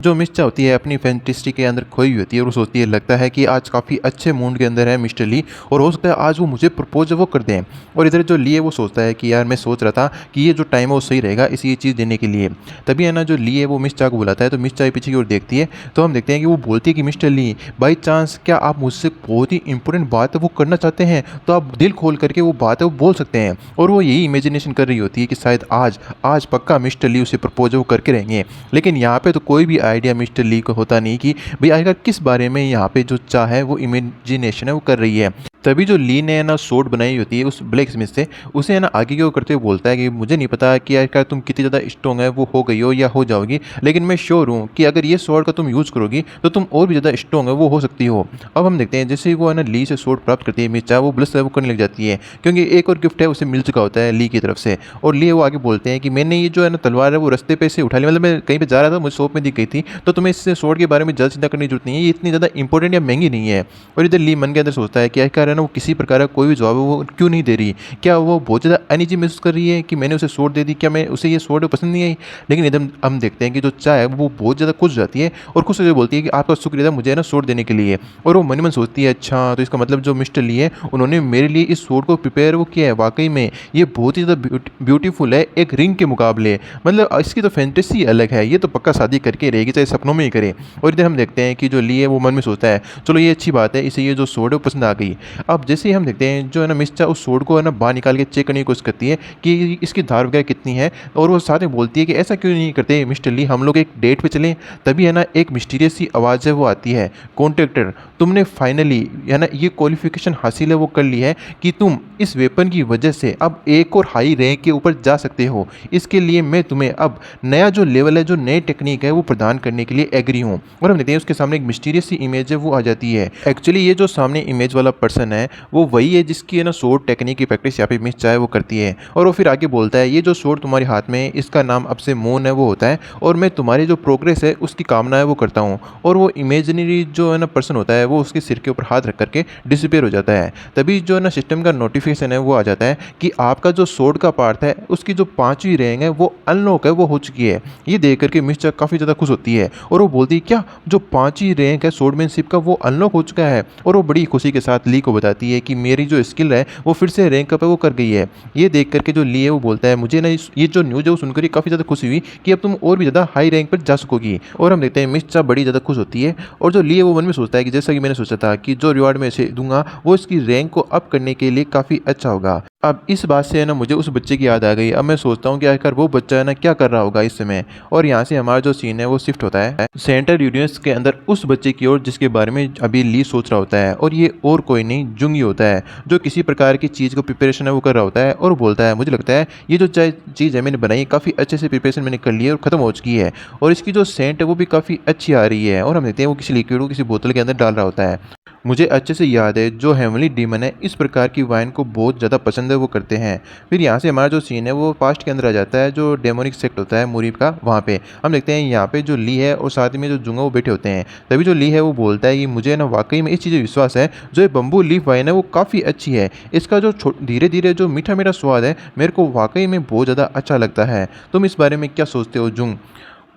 जो मिर्चा होती है अपनी फैंटेसी के अंदर खोई हुई होती है और वो सोचती है लगता है कि आज काफ़ी अच्छे मूड के अंदर है मिस्टर ली और हो सकता है आज वो मुझे प्रपोज वो कर दें। और इधर जो ली है वो सोचता है कि यार मैं सोच रहा था कि ये जो टाइम है वो सही रहेगा इसी ये चीज़ देने के लिए। तभी है ना जो ली है वो मिर्चा को बुलाता है तो मिर्चा पीछे की ओर देखती है तो हम देखते हैं कि वो बोलती है कि मिस्टर ली बाई चांस क्या आप मुझसे बहुत ही इंपॉर्टेंट बात है वो करना चाहते हैं तो आप दिल खोल करके वो बात है वो बोल सकते हैं। और वो यही इमेजिनेशन कर रही होती है कि शायद आज आज पक्का मिस्टर ली उसे प्रपोज वो करके रहेंगे। लेकिन यहाँ पे तो कोई भी आइडिया मिस्टर ली को होता नहीं कि भाई आखिर किस बारे में यहाँ पे जो चाह है वो इमेजिनेशन है वो कर रही है। तभी जो ली ने है ना सोट बनाई होती है उस ब्लैक स्मिथ से उसे है ना आगे की ओर करते हुए बोलता है कि मुझे नहीं पता कि यार तुम कितनी ज़्यादा स्ट्रॉन्ग है वो हो गई हो या हो जाओगी, लेकिन मैं श्योर हूँ कि अगर ये स्वॉर्ड का तुम यूज़ करोगी तो तुम और भी ज़्यादा स्ट्रॉन्ग है वो हो सकती हो। अब हम देखते हैं जैसे ही वो है ना ली से स्वॉर्ड प्राप्त करती है मिर्चा वो ब्लस वो करने लग जाती है क्योंकि एक और गिफ्ट है उसे मिल चुका होता है ली की तरफ से। और ली वो आगे बोलते हैं कि मैंने ये जो है ना तलवार है वो रस्ते पे से उठा ली, मतलब मैं कहीं पे जा रहा था मुझे शॉप में दिख गई थी, तो तुम्हें इससे स्वॉर्ड के बारे में जल्द चिंता करने की जरूरत नहीं है, ये इतनी ज़्यादा इंपॉर्टेंट या महंगी नहीं है। और इधर ली मन के अंदर सोचता है कि आखिर है ना वो किसी प्रकार का कोई भी जवाब है वो क्यों नहीं दे रही, क्या वो बहुत ज़्यादा अनईजी महसूस कर रही है कि मैंने उसे सोट दे दी, क्या मैं उसे ये सोट पसंद नहीं आई। लेकिन एकदम हम देखते हैं कि जो चाय है वो बहुत ज़्यादा खुश जाती है और खुश होकर बोलती है कि आपका शुक्रिया था मुझे ना सोट देने के लिए। और वो मन ही मन सोचती है अच्छा तो इसका मतलब जो मिस्टर ली है उन्होंने मेरे लिए इस सोट को प्रिपेयर वो किया है, वाकई में ये बहुत ही ज़्यादा ब्यूटीफुल है एक रिंग के मुकाबले, मतलब इसकी तो फैंटेसी अलग है, ये तो पक्का शादी करके रहेगी चाहे सपनों में ही करे। और इधर हम देखते हैं कि जो ली है वो मन में सोचता है चलो ये अच्छी बात है इसे ये जो सोट है वो पसंद आ गई। अब जैसे ही हम देखते हैं जो है ना मिर्चा उस सोड को है ना बाहर निकाल के चेक करने की कोशिश करती है कि इसकी धार वगैरह कितनी है। और वो साथ में बोलती है कि ऐसा क्यों नहीं करते मिस्टर ली हम लोग एक डेट पे चलें। तभी है ना एक मिस्टीरियस सी आवाज़ है वो आती है कॉन्ट्रैक्टर तुमने फाइनली है ना ये क्वालिफिकेशन हासिल है वो कर ली है कि तुम इस वेपन की वजह से अब एक और हाई रैंक के ऊपर जा सकते हो। इसके लिए मैं तुम्हें अब नया जो लेवल है जो नई टेक्निक है वो प्रदान करने के लिए एग्री हूँ। और हम देखते हैं उसके सामने एक मिस्टीरियस सी इमेज है वो आ जाती है। एक्चुअली ये जो सामने इमेज वाला पर्सन है वो वही है जिसकी है ना सोड टेक्निक की प्रैक्टिस यहाँ पे मिस चाहे वो करती है। और वो फिर आगे बोलता है ये जो सोड तुम्हारे हाथ में है इसका नाम अब से मून है वो होता है और मैं तुम्हारी जो प्रोग्रेस है उसकी कामना है वो करता हूँ। और वो इमेजिनरी जो है ना पर्सन होता है वो उसके सिर के ऊपर हाथ रख करके डिसअपीयर हो जाता है। तभी जो है ना सिस्टम का नोटिफिकेशन है वो आ जाता है कि आपका जो सोड का पार्ट है उसकी जो 5वीं रैंक है वो अनलॉक है वो हो चुकी है। ये देख करके मिस चाह काफ़ी ज़्यादा खुश होती है और वो बोलती है क्या जो 5वीं रैंक है सोडमैनशिप का वो अनलॉक हो चुका है। और वो बड़ी खुशी के साथ ली को बताती है कि मेरी जो स्किल है वो फिर से रैंक अप है वो कर गई है। ये देख करके जो ली है वो बोलता है मुझे ना ये जो न्यूज़ है वो सुनकर काफ़ी ज़्यादा खुशी हुई कि अब तुम और भी ज़्यादा हाई रैंक पर जा सकोगी। और हम देखते हैं मिस चाह बड़ी ज़्यादा खुश होती है और जो ली है वो मन में सोचता है कि जैसा कि मैंने सोचा था कि जो रिवार्ड मैं इसे दूंगा वो इसकी रैंक को अप करने के लिए काफ़ी अच्छा होगा। अब इस बात से है ना मुझे उस बच्चे की याद आ गई। अब मैं सोचता हूँ कि आखिर वो बच्चा है ना क्या कर रहा होगा इस समय। और यहाँ से हमारा जो सीन है वो शिफ्ट होता है सेंट्रल यूनिवर्स के अंदर उस बच्चे की ओर जिसके बारे में अभी ली सोच रहा होता है। और ये और कोई नहीं जुंग ही होता है जो किसी प्रकार की चीज़ को प्रिपरेशन है वो कर रहा होता है। और बोलता है मुझे लगता है ये जो चीज़ है मैंने बनाई काफ़ी अच्छे से प्रिपरेशन मैंने कर ली है और ख़त्म हो चुकी है और इसकी जो सेंट है वो भी काफ़ी अच्छी आ रही है। और हम देखते हैं वो किसी लिक्विड को किसी बोतल के अंदर डाल रहा होता है। मुझे अच्छे से याद है जो हेवनली डीमन है इस प्रकार की वाइन को बहुत ज़्यादा पसंद है वो करते हैं। फिर यहाँ से हमारा जो सीन है वो पास्ट के अंदर आ जाता है जो डेमोनिक सेक्ट होता है मुरीब का, वहाँ पे हम देखते हैं यहाँ पे जो ली है और साथ में जो जुंगा वो बैठे होते हैं। तभी जो ली है वो बोलता है कि मुझे ना वाकई में इस चीज़ विश्वास है जो ये बम्बू लीफ वाइन है वो काफ़ी अच्छी है। इसका जो धीरे धीरे जो मीठा मीठा स्वाद है मेरे को वाकई में बहुत ज़्यादा अच्छा लगता है। तुम इस बारे में क्या सोचते हो जुंग।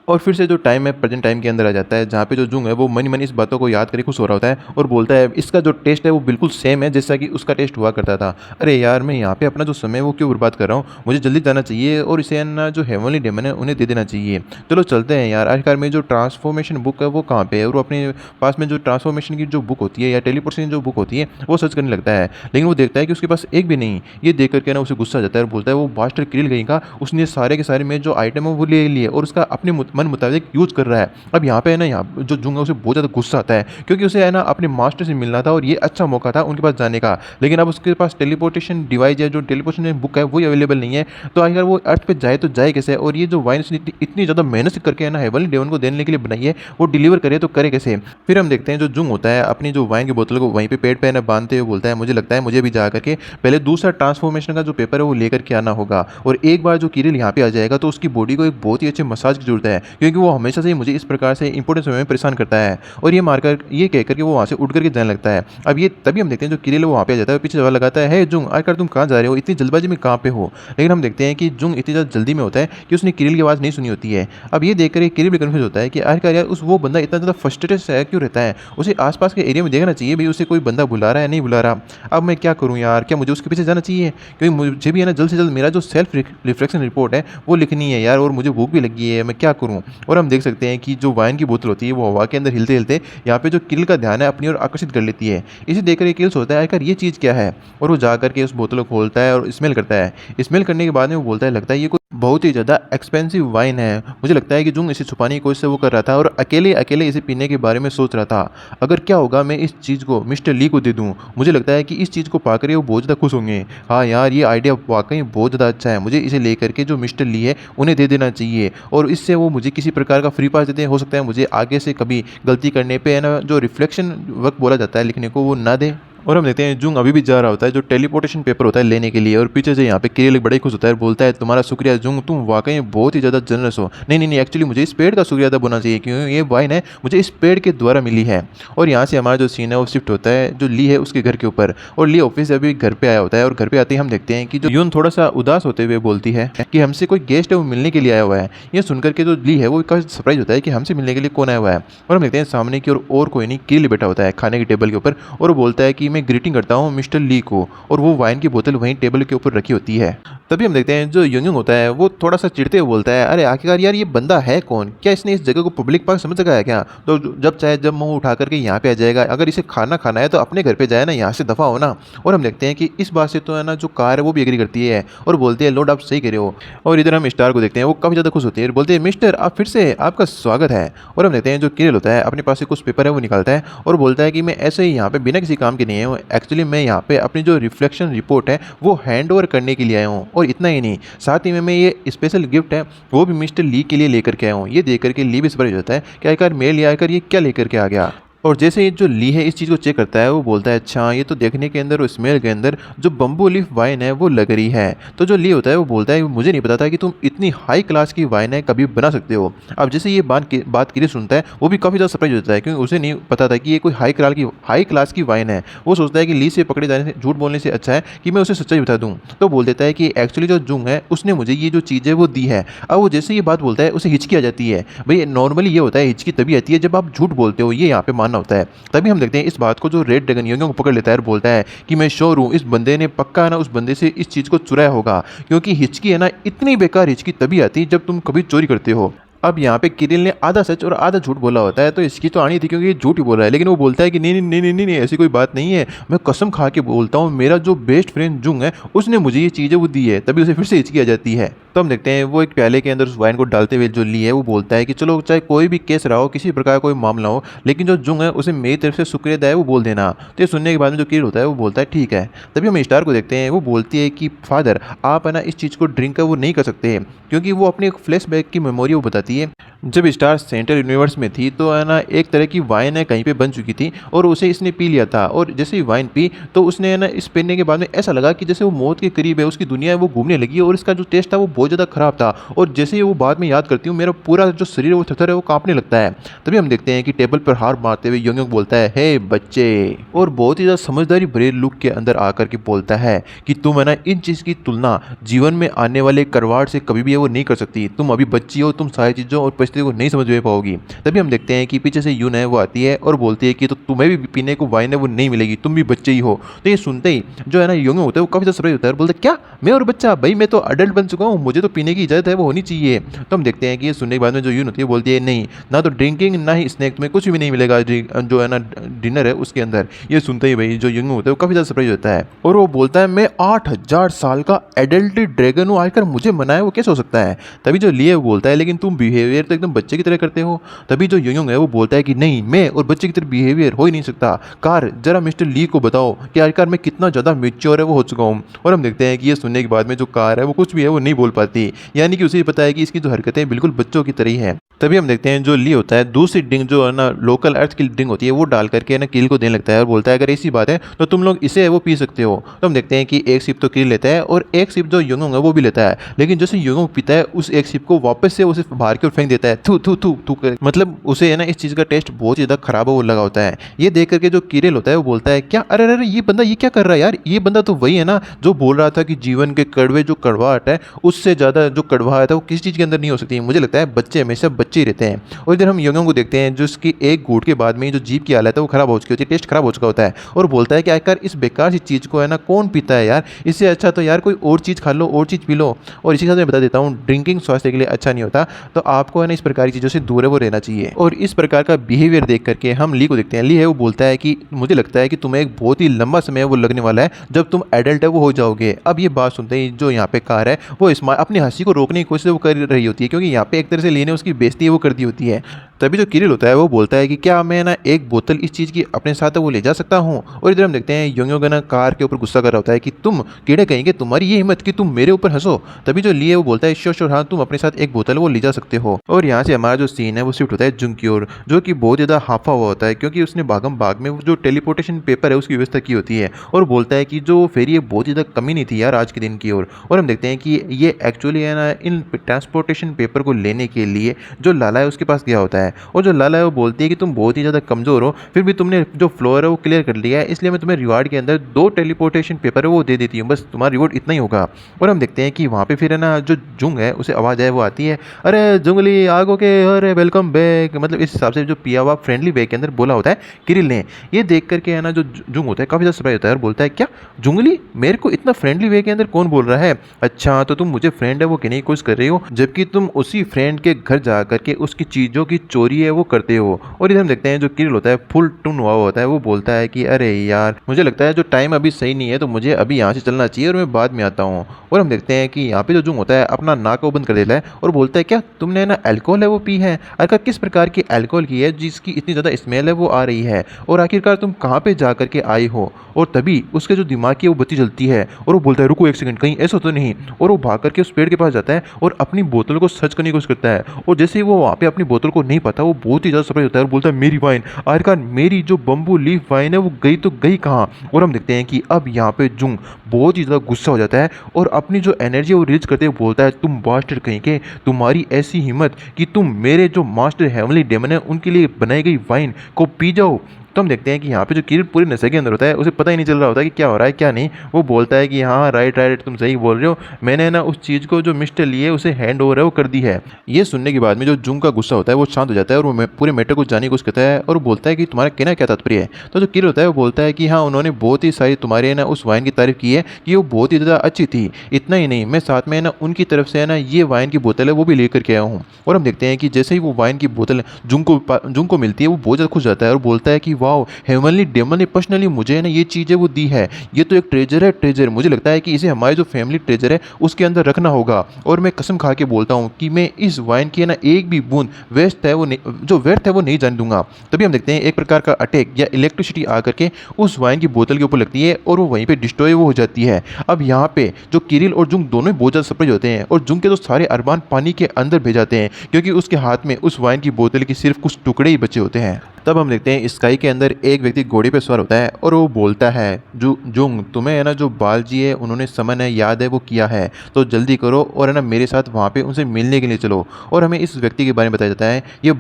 और फिर से जो टाइम है प्रेजेंट टाइम के अंदर आ जाता है जहाँ पे जो जुंग है वो मन ही मन इस बातों को याद करके खुश हो रहा होता है और बोलता है इसका जो टेस्ट है वो बिल्कुल सेम है जैसा कि उसका टेस्ट हुआ करता था। अरे यार मैं यहाँ पे अपना जो समय है वो क्यों बर्बाद कर रहा हूँ, मुझे जल्दी जाना चाहिए और इसे ना जो हेवनली डेमन है उन्हें दे देना चाहिए। चलो चलते हैं यार। आखिरकार में जो ट्रांसफॉर्मेशन बुक है वो कहाँ पे है और वो अपने पास में जो ट्रांसफॉर्मेशन की जो बुक होती है या टेलीपोर्टेशन जो बुक होती है वो सर्च करने लगता है। लेकिन वो देखता है कि उसके पास एक भी नहीं। ये देख करके ना उसे गुस्सा आ जाता है और बोलता है वो बास्टर क्रिल गई का उसने सारे के सारे में जो आइटम है वो ले लिए और उसका अपने मन मुताबिक यूज कर रहा है। अब यहाँ पे है ना यहाँ जो जुंग है उसे बहुत ज़्यादा गुस्सा आता है क्योंकि उसे है ना अपने मास्टर से मिलना था और ये अच्छा मौका था उनके पास जाने का। लेकिन अब उसके पास टेलीपोर्टेशन डिवाइस या जो टेलीपोर्टेशन बुक है वही अवेलेबल नहीं है। तो अगर वो अर्थ पे जाए तो जाए कैसे। और ये जो वाइन उसने इतनी ज़्यादा मेहनत करके है ना हेवनली डेमन को देने के लिए बनाई है वो डिलीवर करे तो करे कैसे। फिर हम देखते हैं जो जुंग होता है अपनी जो वाइन की बोतल को वहीं पे पेड़ पे ना बांधते हुए बोलता है मुझे लगता है मुझे भी जा करके पहले दूसरा ट्रांसफॉर्मेशन का जो पेपर है वो लेकर के आना होगा और एक बार जो किरिल यहाँ पे आ जाएगा तो उसकी बॉडी को एक बहुत ही अच्छे मसाज की जरूरत है क्योंकि वो हमेशा से ही मुझे इस प्रकार से इंपॉर्टेंट समय में परेशान करता है। और ये कहकर के वो वहाँ से उठ करके जाने लगता है। अब ये तभी हम देखते हैं जो किरिल वो वहाँ पे आ जाता है, पीछे सवाल लगाता है, हे जुंग आखिर तुम कहाँ जा रहे हो, इतनी जल्दबाजी में कहाँ पे हो। लेकिन हम देखते हैं कि जुंग इतनी ज़्यादा जल्दी में होता है कि उसने किरिल की आवाज़ नहीं सुनी होती है। अब ये देखकर किरिल भी कन्फ्यूज होता है कि आखिरकार यार वो बंदा इतना ज़्यादा फ्रस्ट्रेटेड सा क्यों रहता है, उसे आसपास के एरिया में देखना चाहिए भाई, उसे कोई बंदा बुला रहा है नहीं बुला रहा। अब मैं क्या करूँ यार, क्या मुझे उसके पीछे जाना चाहिए, क्योंकि मुझे भी है ना जल्द से जल्द मेरा जो सेल्फ रिफ्लेक्शन रिपोर्ट है वो लिखनी है यार, और मुझे भूख भी लगी है, मैं क्या करूँ। और हम देख सकते हैं कि जो वाइन की बोतल होती है वो हवा के अंदर हिलते हिलते यहाँ पे जो किरिल का ध्यान है अपनी ओर आकर्षित कर लेती है। इसे देखकर किरिल सोचता है आखिर ये चीज़ क्या है, और वो जा करके उस बोतल को खोलता है और स्मेल करता है। स्मेल करने के बाद में वो बोलता है लगता है ये कोई बहुत ही ज़्यादा एक्सपेंसिव वाइन है। मुझे लगता है कि जुंग इसे छुपाने की कोशिश से वो कर रहा था और अकेले अकेले इसे पीने के बारे में सोच रहा था। अगर क्या होगा मैं इस चीज़ को मिस्टर ली को दे दूँ, मुझे लगता है कि इस चीज़ को पाकर वो बहुत ज़्यादा खुश होंगे। हाँ यार, ये आइडिया वाकई बहुत ज़्यादा अच्छा है, मुझे इसे लेकर के जो मिस्टर ली है उन्हें दे देना चाहिए, और इससे वो मुझे किसी प्रकार का फ्री पास देते हैं। हो सकता है मुझे आगे से कभी गलती करने पे है ना जो रिफ्लेक्शन वक्त बोला जाता है लिखने को वो ना दे। और हम देखते हैं जुंग अभी भी जा रहा होता है जो टेलीपोर्टेशन पेपर होता है लेने के लिए, और पीछे से यहाँ पे किरिल बड़ा ही खुश होता है और बोलता है तुम्हारा शुक्रिया जुंग, तुम वाकई बहुत ही ज़्यादा जनरस हो। नहीं नहीं नहीं, एक्चुअली मुझे इस पेड़ का शुक्रिया अदा होना चाहिए क्योंकि ये वाइन है मुझे इस पेड़ के द्वारा मिली है। और यहाँ से हमारा जो सीन है वो शिफ्ट होता है जो ली है उसके घर के ऊपर, और ली ऑफिस से अभी घर पे आया होता है, और घर पे आते ही हम देखते हैं कि जो यून थोड़ा सा उदास होते हुए बोलती है कि हमसे कोई गेस्ट है वो मिलने के लिए आया हुआ है। ये सुनकर के जो ली है वो काफ़ी सरप्राइज होता है कि हमसे मिलने के लिए कौन आया हुआ है। और हम देखते हैं सामने की और कोई नहीं किरिल बैठा होता है खाने की टेबल के ऊपर, और वो बोलता है कि मैं ग्रीटिंग करता हूँ मिस्टर ली को, और वो वाइन की बोतल वहीं टेबल के ऊपर रखी होती है। तभी हम देखते हैं जो युंग होता है वो थोड़ा सा चिढ़ते हुए बोलता है अरे आखिरकार यार ये बंदा है कौन, क्या इसने इस जगह को पब्लिक पार्क समझ सका है क्या, तो जब चाहे जब मुंह उठा करके यहाँ पे आ जाएगा, अगर इसे खाना खाना है तो अपने घर पे जाए ना, यहाँ से दफा हो ना। और हम देखते हैं कि इस बात से तो है ना जो कार है वो भी एग्री करती है और बोलती है लॉर्ड आप सही कह रहे हो। और इधर हम स्टार को देखते हैं वो काफ़ी ज़्यादा खुश होती है और बोलते हैं मिस्टर आप फिर से आपका स्वागत है। और हम देखते हैं जो किरिल होता है अपने पास से कुछ पेपर है वो निकालता है और बोलता है कि मैं ऐसे ही यहाँ पे बिना किसी काम के नहीं आया हूँ, एक्चुअली मैं यहाँ पे अपनी जो रिफ्लेक्शन रिपोर्ट है वो हैंड ओवर करने के लिए आया हूँ, और इतना ही नहीं साथ ही में मैं ये स्पेशल गिफ्ट है वो भी मिस्टर ली के लिए लेकर के आया हूँ। ये देख करके ली भी सरप्राइज होता है कि आखिर मेरे लिए आकर ये क्या लेकर के आ गया। और जैसे ये जो ली है इस चीज़ को चेक करता है वो बोलता है अच्छा ये तो देखने के अंदर और स्मेल के अंदर जो बम्बू लीफ वाइन है वो लग रही है। तो जो ली होता है वो बोलता है मुझे नहीं पता था कि तुम इतनी हाई क्लास की वाइन है कभी बना सकते हो। अब जैसे ये बात किरिल सुनता है वो भी काफ़ी ज़्यादा सरप्राइज होता है क्योंकि उसे नहीं पता था कि ये कोई हाई क्लास की वाइन है। वो सोचता है कि ली से पकड़े जाने से झूठ बोलने से अच्छा है कि मैं उसे सच्चाई बता दूँ। तो बोल देता है कि एक्चुअली जो जुंग है उसने मुझे ये जो चीज़ है वो दी है। अब वो जैसे ये बात बोलता है उसे हिचकी आ जाती है। भाई नॉर्मली ये होता है हिचकी तभी आती है जब आप झूठ बोलते हो, ये यहाँ पे मानना होता है। तभी हम देखते हैं इस बात को जो रेड ड्रैगन योंग को पकड़ लेता है और बोलता है कि मैं श्योर हूँ इस बंदे ने पक्का ना उस बंदे से इस चीज़ को चुराया होगा, क्योंकि हिचकी है ना इतनी बेकार हिचकी तभी आती है जब तुम कभी चोरी करते हो। अब यहाँ पे किरिल ने आधा सच और आधा झूठ बोला होता है, तो इसकी तो आनी थी क्योंकि ये झूठ ही बोल रहा है, लेकिन वो बोलता है कि नहीं नहीं नहीं नहीं नहीं नहीं, ऐसी कोई बात नहीं है, मैं कसम खा के बोलता हूँ मेरा जो बेस्ट फ्रेंड जुंग है उसने मुझे ये चीज़ें वो दी है। तभी उसे फिर से हिचकी आ जाती है। तो हम देखते हैं वो एक प्याले के अंदर उस वाइन को डालते हुए जो ली है वो बोलता है कि चलो चाहे कोई भी केस रहा हो किसी प्रकार का कोई मामला हो, लेकिन जो जुंग है उसे मेरी तरफ से शुक्रिया अदा है वो बोल देना। तो ये सुनने के बाद में जो किरिल होता है वो बोलता है ठीक है। तभी हम स्टार को देखते हैं वो बोलती है कि फादर आप है ना इस चीज़ को ड्रिंक है वो नहीं कर सकते हैं, क्योंकि वो अपने एक फ्लैशबैक की मेमोरी वो बताती है जब स्टार सेंट्रल यूनिवर्स में थी तो है ना एक तरह की वाइन है कहीं पे बन चुकी थी और उसे इसने पी लिया था, और जैसे ही वाइन पी तो उसने है ना इस पीने के बाद में ऐसा लगा कि जैसे वो मौत के करीब है, उसकी दुनिया है वो घूमने लगी और इसका जो टेस्ट था वो बहुत ज़्यादा खराब था। और जैसे ही वो बाद में याद करती हूँ मेरा पूरा जो शरीर है वो थरथर है वो कांपने लगता है। तभी हम देखते हैं कि टेबल पर हार मारते हुए योंग बोलता है हे बच्चे, और बहुत ही ज़्यादा समझदारी भरे लुक के अंदर आकर के बोलता है कि तुम है ना इन चीज़ की तुलना जीवन में आने वाले करवाट से कभी भी है वो नहीं कर सकती, तुम अभी बच्ची हो, तुम सारी चीज़ों और परिस्थिति को नहीं समझ पाओगी। तभी हम देखते हैं कि पीछे से यून है वो आती है और बोलती है कि तो तुम्हें भी पीने को वाइन है वो नहीं मिलेगी, तुम भी बच्चे ही हो। तो ये सुनते ही जो है ना योंग होता है वो काफ़ी ज़्यादा सरप्राइज होता है और बोलते क्या मैं और बच्चा, भाई मैं तो अडल्ट बन चुका हूँ, मुझे तो पीने की इजाज़त है वो होनी चाहिए। तो हम देखते हैं कि ये सुनने के बाद में जो यून होती है बोलती है नहीं, ना तो ड्रिंकिंग ना ही स्नैक्स में कुछ भी नहीं मिलेगा जो है ना डिनर है उसके अंदर। ये सुनते ही भाई जो यंग होता है वो काफ़ी ज़्यादा सरप्राइज होता है और वो बोलता है मैं 8000 साल का एडल्ट ड्रैगन हूँ, आकर मुझे मनाए वो कैसे हो सकता है। तभी जो लिए वो बोलता है लेकिन तुम बिहेवियर तो एकदम बच्चे की तरह करते हो। तभी जो यंग है वो बोलता है कि नहीं मैं और बच्चे की तरह बिहेवियर हो ही नहीं सकता, कार जरा मिस्टर ली को बताओ कि आखिरकार मैं कितना ज़्यादा मेच्योर है वो हो चुका हूँ। और हम देखते हैं कि ये सुनने के बाद में जो कार है वो कुछ भी है वो नहीं बोल पाती, यानी कि उसे पता है कि इसकी जो हरकतें बिल्कुल बच्चों की तरह ही है। तभी हम देखते हैं जो ली होता है दूसरी ड्रिंक जो है ना लोकल अर्थ की ड्रिंक होती है वो डाल करके ना किल को देने लगता है और बोलता है अगर ऐसी बात है तो तुम लोग इसे है वो पी सकते हो। तो हम देखते हैं कि एक सिप तो किल लेता है और एक सिप जो युंगोंग है वो भी लेता है, लेकिन जैसे युंगोंग पीता है उस एक सिप को वापस से उसे बाहर की ओर फेंक देता है, थू थू थू थू कर। मतलब उसे है ना इस चीज़ का टेस्ट बहुत ज़्यादा खराब हो लगा होता है। ये देख करके जो किरिल होता है वो बोलता है क्या अरे अरे ये बंदा ये क्या कर रहा है यार, ये बंदा तो वही है ना जो बोल रहा था कि जीवन के कड़वे जो कड़वाहट है उससे ज़्यादा जो कड़वाहट है वो किसी चीज़ के अंदर नहीं हो सकती। मुझे लगता है बच्चे हमेशा बच्चे ही रहते हैं। और इधर हम युंगोंग को देखते हैं जो उसकी एक घूंट के बाद में जो जीभ की हालत है वो खराब हो चुकी होती है, टेस्ट खराब हो चुका होता है और बोलता है कि आखिर इस बेकार सी चीज़ को है ना कौन पीता है यार, इससे अच्छा तो यार कोई और चीज़ खा लो और चीज़ पी लो। और इसी के साथ मैं बता देता हूँ ड्रिंकिंग स्वास्थ्य के लिए अच्छा नहीं होता, तो आपको है ना इस प्रकार की चीज़ों से दूर है वो रहना चाहिए। और इस प्रकार का बिहेवियर देख करके हम ली को देखते हैं। ली है वो बोलता है कि मुझे लगता है कि तुम्हें एक बहुत ही लंबा समय वो लगने वाला है जब तुम एडल्ट है वो हो जाओगे। अब ये बात सुनते ही जो यहाँ पे कार है वो अपनी हंसी को रोकने की कोशिश वो कर रही होती है, क्योंकि यहाँ पे एक तरह से ली ने उसकी बेइज्जती वो कर दी होती है। तभी जो किरिल होता है वो बोलता है कि क्या मैं ना एक बोतल इस चीज़ की अपने साथ वो ले जा सकता हूँ। और इधर हम देखते हैं योंग ना कार के ऊपर गुस्सा कर रहा होता है कि तुम कीड़े कहेंगे, तुम्हारी ये हिम्मत कि तुम मेरे ऊपर हंसो। तभी जो लिए वो बोलता है श्योर श्योर हाँ तुम अपने साथ एक बोतल वो ले जा सकते हो। और यहाँ से हमारा जो सीन है वो शिफ्ट होता है जुंग की ओर, जो कि बहुत ज़्यादा हाफा हुआ होता है क्योंकि उसने भागम भाग में जो टेलीपोर्टेशन पेपर है उसकी व्यवस्था की होती है और बोलता है कि जो फेरी है बहुत ज़्यादा कमी नहीं थी यार आज के दिन की ओर। और हम देखते हैं कि ये एक्चुअली है ना इन ट्रांसपोर्टेशन पेपर को लेने के लिए जो लाला है उसके पास गया होता है और जो लाला है वो बोलती है कि तुम बहुत ही ज़्यादा कमज़ोर हो फिर भी तुमने जो फ्लोर है वो क्लियर कर लिया है, इसलिए मैं तुम्हें रिवार्ड के अंदर 2 टेलीपोर्टेशन पेपर है वो दे देती हूँ, बस तुम्हारा रिवॉर्ड इतना ही होगा। और हम देखते हैं कि वहाँ पे फिर है ना जो जुंग है उसे आवाज़ है वो आती है, अरे जुंगली आगो के अरे वेलकम बैक। मतलब इस हिसाब से जो पिया हुआ फ्रेंडली बैग के अंदर बोला होता है किरिल ने। ये देख करके है ना जो जुंग होता है काफ़ी ज़्यादा सरप्राइज होता है और बोलता है क्या जुंगली मेरे को इतना फ्रेंडली वे के अंदर कौन बोल रहा है, अच्छा तो तुम मुझे फ्रेंड है वो कहने की कोशिश कर रही हो जबकि तुम उसी फ्रेंड के घर जा करके उसकी चीज़ों की चोरी है वो करते हो। और इधर हम देखते हैं जो किरिल होता है फुल टून हुआ होता है वो बोलता है कि अरे यार मुझे लगता है जो टाइम अभी सही नहीं है तो मुझे अभी यहाँ से चलना चाहिए और मैं बाद में आता हूँ। और हम देखते हैं कि यहाँ पे जो जुंग होता है अपना नाक को बंद कर देता है और बोलता है क्या तुमने ना अल्कोहल है वो पी है, आखिर किस प्रकार की अल्कोहल की है जिसकी इतनी ज़्यादा स्मेल है वो आ रही है और आखिरकार तुम कहाँ पे जा करके आई हो। और तभी उसके जो दिमाग की वो बत्ती जलती है और वो बोलता है रुको एक सेकंड कहीं ऐसा तो नहीं, और वो भाग करके उस पेड़ के पास जाता है और अपनी बोतल को सर्च करने की कोशिश करता है और जैसे ही वो वहाँ पे अपनी बोतल को नहीं पाता वो बहुत ही ज़्यादा सरप्राइज होता है और बोलता है मेरी वाइन, आखिरकार मेरी जो बम्बू लीफ वाइन है वो गई तो गई कहाँ। और हम देखते हैं कि अब यहाँ पे जुंग बहुत ही ज़्यादा गुस्सा हो जाता है और अपनी जो एनर्जी वो रिलीज करते हुए बोलता है तुम बास्टर्ड कहीं के, तुम्हारी ऐसी हिम्मत कि तुम मेरे जो मास्टर हेवनली डेमन है उनके लिए बनाई गई वाइन को पी जाओ। तो हम देखते हैं कि यहाँ पे जो किरिल पूरे नशे के अंदर होता है उसे पता ही नहीं चल रहा होता कि क्या हो रहा है क्या नहीं। वो बोलता है कि हाँ राइट राइट तुम सही बोल रहे हो, मैंने ना उस चीज़ को जो मिस्टर लिए उसे हैंड ओवर है वो कर दी है। ये सुनने के बाद में जो जुंग का गुस्सा होता है वो शांत हो जाता है और वो पूरे मैटर को जानने की कोशिश करता है और वो बोलता है कि तुम्हारा कहना क्या तात्पर्य है। तो जो किरिल होता है वो बोलता है कि हाँ उन्होंने बहुत ही सारी तुम्हारे ना उस वाइन की तारीफ की है कि वो बहुत ही ज़्यादा अच्छी थी, इतना ही नहीं मैं साथ में ना उनकी तरफ से है ना ये वाइन की बोतल है वो भी लेकर के आया हूँ। और हम देखते हैं कि जैसे ही वो वाइन की बोतल जुंग को मिलती है वो बहुत ज़्यादा खुश जाता है और बोलता है कि वाह हेवनली डेमन ने पर्सनली मुझे ना ये चीज़ें वो दी है, ये तो एक ट्रेजर है ट्रेजर, मुझे लगता है कि इसे हमारे जो फैमिली ट्रेजर है उसके अंदर रखना होगा। और मैं कसम खा के बोलता हूँ कि मैं इस वाइन की ना एक भी बूंद वेस्ट है वो जो व्यर्थ है वो नहीं जाने दूंगा। तभी हम देखते हैं एक प्रकार का अटैक या इलेक्ट्रिसिटी आकर के उस वाइन की बोतल के ऊपर लगती है और वो वहीं पर डिस्ट्रॉय वो हो जाती है। अब यहाँ पे जो किरिल और जुंग दोनों बहुत ज़्यादा सरप्राइज होते हैं और जुंग के तो सारे अरमान पानी के अंदर भेज जाते हैं क्योंकि उसके हाथ में उस वाइन की बोतल के सिर्फ कुछ टुकड़े ही बचे होते हैं। तब हम देखते हैं स्काई के अंदर एक व्यक्ति घोड़े पे सवार होता है और वो बोलता है जुंग तुम्हें है ना जो बालजी है उन्होंने समन है याद है वो किया है तो जल्दी करो और है ना मेरे साथ वहाँ पे उनसे मिलने के लिए चलो। और हमें इस व्यक्ति के बारे में बताया जाता है ये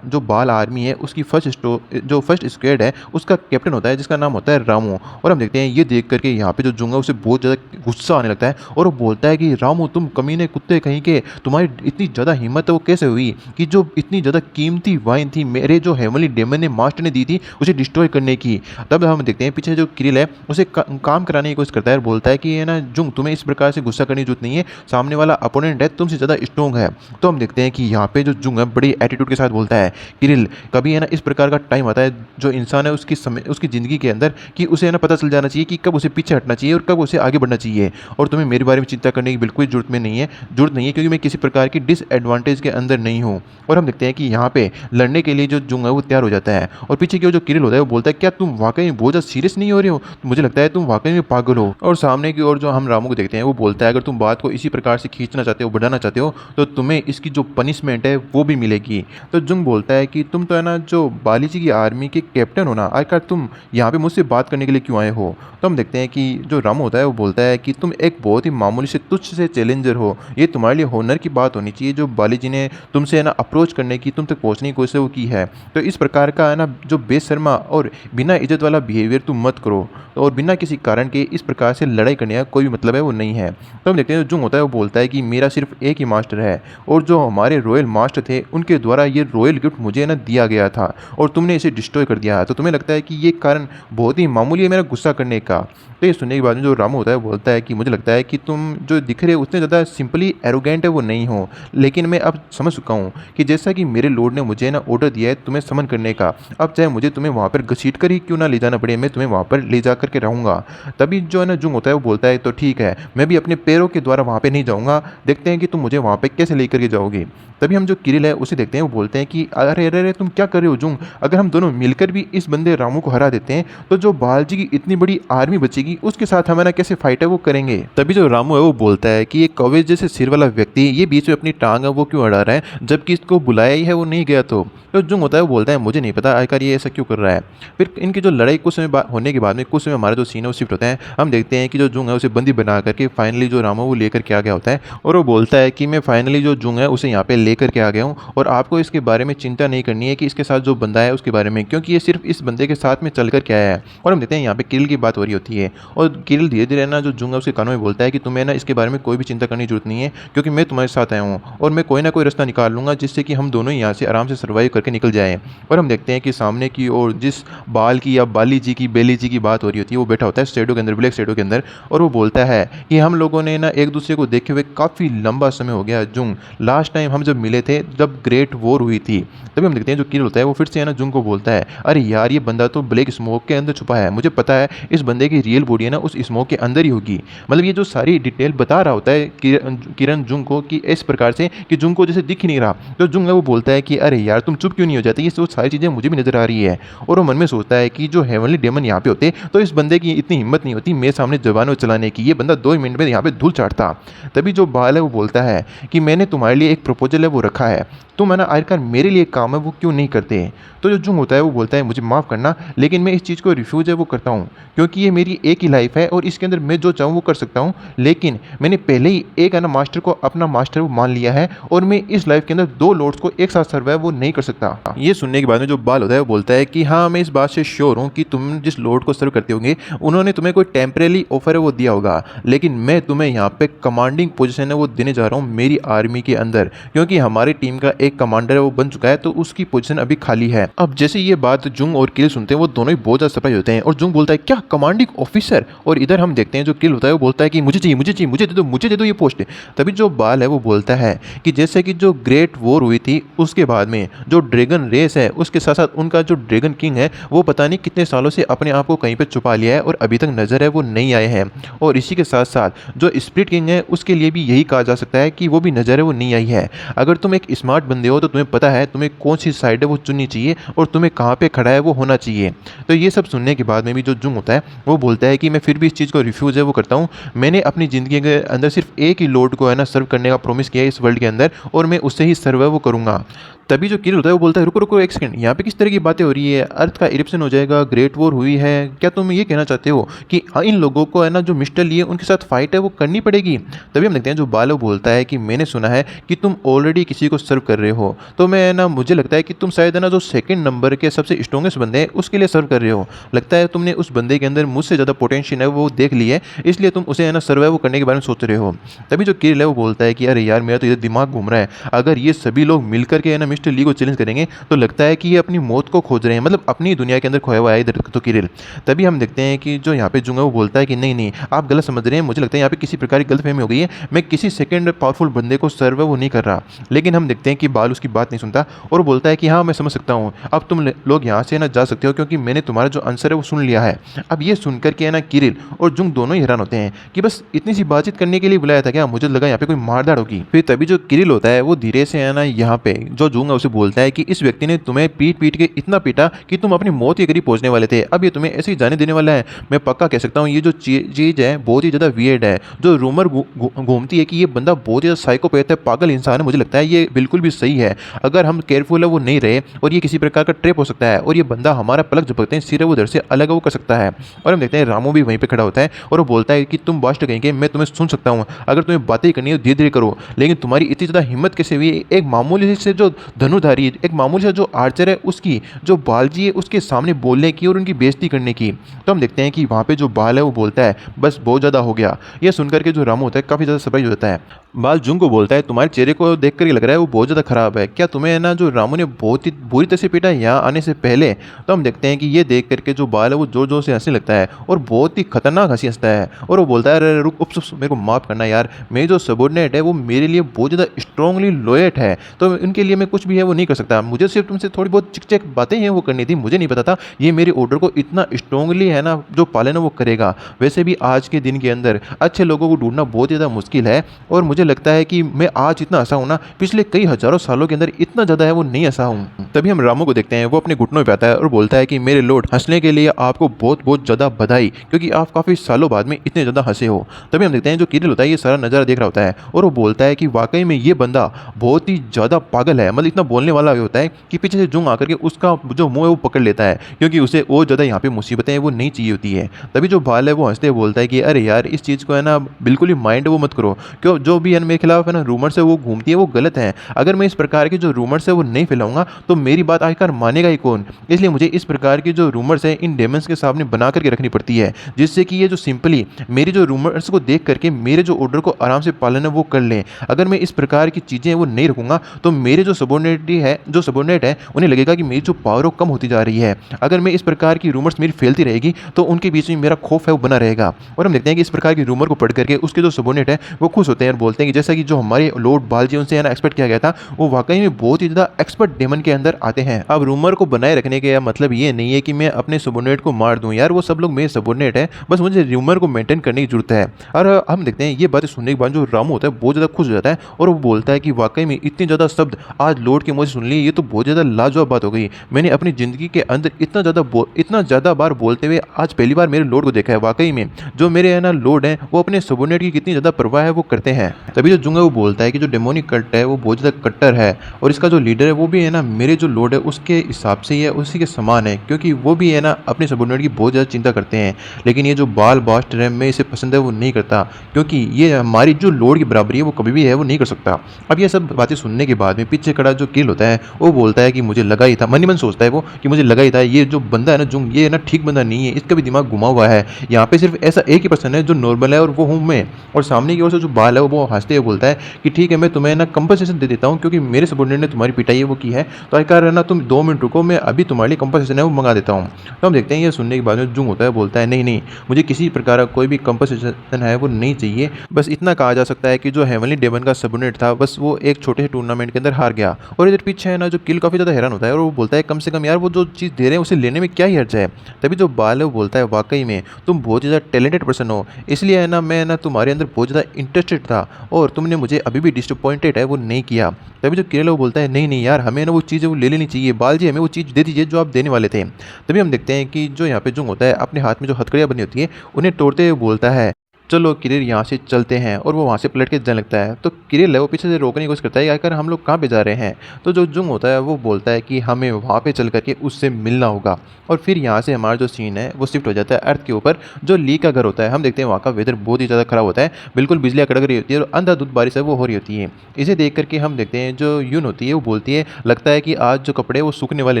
जो बाल आर्मी है उसकी फर्स्ट स्क्वाड है उसका कैप्टन होता है जिसका नाम होता है रामू। और हम देखते हैं ये देख करके यहाँ पे जो जुंग है उसे बहुत ज़्यादा गुस्सा आने लगता है और वो बोलता है कि रामू तुम कमीने कुत्ते कहीं के, तुम्हारी इतनी ज़्यादा हिम्मत है वो कैसे हुई कि जो इतनी ज़्यादा कीमती वाइन थी मेरे जो हेवनली डेमन ने मास्टर ने दी थी उसे डिस्ट्रॉय करने की। तब हम देखते हैं पीछे जो किरिल है उसे काम कराने की कोशिश करता है और बोलता है कि है ना जुंग तुम्हें इस प्रकार से गुस्सा करने की जरूरत नहीं है, सामने वाला अपोनेंट है तुमसे ज़्यादा स्ट्रॉन्ग है। तो हम देखते हैं कि यहाँ पे जो जुंग है बड़ी एटीट्यूड के साथ बोलता है किरिल कभी है ना इस प्रकार का टाइम आता है जो इंसान है उसकी ज़िंदगी के अंदर कि उसे है ना पता चल जाना चाहिए कि कब उसे पीछे हटना चाहिए और कब उसे आगे बढ़ना चाहिए। और तुम्हें मेरे बारे में चिंता करने की बिल्कुल जरूरत नहीं है क्योंकि मैं किसी प्रकार की डिसएडवांटेज के अंदर नहीं हूँ। और हम देखते हैं कि यहाँ पे लड़ने के लिए जो जुंग है वो तैयार हो जाता है। और पीछे की ओर जो किरिल होता है वो बोलता है, क्या तुम वाकई में बहुत ज़्यादा सीरियस नहीं हो रहे हो? तो मुझे लगता है तुम वाकई में पागल हो। और सामने की ओर जो हम रामू को देखते हैं वो बोलता है, अगर तुम बात को इसी प्रकार से खींचना चाहते हो, बढ़ाना चाहते हो, तो तुम्हें इसकी जो पनिशमेंट है वो भी मिलेगी। तो जुंग बोलता है कि तुम तो है ना जो बाली जी की आर्मी के कैप्टन हो ना, आखिर तुम यहाँ पे मुझसे बात करने के लिए क्यों आए हो? तो हम देखते हैं कि जो रामू होता है वो बोलता है कि तुम एक बहुत ही मामूली से तुच्छ से चैलेंजर हो, ये तुम्हारे लिए होनर की बात होनी चाहिए जो बाली जी ने तुमसे है ना अप्रोच करने की, तुम तक पहुँचने की कोशिश वो की है। तो इस प्रकार का है ना जो बेशर्मा और बिना इज्जत वाला बिहेवियर तुम मत करो, और बिना किसी कारण के इस प्रकार से लड़ाई करने का कोई भी मतलब है वो नहीं है। तो हम देखते हैं जो जुंग होता है वो बोलता है कि मेरा सिर्फ एक ही मास्टर है, और जो हमारे रॉयल मास्टर थे उनके द्वारा ये रॉयल गिफ्ट मुझे ना दिया गया था, और तुमने इसे डिस्ट्रॉय कर दिया है। तो तुम्हें लगता है कि ये कारण बहुत ही मामूली है मेरा गुस्सा करने का? तो ये सुनने के बाद में जो रामू होता है वो बोलता है कि मुझे लगता है कि तुम जो दिख रहे हो उतने ज़्यादा सिंपली एरोगेंट है वो नहीं हो, लेकिन मैं अब समझ चुका हूँ कि जैसा कि मेरे लॉर्ड ने मुझे ना ऑर्डर दिया है तुम्हें समन करने का, अब चाहे मुझे तुम्हें वहाँ पर घसीट कर ही क्यों ना ले जाना पड़े, मैं तुम्हें वहाँ पर ले जा करके रहूँगा। तभी जो है ना जुंग होता है वो बोलता है, तो ठीक है, मैं भी अपने पैरों के द्वारा वहाँ पर नहीं जाऊँगा, देखते हैं कि तुम मुझे वहाँ पर कैसे लेकर के जाओगे। तभी हम जो किरिल है उसे देखते हैं, वो बोलते हैं कि अरे अरे अरे तुम क्या कर रहे हो जुंग, अगर हम दोनों मिलकर भी इस बंदे रामू को हरा देते हैं तो जो बालजी की इतनी बड़ी आर्मी बचेगी उसके साथ हमारा कैसे फाइट है वो करेंगे। तभी जो रामू है वो बोलता है कि ये कवच जैसे सिर वाला व्यक्ति ये बीच में अपनी टांग है वो क्यों अड़ा रहा है, जबकि इसको बुलाया ही है वो नहीं गया। तो जुंग होता है वो बोलता है, मुझे नहीं पता आखिर ये ऐसा क्यों कर रहा है। फिर इनकी जो लड़ाई कुछ समय होने के बाद में कुछ समय हमारा जो सीन है वो शिफ्ट होता है। हम देखते हैं कि जो जुंग है उसे बंदी बना करके फाइनली जो रामू वो लेकर के आ गया होता है, और वो बोलता है कि मैं फाइनली जो जुंग है उसे यहाँ पे लेकर के आ गया हूँ, और आपको इसके बारे में चिंता नहीं करनी है कि इसके साथ जो बंदा है उसके बारे में, क्योंकि ये सिर्फ इस बंदे के साथ में चल कर के आया है। और हम देखते हैं यहाँ पे किरिल की बात हो रही होती है, और किरिल धीरे धीरे ना जो जुंग है उसके कानों में बोलता है कि तुम्हें ना इसके बारे में कोई भी चिंता करने की जरूरत नहीं है, क्योंकि मैं तुम्हारे साथ आया हूँ और मैं कोई ना कोई रास्ता निकाल लूंगा जिससे कि हम दोनों यहाँ से आराम से सर्वाइव करके निकल जाएं। और हम देखते हैं कि सामने की ओर जिस बाल की या बाली जी की बेली जी की बात हो रही होती है वो बैठा होता है शेडो के अंदर, ब्लैक शेडो के अंदर, और वो बोलता है कि हम लोगों ने ना एक दूसरे को देखे हुए काफ़ी लंबा समय हो गया जुंग, लास्ट टाइम हम जब मिले थे जब ग्रेट वॉर हुई थी। तभी हम देखते हैं जो किरिल होता है वो फिर से है ना जुंग को बोलता है, अरे यार ये बंदा तो ब्लैक स्मोक के अंदर छुपा है, मुझे पता है इस बंदे की रियल बॉडी है ना उस स्मोक के अंदर ही होगी। मतलब ये जो सारी डिटेल बता रहा होता है किरण जुंग को कि इस प्रकार से कि जुंग को जैसे दिख ही नहीं रहा। तो जुंग है वो बोलता है कि अरे यार तुम चुप क्यों नहीं हो जाते, ये तो सारी चीज़ें मुझे भी नजर आ रही है। और वो मन में सोचता है कि जो हेवनली डेमन यहाँ पे होते तो इस बंदे की इतनी हिम्मत नहीं होती मेरे सामने जवानों चलाने की, ये बंदा 2 मिनट में यहाँ पे धूल चाटता। तभी जो बाल है वो बोलता है कि मैंने तुम्हारे लिए एक प्रपोजल है वो रखा है, तुम है ना आखिरकार मेरे लिए काम है वो क्यों नहीं करते। तो जो जुंग होता है वो बोलता है, मुझे माफ़ करना लेकिन मैं इस चीज़ को रिफ्यूज़ है वो करता हूँ, क्योंकि ये मेरी एक ही लाइफ है और इसके अंदर मैं जो चाहूँ वो कर सकता हूँ, लेकिन मैंने पहले ही एक है ना मास्टर को अपना मास्टर वो मान लिया है, और मैं इस लाइफ के अंदर 2 लॉर्ड्स को एक साथ सर्वाइव वो नहीं कर सकता। ये सुनने के बाद में जो बाल होता है वो बोलता है कि हाँ मैं इस बात से श्योर हूँ कि तुम जिस लॉर्ड को सर्व करते होंगे उन्होंने तुम्हें कोई टेम्परेरी ऑफर है वो दिया होगा, लेकिन मैं तुम्हें यहाँ पे कमांडिंग पोजीशन है वो देने जा रहा हूँ मेरी आर्मी के अंदर, क्योंकि हमारी टीम का एक कमांडर है वो बन चुका है तो उसकी पोजीशन अभी खाली है। अब जैसे ये बात जुंग और किरिल सुनते हैं वो दोनों ही बहुत ज़्यादा सरप्राइज होते हैं, और जुंग बोलता है क्या कमांडिंग ऑफिसर, और इधर हम देखते हैं जो किरिल होता है वो बोलता है कि मुझे चाहिए मुझे चाहिए मुझे दे दो ये पोस्ट। तभी जो बाल है वो बोलता है कि जैसे कि जो ग्रेट वॉर हुई थी उसके बाद में जो ड्रैगन रेस है उसके साथ साथ उनका जो ड्रैगन किंग है वो पता नहीं कितने सालों से अपने आप को कहीं पे छुपा लिया है और अभी तक नज़र है वो नहीं आए हैं, और इसी के साथ साथ जो स्प्लिट किंग है उसके लिए भी यही कहा जा सकता है कि वो भी नज़र है वो नहीं आई है। अगर तुम एक स्मार्ट बंदे हो तो तुम्हें पता है तुम्हें कौन सी साइड है वो चुननी चाहिए और तुम्हें कहाँ पे खड़ा है वो होना चाहिए। तो ये सब सुनने के बाद में भी जो जुंग होता है वो बोलता है कि मैं फिर भी इस चीज़ को रिफ्यूज़ है वो करता हूँ, मैंने अपनी ज़िंदगी के अंदर सिर्फ एक ही लॉर्ड को है ना सर्व करने का प्रॉमिस किया है इस वर्ल्ड के अंदर, और मैं उससे ही सर्व वो करूँगा। तभी जो किरिल होता है वो बोलता है रुको रुको एक सेकंड, यहाँ पे किस तरह की बातें हो रही है, अर्थ का इरिप्शन हो जाएगा, ग्रेट वॉर हुई है, क्या तुम ये कहना चाहते हो कि इन लोगों को है ना जो मिस्टर लिए उनके साथ फाइट है वो करनी पड़ेगी। तभी हम देखते हैं जो बालो बोलता है कि मैंने सुना है कि तुम ऑलरेडी किसी को सर्व कर रहे हो, तो मैं ना मुझे लगता है कि तुम शायद है ना जो 2nd नंबर के सबसे स्ट्रॉन्गेस्ट बंदे हैं उसके लिए सर्व कर रहे हो, लगता है तुमने उस बंदे के अंदर मुझसे ज़्यादा पोटेंशियल है वो देख ली है, इसलिए तुम उसे है ना सर्वाइव करने के बारे में सोच रहे हो। तभी जो किरिल है वो बोलता है कि अरे यार मेरा तो इधर दिमाग घूम रहा है, अगर ये सभी लोग मिलकर के है ना मिस्टर ली को चैलेंज करेंगे तो लगता है कि ये अपनी मौत को खोज रहे हैं, मतलब अपनी दुनिया के अंदर खोया हुआ है इधर तो किरिल। तभी हम देखते हैं कि जो यहाँ पे जुंग है वो बोलता है कि नहीं नहीं आप गलत समझ रहे हैं, मुझे लगता है यहाँ पे किसी प्रकार की गलतफहमी हो गई है, मैं किसी सेकंड पावरफुल बंदे को सर्व वो नहीं कर रहा। लेकिन हम देखते हैं कि बाल उसकी बात नहीं सुनता और बोलता है कि हाँ मैं समझ सकता हूँ, अब तुम लोग यहाँ से ना जा सकते हो क्योंकि मैंने तुम्हारा जो आंसर है वो सुन लिया है। अब ये सुनकर के है ना किरिल और जुंग दोनों ही हैरान होते हैं कि बस इतनी सी बातचीत करने के लिए बुलाया था क्या, मुझे लगा यहाँ पे कोई मारधाड़ होगी। फिर तभी जो किरिल होता है वो धीरे से है ना यहाँ पे जो जुंग उसे बोलता है कि इस व्यक्ति ने तुम्हें पीट पीट के इतना पीटा कि तुम अपनी मौत के करीब पहुंचने वाले थे, अब ये तुम्हें ऐसे ही जाने देने वाला है। मैं पक्का कह सकता हूँ ये जो चीज़ है बहुत ही ज़्यादा वियर्ड है। जो रूमर घूमती है कि ये बंदा बहुत ही ज़्यादा साइकोपैथ है, पागल इंसान है, मुझे लगता है ये बिल्कुल भी सही है। अगर हम केयरफुल है वो नहीं रहे और ये किसी प्रकार का ट्रैप हो सकता है और ये बंदा हमारा पलक झपकते हैं सिर है वो उधर से अलग वो कर सकता है। और हम देखते हैं रामू भी वहीं पे खड़ा होता है और वो बोलता है कि तुम बास्ट कहेंगे, मैं तुम्हें सुन सकता हूँ, अगर तुम्हें बातें करनी है धीरे धीरे करो, लेकिन तुम्हारी इतनी ज़्यादा हिम्मत कैसे हुई एक मामूली से जो धनुधारी, एक मामूली से जो आर्चर है उसकी जो बालजी है उसके सामने बोलने की और उनकी बेइज्जती करने की। तो हम देखते हैं कि वहाँ पे जो बाल है वो बोलता है बस बहुत ज़्यादा हो गया। यह सुनकर के जो रामू होता है काफ़ी ज़्यादा सरप्राइज हो जाता है। बाल जुंग को बोलता है तुम्हारे चेहरे को देख कर ही लग रहा है वो बहुत ज़्यादा खराब है, क्या तुम्हें ना जो रामू ने बहुत ही बुरी तरह से पीटा यहाँ आने से पहले। तो हम देखते हैं कि ये देख करके जो बाल है वो जोर जोर से हंसने लगता है और बहुत ही खतरनाक हंसी हंसता है और वो बोलता है अरे रुक उप मेरे को माफ़ करना यार, मेरी जो सबॉर्डिनेट है वो मेरे लिए बहुत ज़्यादा स्ट्रांगली लॉयल है, तो उनके लिए मैं कुछ भी है वो नहीं कर सकता, मुझे सिर्फ तुमसे थोड़ी बहुत चिक चिक बातें हैं वो करनी थी, मुझे नहीं पता था ये मेरे ऑर्डर को इतना स्ट्रांगली है ना जो पालन वो करेगा। वैसे भी आज के दिन के अंदर अच्छे लोगों को ढूंढना बहुत ज़्यादा मुश्किल है और मुझे लगता है कि मैं आज इतना हंसा हूं ना पिछले कई हजारों सालों के अंदर इतना ज़्यादा है वो नहीं हंसा हूं। तभी हम रामू को देखते हैं वो अपने घुटनों पे आता है और बोलता है कि मेरे लॉर्ड हंसने के लिए आपको बहुत बहुत ज़्यादा बधाई, क्योंकि आप काफ़ी सालों बाद में इतने ज़्यादा हंसे हो। तभी हम देखते हैं जो किरिल होता है ये सारा नज़ारा देख रहा होता है और वो बोलता है कि वाकई में ये बंदा बहुत ही ज़्यादा पागल है, मतलब इतना बोलने वाला होता है कि पीछे से जुंग आकर के उसका जो मुंह है वो पकड़ लेता है, क्योंकि उसे और ज़्यादा यहाँ पे मुसीबतें वो नहीं चाहिए होती है। तभी जो बाल है वो हंसते बोलता है कि अरे यार इस चीज़ को है ना बिल्कुल ही माइंड वो मत करो, क्यों जो भी है मेरे खिलाफ है ना रूमर्स है वो घूमती है वो गलत है, अगर मैं इस प्रकार के जो रूमर्स है वो नहीं फैलाऊंगा तो मेरी बात आखिरकार मानेगा ही कौन, इसलिए मुझे इस प्रकार की जो रूमर्स है इन डेमंस के सामने बना करके रखनी पड़ती है, जिससे कि ये जो सिंपली मेरी जो रूमर्स को देख करके मेरे जो ऑर्डर को आराम से पालन है वो कर लें। अगर मैं इस प्रकार की चीज़ें वो नहीं रखूंगा तो मेरे जो सबॉर्डिनेट है उन्हें लगेगा कि मेरी जो पावर कम होती जा रही है, अगर मैं इस प्रकार की रूमर्स मेरी फैलती रहेगी तो उनके बीच में मेरा खौफ है वो बना रहेगा। और हम देखते हैं कि इस प्रकार की रूमर को पढ़ करके उसके जो सबॉर्डिनेट है वो खुश होते हैं और बोलते हैं कि जैसा कि जो हमारे लॉर्ड बालजी उनसे ना एक्सपेक्ट किया गया था वो वाकई में बहुत ही ज़्यादा एक्सपर्ट डेमन के अंदर आते हैं। अब रूमर को बनाए रखने का मतलब ये नहीं है कि मैं अपने सबॉर्डिनेट को मार दूं, यार वो सब लोग मेरे सबॉर्डिनेट है, बस मुझे रूमर को मेंटेन करने की जरूरत है। और हम देखते हैं ये बातें सुनने के बाद जो रामू होता है बहुत ज़्यादा खुश हो जाता है और वो बोलता है कि वाकई में इतनी ज़्यादा शब्द आज लॉर्ड के मुझे सुन लिए, ये तो बहुत ज़्यादा लाजवाब बात हो गई, मैंने अपनी ज़िंदगी के अंदर इतना ज़्यादा बार बोलते हुए आज पहली बार मेरे लॉर्ड को देखा है। वाकई में जो मेरे है ना लॉर्ड हैं वो अपने सबॉर्डिनेट की कितनी ज़्यादा परवाह है वो करते हैं। तभी जो जुंग है वो बोलता है कि जो डेमोनिक कल्ट है वो बहुत ज़्यादा कट्टर है और इसका जो लीडर है वो भी है ना मेरे जो लॉर्ड है उसके हिसाब से ही है, उसी के समान है, क्योंकि वो भी है ना अपने सबॉर्डिनेट की बहुत ज़्यादा चिंता करते हैं। लेकिन ये जो बाल बास्टर है मैं इसे पसंद है वो नहीं करता, क्योंकि ये हमारी जो लॉर्ड की बराबरी है वो कभी भी है वो नहीं कर सकता। अब ये सब बातें सुनने के बाद में पीछे खड़ा जो किल होता है वो बोलता है कि मुझे लगा ही था, मन ही मन सोचता है वो कि मुझे लगा ही था ये जो बंदा है ना जुंग ये ना ठीक बंदा नहीं है, इसका भी दिमाग घुमा हुआ है, यहाँ पे सिर्फ ऐसा एक ही पर्सन है जो नॉर्मल है और वो हूँ मैं। और सामने की ओर से जो बाल है वो हंसते हुए बोलता है कि ठीक है मैं तुम्हें ना कंपनसेशन दे देता हूँ, क्योंकि मेरे सबॉर्डिनेट ने तुम्हारी पिटाई है वो की है, तो आखिरकार है ना तुम 2 मिनट रुको, मैं अभी तुम्हारे लिए कंपनसेशन है वो मंगा देता हूँ। तो हम देखते हैं ये सुनने के बाद में जुंग होता है बोलता है नहीं नहीं मुझे किसी प्रकार का कोई भी कंपनसेशन है वो नहीं चाहिए, बस इतना कहा जा सकता है कि जो हेवनली डेमन का सबॉर्डिनेट था बस वो एक छोटे से टूर्नामेंट के अंदर हार गया। और इधर पीछे है ना जो किल काफ़ी ज़्यादा हैरान होता है और वो बोलता है कम से कम यार वो जो चीज़ दे रहे हैं उसे लेने में क्या ही हर्ज है। तभी जो बाल है वो बोलता है वाकई में तुम बहुत ही ज़्यादा टैलेंटेड पर्सन हो, इसलिए है ना मैं ना तुम्हारे अंदर बहुत ज़्यादा इंटरेस्टेड था और तुमने मुझे अभी भी डिसअपॉइंटेड है वो नहीं किया। तभी जो किरेल वो बोलता है नहीं नहीं यार हमें ना वो चीज़ वो ले लेनी चाहिए, बाल जी हमें वो चीज़ दे दीजिए जो आप देने वाले थे। तभी हम देखते हैं कि जो यहाँ पे जुंग होता है अपने हाथ में जो हथकड़ियाँ बनी होती है उन्हें तोड़ते हुए बोलता है चलो किरिल यहाँ से चलते हैं, और वो वहाँ से पलट के जाने लगता है। तो किरिल है वो पीछे से रोकने की कोशिश करता है यार हम लोग कहाँ पे जा रहे हैं। तो जो जुंग होता है वो बोलता है कि हमें वहाँ पे चल करके उससे मिलना होगा। और फिर यहाँ से हमारा जो सीन है वो शिफ्ट हो जाता है अर्थ के ऊपर जो ली का घर होता है। हम देखते हैं वहाँ का वेदर बहुत ही ज़्यादा ख़राब होता है, बिल्कुल बिजलियाँ कड़क रही होती है और अंधाधुंध बारिश है वो हो रही होती है। इसे देख करके हम देखते हैं जो यून होती है वो बोलती है लगता है कि आज जो कपड़े वो सूखने वाले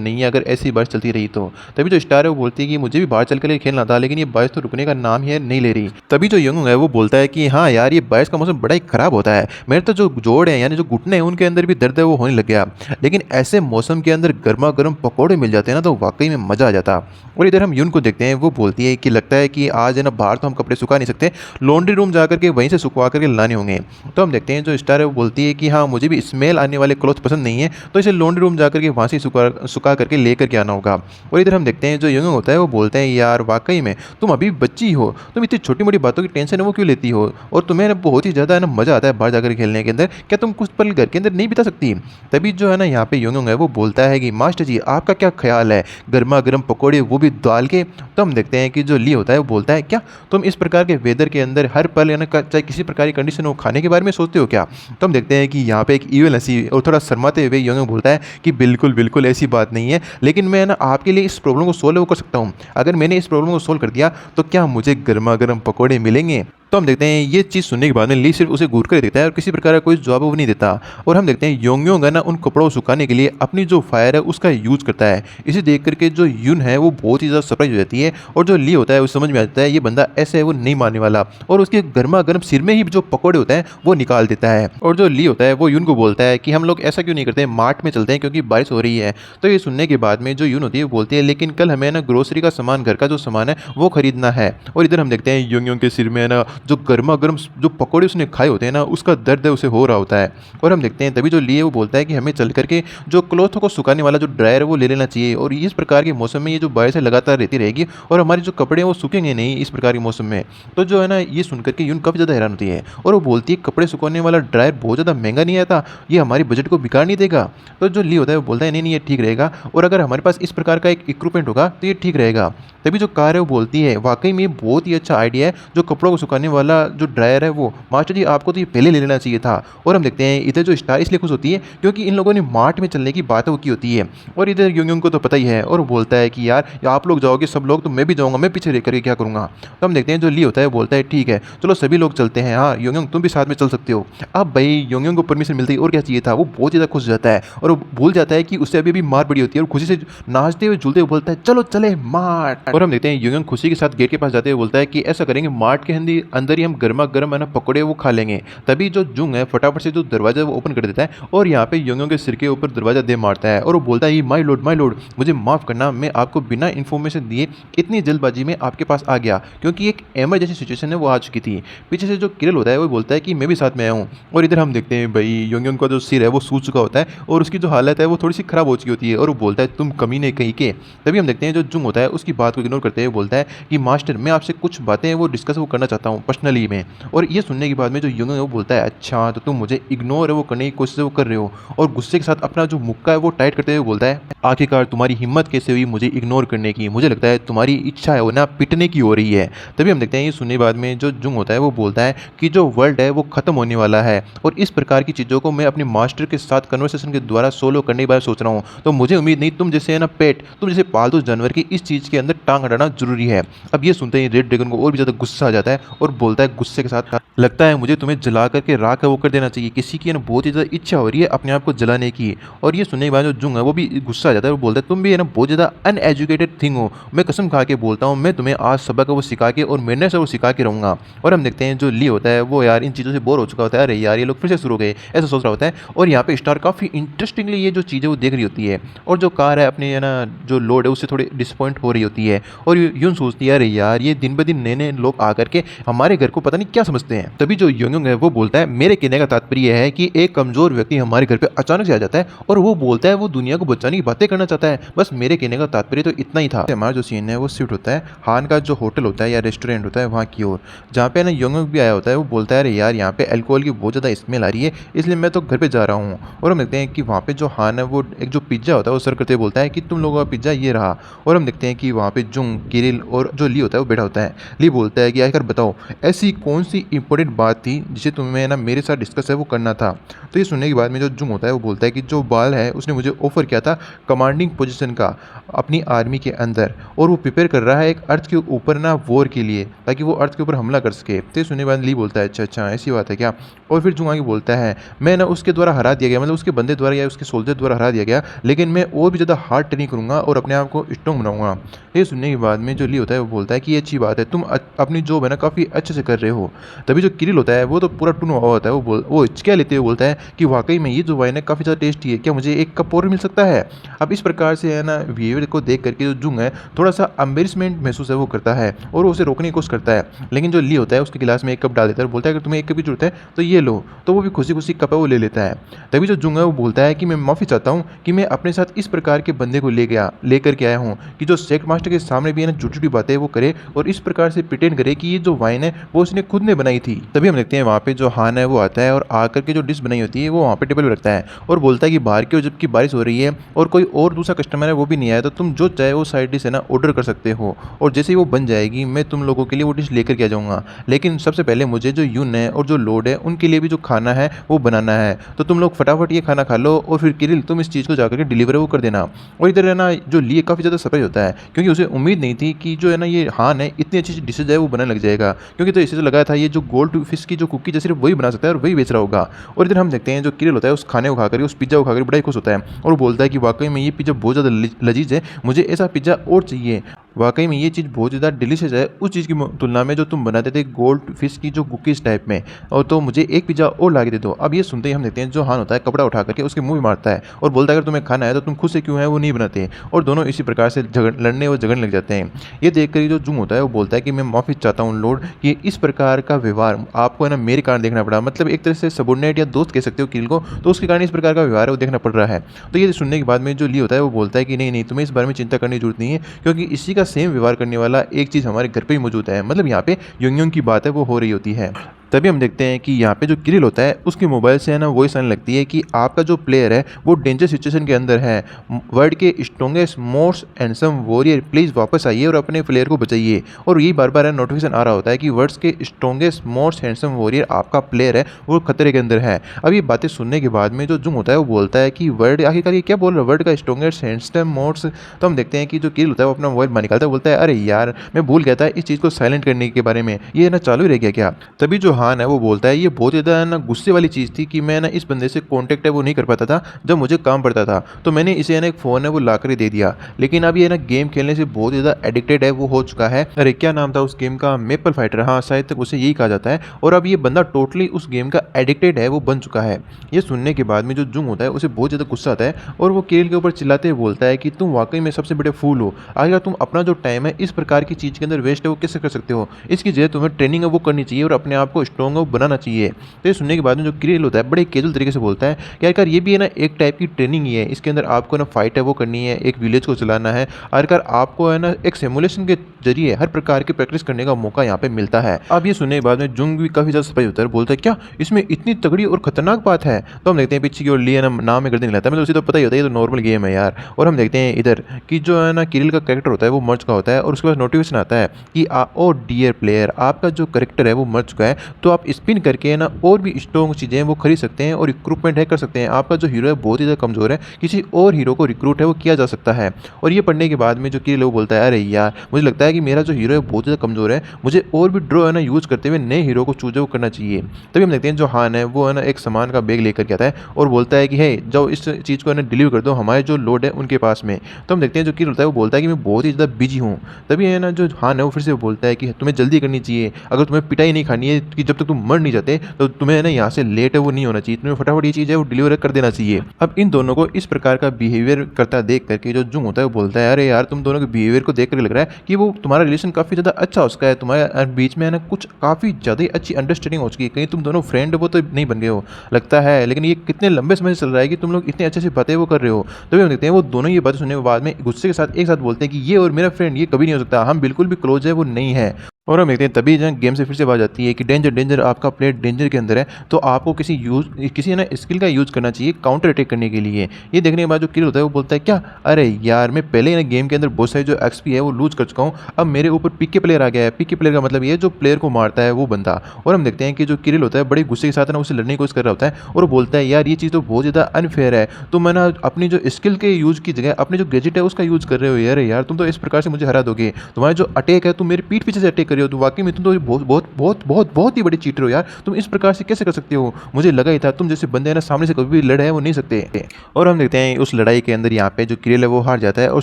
नहीं है अगर ऐसी बारिश चलती रही तो। तभी जो स्टार है वो बोलती है कि मुझे भी बाहर चल कर खेलना था लेकिन ये बारिश तो रुकने का नाम ही नहीं ले रही। तभी जो यंग है वो बोलता है कि हाँ यार ये बारिश का मौसम बड़ा ही ख़राब होता है, मेरे तो जो जोड़ है यानी जो घुटने हैं उनके अंदर भी दर्द है वो होने लग गया, लेकिन ऐसे मौसम के अंदर गर्मा गर्म पकौड़े मिल जाते हैं ना तो वाकई में मज़ा आ जाता। और इधर हम यून को देखते हैं वो बोलती है कि लगता है कि आज है ना बाहर तो हम कपड़े सुखा नहीं सकते, लॉन्ड्री रूम जा करके वहीं से सुखवा करके लाने होंगे। तो हम देखते हैं जो स्टार है वो बोलती है कि हाँ मुझे भी स्मेल आने वाले क्लॉथ पसंद नहीं है तो इसे लॉन्ड्री रूम जा करके वहाँ से सुखा करके ले करके आना होगा। और इधर हम देखते हैं जो यंग होता है वो बोलते हैं यार वाकई में तुम अभी बच्ची हो, तुम इतनी छोटी मोटी बातों की टेंशन है वो क्यों लेती हो, और तुम्हें ना बहुत ही ज़्यादा है ना मज़ा आता है बाहर जाकर खेलने के अंदर, क्या तुम कुछ पल घर के अंदर नहीं बिता सकती? तभी जो है ना यहाँ पे योंग है वो बोलता है कि मास्टर जी आपका क्या ख्याल है, गर्मा गर्म पकौड़े वो भी डाल के। तो हम देखते हैं कि जो ली होता है वो बोलता है क्या तुम इस प्रकार के वेदर के अंदर हर पल है ना चाहे किसी प्रकार की कंडीशन हो खाने के बारे में सोचते हो क्या? तो हम देखते हैं कि यहाँ पे एक ईविल हंसी और थोड़ा शर्माते हुए योंग बोलता है कि बिल्कुल बिल्कुल ऐसी बात नहीं है, लेकिन मैं ना आपके लिए इस प्रॉब्लम को सोल्व कर सकता हूँ। अगर मैंने इस प्रॉब्लम को सोल्व कर दिया तो क्या मुझे गर्मा गर्म पकौड़े मिलेंगे? तो हम देखते हैं ये चीज़ सुनने के बाद में ली सिर्फ उसे घूर कर देखता है और किसी प्रकार का कोई जवाब वो नहीं देता। और हम देखते हैं योंग है ना उन कपड़ों को सुखाने के लिए अपनी जो फायर है उसका यूज़ करता है। इसे देख करके जो यून है वो बहुत ही ज़्यादा सरप्राइज हो जाती है, और जो ली होता है उसे समझ में आ जाता है ये बंदा ऐसे है वो नहीं मानने वाला, और उसके गर्मा गर्म सिर में ही जो पकौड़े होते हैं वो निकाल देता है। और जो ली होता है वो यून को बोलता है कि हम लोग ऐसा क्यों नहीं करते, मार्ट में चलते हैं क्योंकि बारिश हो रही है। तो ये सुनने के बाद में जो यून होती है वो बोलती है लेकिन कल हमें ना ग्रोसरी का सामान, घर का जो सामान है वो खरीदना है। और इधर हम देखते हैं योंग के सिर में ना जो गर्मा गर्म जो पकौड़े उसने खाए होते हैं ना उसका दर्द है उसे हो रहा होता है। और हम देखते हैं तभी जो लिए वो बोलता है कि हमें चल करके जो क्लॉथ को सुखाने वाला जो ड्रायर है वो ले लेना चाहिए, और इस प्रकार के मौसम में ये जो बारिश है लगातार रहती रहेगी और हमारे जो कपड़े हैं वो सूखेंगे नहीं इस प्रकार के मौसम में। तो जो है ना ये सुनकर के यून काफ़ी ज़्यादा हैरान होती है और वो बोलती है कपड़े सुखाने वाला ड्रायर बहुत ज़्यादा महंगा नहीं आता, ये हमारे बजट को बिगाड़ नहीं देगा। तो जो ली होता है वो बोलता है नहीं नहीं ये ठीक रहेगा, और अगर हमारे पास इस प्रकार का एक इक्विपमेंट होगा तो ये ठीक रहेगा। तभी जो कार है वो बोलती है वाकई में बहुत ही अच्छा आइडिया है, जो कपड़ों को सुखाने वाला जो ड्रायर है वो मास्टर जी आपको तो ये पहले ले लेना चाहिए था। और हम देखते हैं इधर जो स्टार इसलिए खुश होती है क्योंकि इन लोगों ने मार्ट में चलने की बात वो की होती है, और इधर योंग को तो पता ही है और वो बोलता है कि यार आप लोग जाओगे सब लोग तो मैं भी जाऊँगा, मैं पीछे रह करके क्या करूँगा। तो हम देखते हैं जो ली होता है बोलता है ठीक है चलो सभी लोग चलते हैं, हाँ योंग तुम भी साथ में चल सकते हो। अब भाई योंग को परमिशन मिलती है और क्या चाहिए था, वो बहुत ज़्यादा खुश हो जाता है और वो भूल जाता है कि उससे अभी भी मार पड़ी होती है, और खुशी से नाचते हुए झूलते हुए बोलता है चलो चले मार्ट। और हम देखते हैं योंग खुशी के साथ गेट के पास जाते हुए बोलता है कि ऐसा करेंगे मार्ट के अंदर ही हम गर्मा गर्म है ना पकौड़े वो खा लेंगे। तभी जो जुंग है फटाफट से जो दरवाजा वो ओपन कर देता है और यहाँ पे योंग के सिर के ऊपर दरवाजा दे मारता है, और वो बोलता है माय लॉर्ड मुझे माफ़ करना, मैं आपको बिना इन्फॉर्मेशन दिए इतनी जल्दबाजी में आपके पास आ गया क्योंकि एक इमरजेंसी सिचुएशन है वो आ चुकी थी। पीछे से जो किरल होता है वो बोलता है कि मैं भी साथ में आया हूँ, और इधर हम देखते हैं भाई योंग का जो सिर है वो सूज चुका होता है और उसकी जो हालत है वो थोड़ी सी खराब हो चुकी होती है, और वो बोलता है तुम कमीने कहीं के। तभी हम देखते हैं जो जुंग होता है उसकी बात को इग्नोर करते हुए बोलता है कि मास्टर मैं आपसे कुछ बातें वो डिस्कस वो करना चाहता हूँ पर्सनली में। और ये सुनने के बाद में जो योंग है वो बोलता है अच्छा तो तुम मुझे इग्नोर है वो करने की कोशिश वो कर रहे हो, और गुस्से के साथ अपना जो मुक्का है वो टाइट करते हुए बोलता है आखिरकार तुम्हारी हिम्मत कैसे हुई मुझे इग्नोर करने की, मुझे लगता है तुम्हारी इच्छा है वो ना पिटने की हो रही है। तभी हम देखते हैं ये सुनने के बाद में जो जुंग होता है वो बोलता है कि जो वर्ल्ड है वो खत्म होने वाला है और इस प्रकार की चीज़ों को मैं अपने मास्टर के साथ कन्वर्सेशन के द्वारा सोलो करने के बारे में सोच रहा हूँ, तो मुझे उम्मीद नहीं तुम जैसे है ना पेट तुम जैसे पालतू जानवर की इस चीज़ के अंदर टांग अड़ाना जरूरी है। अब ये सुनते ही रेड ड्रैगन को और भी ज़्यादा गुस्सा आ जाता है और बोलता है गुस्से के साथ लगता है मुझे तुम्हें जला करके राख वो कर देना चाहिए, किसी की ना बहुत ही ज़्यादा इच्छा हो रही है अपने आप को जलाने की। और ये सुनने के बाद जो जुंग है वो भी गुस्सा आ जाता है, वो बोलता है तुम भी है ना बहुत ज़्यादा अनएजुकेटेड थिंग हो, मैं कसम खा के बोलता हूँ मैं तुम्हें आज सबक वो सिखा के और मेहनत से वो सिखा के रहूँगा। और हम देखते हैं जो ली होता है वो यार इन चीज़ों से बोर हो चुका होता है, अरे यार ये लोग फिर से शुरू हो गए ऐसा सोच रहा होता है। और यहाँ पे स्टार काफ़ी इंटरेस्टिंगली ये जो चीज़ें वो देख रही होती है, और जो कार है अपने है ना जो लोड है उससे थोड़ी डिसपॉइंट हो रही होती है, और यूं सोचती है अरे यार ये दिन ब दिन नए नए लोग आ करके हमारे घर को पता नहीं क्या समझते हैं। तभी जो योंग है वो बोलता है मेरे कहने का तात्पर्य है कि एक कमजोर व्यक्ति हमारे घर पे अचानक से आ जाता है और वो बोलता है वो दुनिया को बचाने की बातें करना चाहता है, बस मेरे कहने का तात्पर्य तो इतना ही था। हमारा जो सीन है वो शिफ्ट होता है हान का जो होटल होता है या रेस्टोरेंट होता है वहाँ की ओर, जहाँ पे ना योंग भी आया होता है। वो बोलता है अरे यार यहाँ पे अल्कोहल की बहुत ज़्यादा स्मेल आ रही है इसलिए मैं तो घर पे जा रहा हूँ। और हम देखते हैं कि वहाँ पे जो हान है वो एक जो पिज्ज़ा होता है वो सर्व करते बोलता है कि तुम लोगों का पिज्ज़ा ये रहा। और हम देखते हैं कि वहाँ पे जुंग किरिल और जो ली होता है वो बैठा होता है। ली बोलता है कि आखिर बताओ ऐसी कौन सी इंपॉर्टेंट बात थी जिसे तुम्हें ना मेरे साथ डिस्कस है वो करना था। तो ये सुनने के बाद में जो जुंग होता है वो बोलता है कि जो बाल है उसने मुझे ऑफर किया था कमांडिंग पोजीशन का अपनी आर्मी के अंदर, और वो प्रिपेयर कर रहा है एक अर्थ के ऊपर ना वॉर के लिए ताकि वो अर्थ के ऊपर हमला कर सके। तो ये सुनने के बाद ली बोलता है अच्छा अच्छा ऐसी बात है क्या। और फिर जुंग आगे बोलता है मैं ना उसके द्वारा हरा दिया गया, मतलब उसके बंदे द्वारा या उसके सोल्जर द्वारा हरा दिया गया, लेकिन मैं और भी ज़्यादा हार्ड ट्रेनिंग करूँगा और अपने आप को स्ट्रॉन्ग बनाऊंगा। ये सुनने के बाद में जो ली होता है वो बोलता है कि ये अच्छी बात है, तुम अपनी जॉब है ना काफ़ी अच्छे से कर रहे हो। तभी जो किरिल होता है वो तो पूरा टून हुआ होता है, वो हिचकियाँ लेते हुए बोलता है कि वाकई में ये जो वाइन है काफ़ी ज़्यादा टेस्टी है, क्या मुझे एक कप और मिल सकता है। अब इस प्रकार से है ना बिहेवियर को देख करके जो जुंग है थोड़ा सा एम्बेरसमेंट महसूस है वो करता है और वो उसे रोकने की कोशिश करता है, लेकिन जो ली होता है उसके गिलास में एक कप डाल देता है और बोलता है अगर तुम्हें एक कप की जरूरत है तो ये लो, तो वो भी खुशी खुशी कप है वो ले लेता है। तभी जो जुंग है वो बोलता है कि मैं माफ़ी चाहता हूँ कि मैं अपने साथ इस प्रकार के बंदे को लेकर के आया हूँ कि जो सेक्ट मास्टर के सामने भी है ना झूठी झूठी बातें वो करे और इस प्रकार से प्रिटेंड करे कि ये जो वाइन है है वो उसने खुद ने बनाई थी। तभी हम देखते हैं वहाँ पे जो हान है वो आता है और आकर के जो डिश बनाई होती है वो वहाँ पे टेबल पे रखता है और बोलता है कि बाहर की जबकि बारिश हो रही है और कोई और दूसरा कस्टमर है वो भी नहीं आया, तो तुम जो चाहे वो साइड डिश है ना ऑर्डर कर सकते हो और जैसे ही वो बन जाएगी मैं तुम लोगों के लिए वो डिश लेकर के आ जाऊँगा। लेकिन सबसे पहले मुझे जो यून है और जो लोड है उनके लिए भी जो खाना है वो बनाना है, तो तुम लोग फटाफट ये खाना खा लो और फिर किरिल तुम इस चीज़ को जाकर के डिलीवर वो कर देना। और इधर है ना जो लिए काफ़ी ज़्यादा सरप्राइज होता है क्योंकि उसे उम्मीद नहीं थी कि जो है ना ये हान है इतनी अच्छी डिशेज है वो बनाने लग जाएगा, क्योंकि तो इसे तो लगा था ये जो गोल्ड फिश की जो कुकी सिर्फ वही बना सकता है और वही बेच रहा होगा। और इधर हम देखते हैं जो किरिल होता है उस खाने को खाकर उस पिज्जा को खाकर बड़ा ही खुश होता है और वो बोलता है कि वाकई में ये पिज्जा बहुत ज़्यादा लजीज है, मुझे ऐसा पिज्जा और चाहिए। वाकई में ये चीज़ बहुत ज़्यादा डिलीशियस है उस चीज़ की तुलना में जो तुम बनाते थे गोल्ड फिश की जो कुकीज़ टाइप में, और तो मुझे एक पिज़्ज़ा और ला के दे दो। अब ये सुनते ही हम देखते हैं जो हान होता है कपड़ा उठा करके उसके मुंह में मारता है और बोलता है अगर तुम्हें खाना है तो तुम खुद से क्यों है वो नहीं बनाते, और दोनों इसी प्रकार से लड़ने और झगड़ने लग जाते हैं। ये देख कर जो जुंग होता है वो बोलता है कि मैं माफ़ी चाहता हूँ लॉर्ड कि इस प्रकार का व्यवहार आपको है ना मेरे कारण देखना पड़ा, मतलब एक तरह से सबॉर्डिनेट या दोस्त कह सकते हो किरिल को, तो उसके कारण इस प्रकार का व्यवहार है वो देखना पड़ रहा है। तो ये सुनने के बाद में जो ली होता है वो बोलता है कि नहीं नहीं तुम्हें इस बारे में चिंता करने की जरूरत नहीं है, क्योंकि इसी का सेम व्यवहार करने वाला एक चीज़ हमारे घर पे ही मौजूद है, मतलब यहाँ पे योंग की बात है वो हो रही होती है। तभी हम देखते हैं कि यहाँ पे जो किरिल होता है उसके मोबाइल से है ना वॉइस आने लगती है कि आपका जो प्लेयर है वो डेंजर सिचुएशन के अंदर है, वर्ल्ड के strongest most handsome warrior please वापस आइए और अपने प्लेयर को बचाइए। और यही बार बार नोटिफिकेशन आ रहा होता है कि वर्ल्ड के स्ट्रॉन्गेस्ट मोस्ट हैंडसम वॉरियर आपका प्लेयर है वो खतरे के अंदर है। अब ये बातें सुनने के बाद में जो जुंग होता है वो बोलता है कि वर्ल्ड आखिरकार ये क्या बोल रहा है, वर्ल्ड का स्ट्रॉन्गेस्ट हैंडसम मोस्ट। तो हम देखते हैं कि जो किरिल होता है वो अपना मोबाइल बाहर निकालता है, बोलता है अरे यार मैं भूल गया था इस चीज़ को साइलेंट करने के बारे में, ये ना चालू ही रह गया क्या। तभी जो हान है वो बोलता है ये बहुत ज़्यादा ना गुस्से वाली चीज़ थी कि मैं ना इस बंदे से कॉन्टैक्ट है वो नहीं कर पाता था जब मुझे काम पड़ता था, तो मैंने इसे ना एक फ़ोन है वो ला कर ही दे दिया, लेकिन अब ये ना गेम खेलने से बहुत ज़्यादा एडिक्टेड है वो हो चुका है। अरे क्या नाम था उस गेम का, मेपल फाइटर, हाँ शायद तक उसे यही कहा जाता है, और अब ये बंदा टोटली उस गेम का एडिक्टेड है वो बन चुका है। ये सुनने के बाद में जो जुंग होता है उसे बहुत ज़्यादा गुस्सा आता है और वो किरिल के ऊपर चिल्लाते हुए बोलता है कि तुम वाकई में सबसे बड़े फूल हो, आखिर तुम अपना जो टाइम है इस प्रकार की चीज़ के अंदर वेस्ट है वो कैसे कर सकते हो, इसकी जगह तुम्हें ट्रेनिंग है वो करनी चाहिए और अपने आप को स्ट्रॉन्ग है वो बनाना चाहिए। तो ये सुनने के बाद में जो किरिल होता है बड़े कैजुअल तरीके से बोलता है कि आखिरकार ये भी है ना एक टाइप की ट्रेनिंग ही है, इसके अंदर आपको ना फाइट है वो करनी है, एक विलेज को चलाना है, आखिरकार आपको है ना एक सिमुलेशन के जरिए हर प्रकार की प्रैक्टिस करने का मौका यहाँ पे मिलता है। अब ये सुनने के बाद में जुंग भी काफ़ी ज़्यादा सरप्राइज होता है, बोलता है क्या इसमें इतनी तगड़ी और खतरनाक बात है। तो हम देखते हैं पीछे की ओर लिए नाम में गर्दन हिलाता है, मतलब उसे तो पता ही होता है ये तो नॉर्मल गेम है यार। और हम देखते हैं इधर कि जो है ना किरिल का कैरेक्टर होता है वो मर चुका होता है और उसके बाद नोटिफिकेशन आता है कि ओ डियर प्लेयर आपका जो कैरेक्टर है वो मर चुका है, तो आप स्पिन करके ना और भी स्ट्रॉन्ग चीज़ें वो खरीद सकते हैं और रिक्रूटमेंट है कर सकते हैं। आपका जो हीरो है बहुत ही ज़्यादा कमज़ोर है, किसी और हीरो को रिक्रूट है वो किया जा सकता है। और ये पढ़ने के बाद में जो किरिल वो बोलता है अरे यार मुझे लगता है कि मेरा जो हीरो है बहुत ज़्यादा कमज़ोर है, मुझे और भी ड्रॉ है ना यूज़ करते हुए नए हीरो को चूज वो करना चाहिए। तभी हम देखते हैं जो हान है वो है ना एक सामान का बैग लेकर के आता है और बोलता है कि हे जाओ इस चीज़ को है ना डिलीवर कर दो हमारे जो लोड है उनके पास में। तो हम देखते हैं जो किरिल होता है वो बोलता है कि मैं बहुत ही ज़्यादा बिजी हूँ। तभी है ना जो हान है वो फिर से बोलता है कि तुम्हें जल्दी करनी चाहिए, अगर तुम्हें पिटाई नहीं खानी है कि जब तक तुम मर नहीं जाते तो तुम्हें है ना यहाँ से लेट है वो नहीं होना चाहिए, तुम्हें फटाफट ये चीज़ है वो डिलीवर कर देना चाहिए। अब इन दोनों को इस प्रकार का बिहेवियर करता देख करके जो जुंग होता है वो बोलता है अरे यार तुम दोनों के बिहेवियर को देख कर लग रहा है कि वो तुम्हारा रिलेशन काफ़ी ज़्यादा अच्छा हो चुका है, तुम्हारे बीच में है ना कुछ काफ़ी ज़्यादा अच्छी अंडरस्टैंडिंग हो चुकी है, कहीं तुम दोनों फ्रेंड वो तो नहीं बन गए हो लगता है, लेकिन ये कितने लंबे समय से चल रहा है कि तुम लोग इतने अच्छे से बातें वो कर रहे हो। तभी हम देखते हैं वो दोनों ये बातें सुनने के बाद में गुस्से के साथ एक साथ बोलते हैं कि ये और मेरा फ्रेंड ये कभी नहीं हो सकता, हम बिल्कुल भी क्लोज है वो नहीं है। और हम देखते हैं तभी जहाँ गेम से फिर से बात आती है कि डेंजर डेंजर आपका प्लेयर डेंजर के अंदर है, तो आपको किसी ना स्किल का यूज़ करना चाहिए काउंटर अटैक करने के लिए। ये देखने के बाद जो किरिल होता है वो बोलता है क्या अरे यार मैं पहले ही ना गेम के अंदर बहुत सारी जो एक्सपी है वो लूज कर चुका हूँ, अब मेरे ऊपर पीके प्लेयर आ गया है। पीके प्लेयर का मतलब ये जो प्लेयर को मारता है वो बंदा। और हम देखते हैं कि जो किरिल होता है बड़े गुस्से के साथ ना उसे लड़ने की कोशिश कर रहा होता है और वो बोलता है यार ये चीज़ तो बहुत ज़्यादा अनफेयर है, तो मैं ना अपनी जो स्किल के यूज़ की जगह अपने जो गैजेट है उसका यूज़ कर रहे हो यार, यार तुम तो इस प्रकार से मुझे हरा दोगे, तुम्हारा जो अटैक है तुम मेरे पीठ पीछे से अटैक कर रहे हो, तो वाकई में तुम तो बहुत बहुत बहुत बहुत बहुत ही बड़े चीटर हो यार, तुम इस प्रकार से कैसे कर सकते हो, मुझे लगा ही था तुम जैसे बंदे हैं ना सामने से कभी भी लड़े हैं वो नहीं सकते। और हम देखते हैं उस लड़ाई के अंदर यहाँ पे जो किरिल है वो हार जाता है और